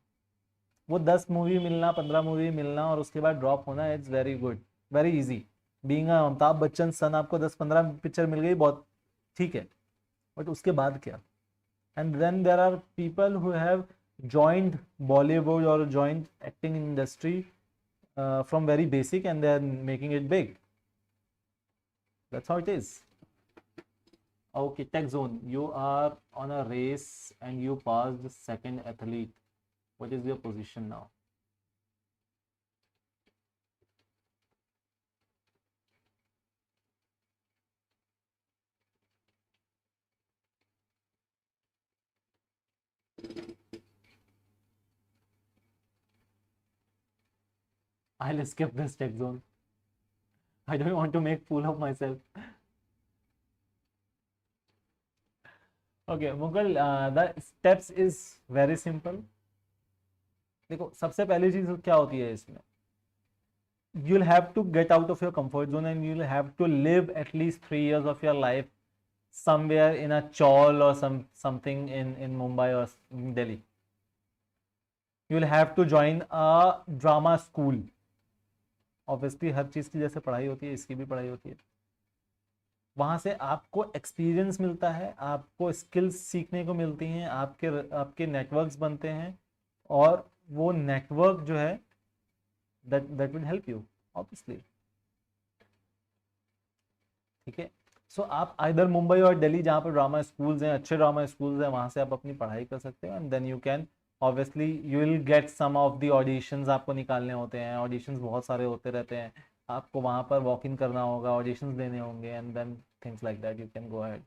वो 10 मूवी मिलना, 15 मूवी मिलना और उसके बाद ड्रॉप होना, it's very good, very easy. Being Amitabh Bachchan son, आपको 10-15 पिक्चर मिल गई, बहुत ठीक है, बट उसके बाद क्या? And then there are people who have joined Bollywood or joined acting industry from very basic and they are making it big. That's how it is. Okay, Tech Zone, you are on a race and you passed the second athlete. What is your position now? I'll skip this Tech Zone. I don't want to make fool of myself. Okay, Mughal, the steps is very simple. देखो, सबसे पहली चीज क्या होती है इसमें, you'll have to get out of your comfort zone and you'll have to live at least 3 years of your life somewhere in a chawl or something in Mumbai or Delhi. You'll have to join a drama school. Obviously हर चीज की जैसे पढ़ाई होती है, इसकी भी पढ़ाई होती है. वहां से आपको एक्सपीरियंस मिलता है, आपको स्किल्स सीखने को मिलती हैं, आपके नेटवर्क्स बनते हैं, और वो नेटवर्क जो है that will help you obviously. ठीक है, सो आप इधर मुंबई और दिल्ली जहाँ पर ड्रामा स्कूल्स हैं, अच्छे ड्रामा स्कूल्स हैं, वहाँ से आप अपनी पढ़ाई कर सकते हो, and then you can obviously you will get some of the auditions. आपको निकालने होते हैं, ऑडिशंस बहुत सारे होते रहते हैं, आपको वहाँ पर वॉक इन करना होगा, ऑडिशंस देने होंगे, and then things like that you can go ahead.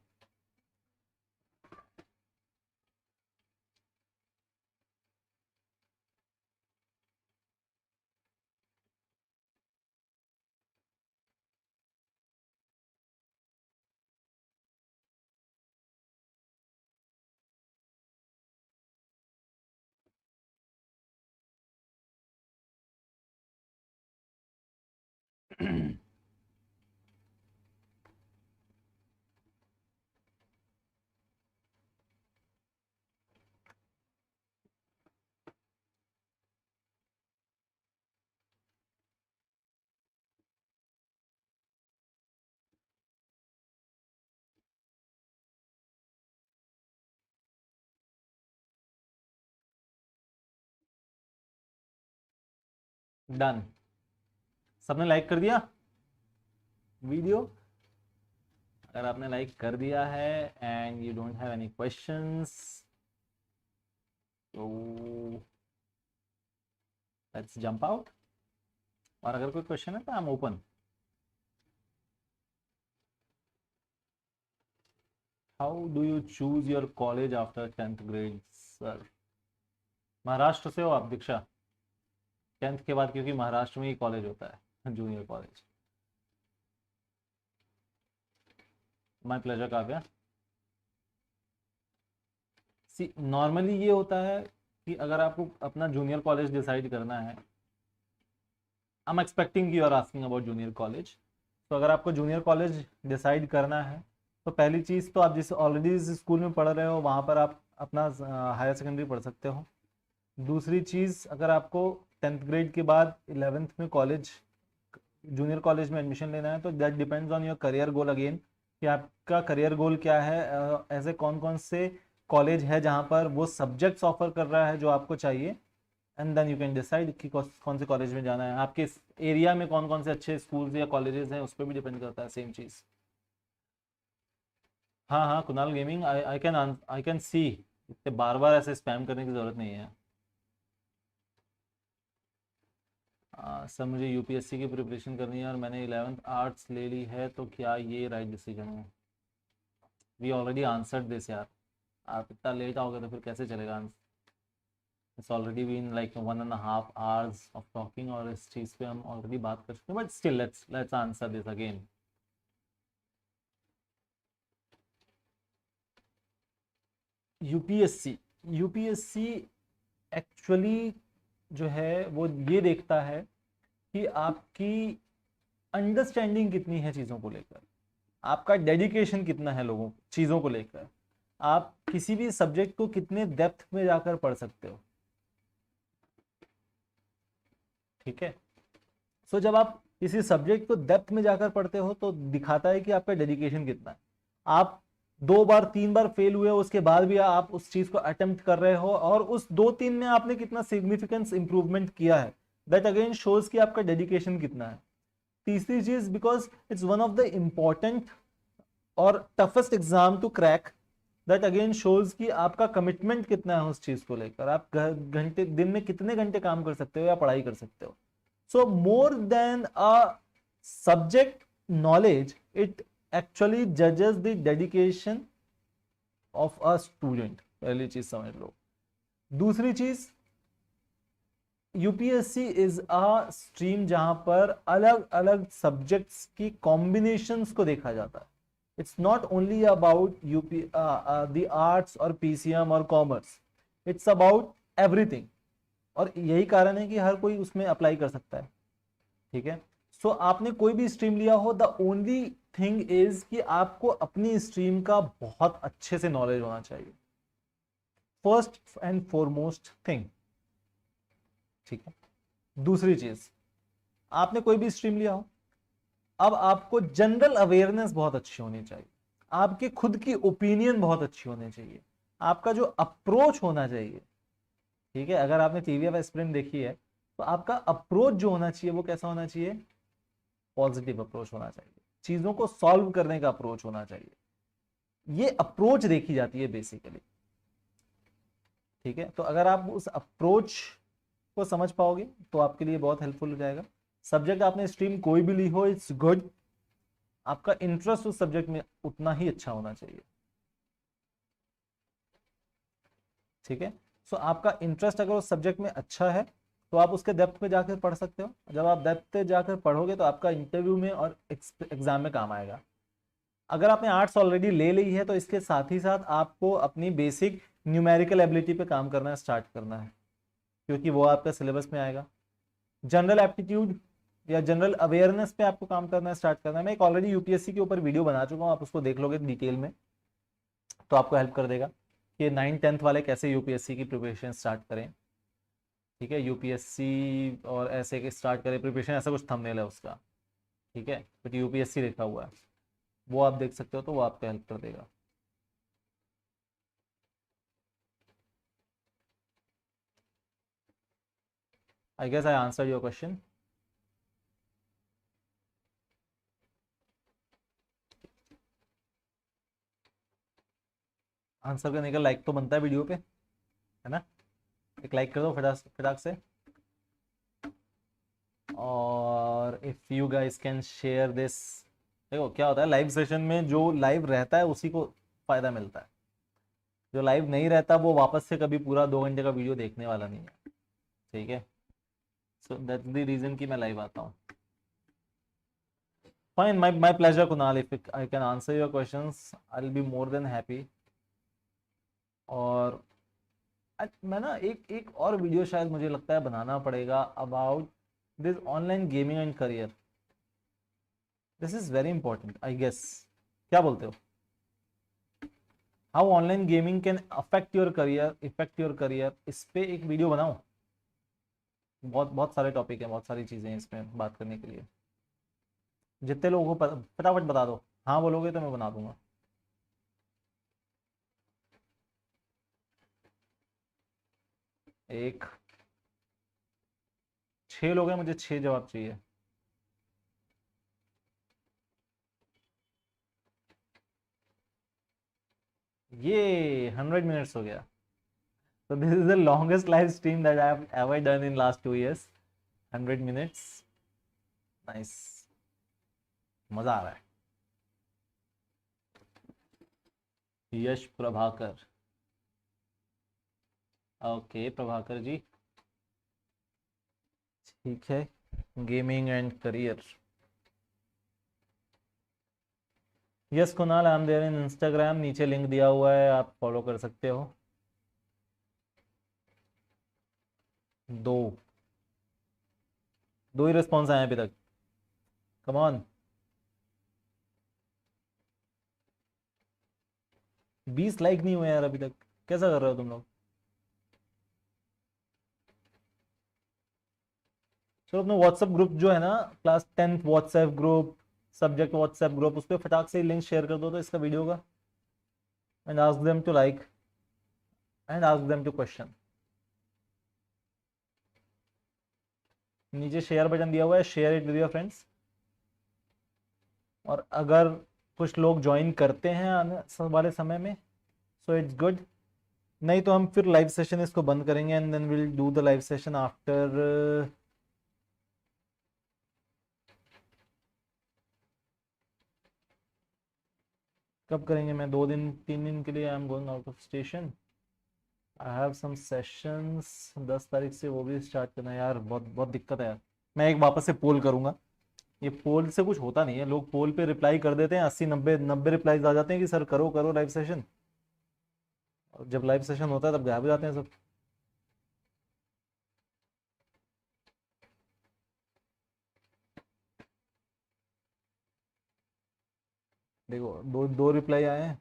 Done. सबने लाइक कर दिया वीडियो? अगर आपने लाइक कर दिया है and you don't have any questions, तो लेट्स जंप आउट. और अगर कोई क्वेश्चन है तो I am open. How do you choose your college after 10th grade sir? Maharashtra से हो आप दीक्षा? 10th के बाद, क्योंकि महाराष्ट्र में ही कॉलेज होता है, junior college. My pleasure Kavya. See, normally ये होता है कि अगर आपको अपना जूनियर कॉलेज डिसाइड करना है, I am expecting you are asking about junior college. तो अगर आपको जूनियर कॉलेज डिसाइड करना है तो पहली चीज़ तो आप जिस ऑलरेडी जिस स्कूल में पढ़ रहे हो वहाँ पर आप अपना हायर सेकेंडरी पढ़ सकते हो. दूसरी चीज़, अगर आपको 10th ग्रेड के बाद 11th में कॉलेज, जूनियर कॉलेज में एडमिशन लेना है, तो that depends on your career goal again, कि आपका करियर गोल क्या है, ऐसे कौन कौन से कॉलेज है जहाँ पर वो सब्जेक्ट्स ऑफर कर रहा है जो आपको चाहिए, and then you can decide कि कौन से कॉलेज में जाना है. आपके एरिया में कौन कौन से अच्छे स्कूल्स या कॉलेजेस हैं उस पर भी डिपेंड करता है, सेम चीज़. हाँ हाँ, Kunal gaming, I can see. इतने बार बार ऐसे स्पैम करने की जरूरत नहीं है। सर मुझे यूपीएससी की प्रिपरेशन करनी है और मैंने 11th आर्ट्स ले ली है, तो क्या ये राइट डिसीजन है? वी ऑलरेडी आंसर्ड दिस यार। आप इतना लेट आओगे तो फिर कैसे चलेगा? It's already been like 1.5 hours of talking, और इस चीज़ पे हम ऑलरेडी बात कर चुके हैं, but still let's answer this again. UPSC, UPSC actually जो है वो ये देखता है कि आपकी अंडरस्टैंडिंग कितनी है चीज़ों को लेकर, आपका डेडिकेशन कितना है लोगों चीज़ों को लेकर, आप किसी भी सब्जेक्ट को कितने डेप्थ में जाकर पढ़ सकते हो। ठीक है। सो जब आप किसी सब्जेक्ट को डेप्थ में जाकर पढ़ते हो तो दिखाता है कि आपका डेडिकेशन कितना है। आप 2 बार 3 बार फेल हुए, उसके बाद भी आप उस चीज को अटेम्प्ट कर रहे हो, और उस 2-3 में आपने कितना सिग्निफिकेंस इंप्रूवमेंट किया है, दैट अगेन शोज कि आपका डेडिकेशन कितना है। तीसरी चीज, because it's one of the important और toughest exam to crack, that again shows कि आपका कमिटमेंट कितना है उस चीज को लेकर, आप घंटे दिन में कितने घंटे काम कर सकते हो या पढ़ाई कर सकते हो। So more than a subject knowledge, it actually judges the dedication of a student। पहली चीज समझ लो। दूसरी चीज, यूपीएससी इज अ स्ट्रीम जहां पर अलग अलग सब्जेक्ट्स की कॉम्बिनेशंस को देखा जाता है। It's not only about UP the arts और पीसीएम और कॉमर्स, इट्स अबाउट एवरीथिंग। और यही कारण है कि हर कोई उसमें अप्लाई कर सकता है। ठीक है। सो आपने कोई भी स्ट्रीम लिया हो, द ओनली थिंग इज कि आपको अपनी स्ट्रीम का बहुत अच्छे से नॉलेज होना चाहिए, फर्स्ट एंड फॉरमोस्ट थिंग। ठीक है। दूसरी चीज, आपने कोई भी स्ट्रीम लिया हो, अब आपको जनरल अवेयरनेस बहुत अच्छी होनी चाहिए, आपकी खुद की ओपिनियन बहुत अच्छी होनी चाहिए, आपका जो अप्रोच होना चाहिए। ठीक है। अगर आपने टीवीएफ एस्पिरेंट देखी है तो आपका अप्रोच जो होना चाहिए वो कैसा होना चाहिए? पॉजिटिव अप्रोच होना चाहिए, चीजों को सॉल्व करने का अप्रोच होना चाहिए। ये अप्रोच देखी जाती है बेसिकली। ठीक है। तो अगर आप उस अप्रोच को समझ पाओगे तो आपके लिए बहुत हेल्पफुल हो जाएगा। सब्जेक्ट आपने स्ट्रीम कोई भी ली हो, इट्स गुड, आपका इंटरेस्ट उस सब्जेक्ट में उतना ही अच्छा होना चाहिए। ठीक है। सो आपका इंटरेस्ट अगर उस सब्जेक्ट में अच्छा है तो आप उसके डेप्थ में जाकर पढ़ सकते हो। जब आप डेप्थ पे जाकर पढ़ोगे तो आपका इंटरव्यू में और एग्जाम में काम आएगा। अगर आपने आर्ट्स ऑलरेडी ले ली है तो इसके साथ ही साथ आपको अपनी बेसिक न्यूमेरिकल एबिलिटी पे काम करना स्टार्ट करना है, क्योंकि वो आपका सिलेबस में आएगा। जनरल एप्टीट्यूड या जनरल अवेयरनेस पे आपको काम करना स्टार्ट करना है। मैं एक ऑलरेडी यूपीएससी के ऊपर वीडियो बना चुका हूँ, आप उसको देख लोगे डिटेल में तो आपको हेल्प कर देगा कि 9th 10th वाले कैसे यूपीएससी की प्रिपरेशन स्टार्ट करें। ठीक है। यूपीएससी और ऐसे के स्टार्ट करें प्रिपरेशन, ऐसा कुछ थंबनेल है उसका। ठीक है। बट यूपीएससी लिखा हुआ है, वो आप देख सकते हो, तो वो आपको हेल्प कर देगा। I guess I answer your question. Answer करने का लाइक तो बनता है वीडियो पे, है ना? एक लाइक कर दो फटाक फटाक से। और if you guys can share this. देखो क्या होता है, लाइव सेशन में जो लाइव रहता है उसी को फायदा मिलता है, जो लाइव नहीं रहता वो वापस से कभी पूरा 2 घंटे का वीडियो देखने वाला नहीं है। ठीक है। सो दैट्स द रीजन कि मैं लाइव आता हूँ। Fine, my pleasure Kunal, if I can answer your questions I will be more than happy. और मैं ना एक एक और वीडियो शायद मुझे लगता है बनाना पड़ेगा about this online gaming and career. This is very important I guess. क्या बोलते हो? How online gaming can affect your career, effect your career, इस पे एक वीडियो बनाऊं? बहुत बहुत सारे टॉपिक हैं, बहुत सारी चीजें हैं इसमें बात करने के लिए। जितने लोगों को फटाफट बता दो, हाँ बोलोगे तो मैं बना दूंगा। एक, 6 लोग हैं, मुझे 6 जवाब चाहिए। ये 100 मिनट्स हो गया. So this is the longest live stream that I have ever done in last 2 years. 100 minutes. Nice. मजा आ रहा है. यश प्रभाकर. ओके प्रभाकर जी, ठीक है. Gaming and career. Yes Kunal, I am there in Instagram. नीचे लिंक दिया हुआ है, आप फॉलो कर सकते हो. दो दो ही रिस्पॉन्स आए अभी तक. Come on. 20 लाइक नहीं हुए यार अभी तक. कैसा कर रहे हो तुम लोग? चलो अपना व्हाट्सएप ग्रुप जो है ना, class 10th WhatsApp group, subject WhatsApp group, उस पर फटाक से लिंक शेयर कर दो तो इसका वीडियो का. And ask them to like and ask them to question. नीचे शेयर बटन दिया हुआ है, share it with your friends. और अगर कुछ लोग ज्वाइन करते हैं आने वाले समय में, सो इट्स गुड. नहीं तो हम फिर लाइव सेशन इसको बंद करेंगे and then will do the live session after. कब करेंगे? मैं 2 दिन 3 दिन के लिए I am going out of station. I have some sessions 10 तारीख से, वो भी स्टार्ट करना है यार. बहुत बहुत दिक्कत है यार. मैं एक वापस से पोल करूंगा. ये पोल से कुछ होता नहीं है. लोग पोल पे रिप्लाई कर देते हैं, 80 90 रिप्लाईज आ जाते हैं कि सर करो करो लाइव सेशन. और जब लाइव सेशन होता है तब गायब हो जाते हैं सब. देखो दो दो रिप्लाई आए हैं.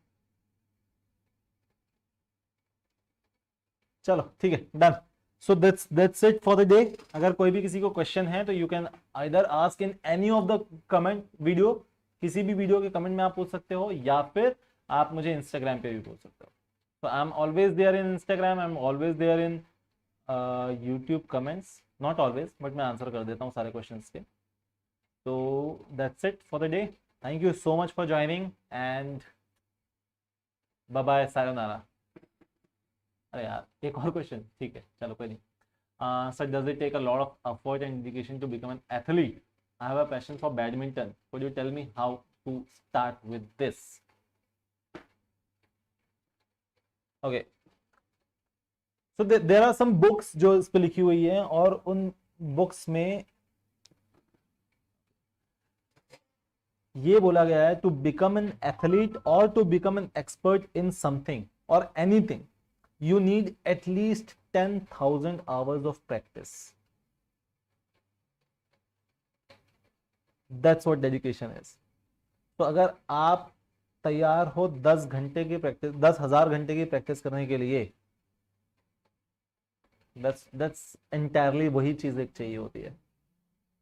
चलो ठीक है, done. So that's it for the day. अगर कोई भी किसी को क्वेश्चन है तो you can either ask in any of the comment video. किसी भी वीडियो के कमेंट में आप पूछ सकते हो, या फिर आप मुझे इंस्टाग्राम पे भी पूछ सकते हो. तो I am always there in Instagram, I am always there in YouTube comments. Not always, but मैं आंसर कर देता हूँ सारे क्वेश्चन के. तो that's it for the day. Thank you so much for joining and bye bye, sayonara. अरे यार एक और क्वेश्चन. ठीक है चलो कोई नहीं. Sir, does it take a lot of effort and dedication to become an athlete? I have a passion for badminton. Could you tell me how to start with this? Okay. So there are some books जो इस पे लिखी हुई है, और उन books में ये बोला गया है टू बिकम एन एथलीट और to become an expert in something और anything you need at least 10,000 hours of practice. That's what dedication is. तो अगर आप तैयार हो 10 घंटे की प्रैक्टिस, 10,000 घंटे की प्रैक्टिस करने के लिए, that's entirely वही चीज एक चाहिए होती है.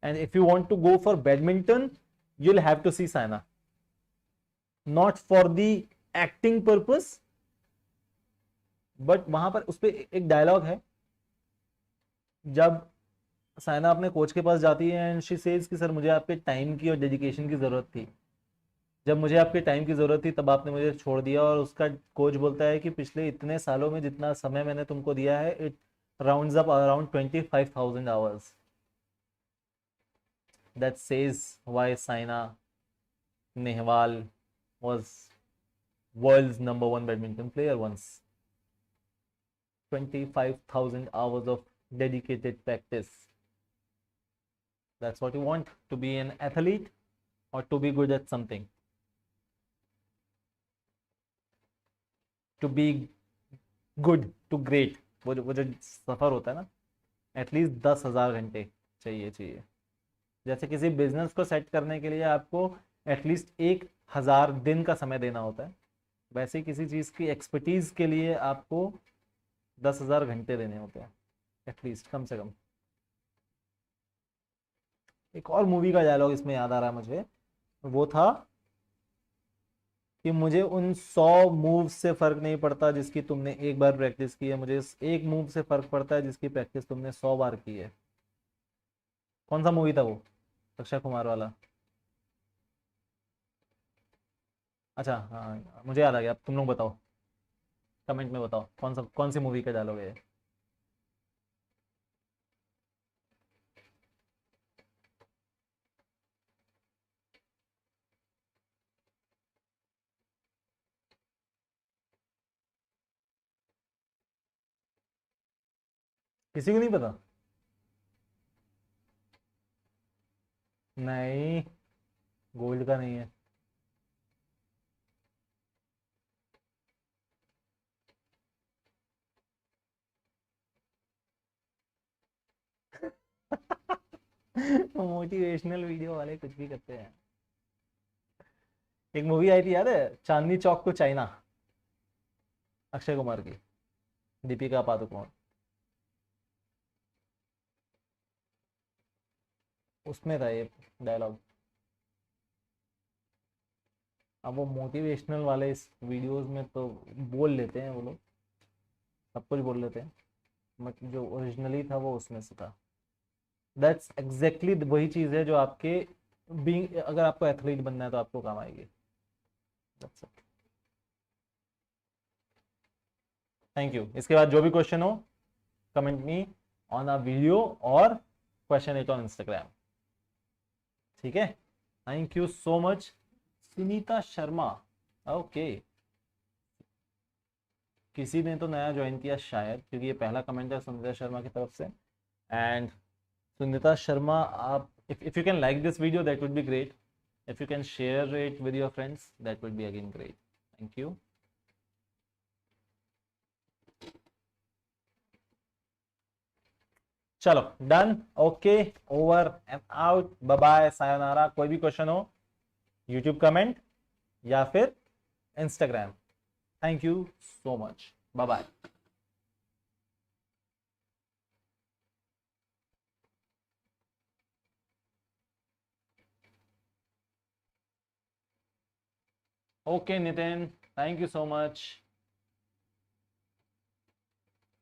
And if you want to go for badminton, you'll have to see Saina. Not for the acting purpose, but वहां पर उस पर एक डायलॉग है. जब साइना अपने कोच के पास जाती है एंड शी सेज कि सर मुझे आपके टाइम की और डेडिकेशन की जरूरत थी. जब मुझे आपके टाइम की जरूरत थी तब आपने मुझे छोड़ दिया. और उसका कोच बोलता है कि पिछले इतने सालों में जितना समय मैंने तुमको दिया है, it rounds up around 25,000 hours. That says why Saina Nehwal was world's number 1 badminton player once. 25,000 hours of dedicated practice. That's what you want, to be an athlete or to be good at something. To be good to great, वो जो सफर होता है ना, at least 10,000 घंटे चाहिए. जैसे किसी business को सेट करने के लिए आपको एटलीस्ट 1,000 दिन का समय देना होता है, वैसे किसी चीज की एक्सपर्टीज के लिए आपको 10,000 घंटे देने होते हैं एटलीस्ट, कम से कम. एक और मूवी का डायलॉग इसमें याद आ रहा है मुझे. वो था कि मुझे उन 100 मूव से फर्क नहीं पड़ता जिसकी तुमने एक बार प्रैक्टिस की है, मुझे इस एक मूव से फर्क पड़ता है जिसकी प्रैक्टिस तुमने 100 बार की है. कौन सा मूवी था वो? अक्षय कुमार वाला. अच्छा हाँ, मुझे याद आ गया. तुम लोग बताओ. कमेंट में बताओ कौन सी मूवी का डायलॉग है ये? किसी को नहीं पता? नहीं, गोल्ड का नहीं है। मोटिवेशनल वीडियो वाले कुछ भी करते हैं। एक मूवी आई थी याद है, चांदनी चौक टू चाइना, अक्षय कुमार की, दीपिका पादुकोण। उसमें था ये डायलॉग। अब वो मोटिवेशनल वाले इस वीडियोस में तो बोल लेते हैं वो लोग, सब कुछ बोल लेते हैं, बट जो ओरिजिनली था वो उसमें से था। दैट्स एग्जैक्टली वही चीज़ है जो आपके बीइंग, अगर आपको एथलीट बनना है तो आपको काम आएगी। That's it. Thank you. इसके बाद जो भी क्वेश्चन हो, comment me on a video और क्वेश्चन इट ऑन इंस्टाग्राम। ठीक है, thank you so much. Sunita Sharma, okay. किसी ने तो नया ज्वाइन किया शायद, क्योंकि ये पहला कमेंट है सुनीता शर्मा की तरफ से। एंड सुनीता शर्मा, आप if you can like this video, that would be great. If you can share it with your friends, that would be again great. Thank you. चलो done, okay, over and out, bye bye, sayonara. कोई भी question हो, YouTube comment या फिर Instagram. Thank you so much, bye bye. Okay Nitin, thank you so much.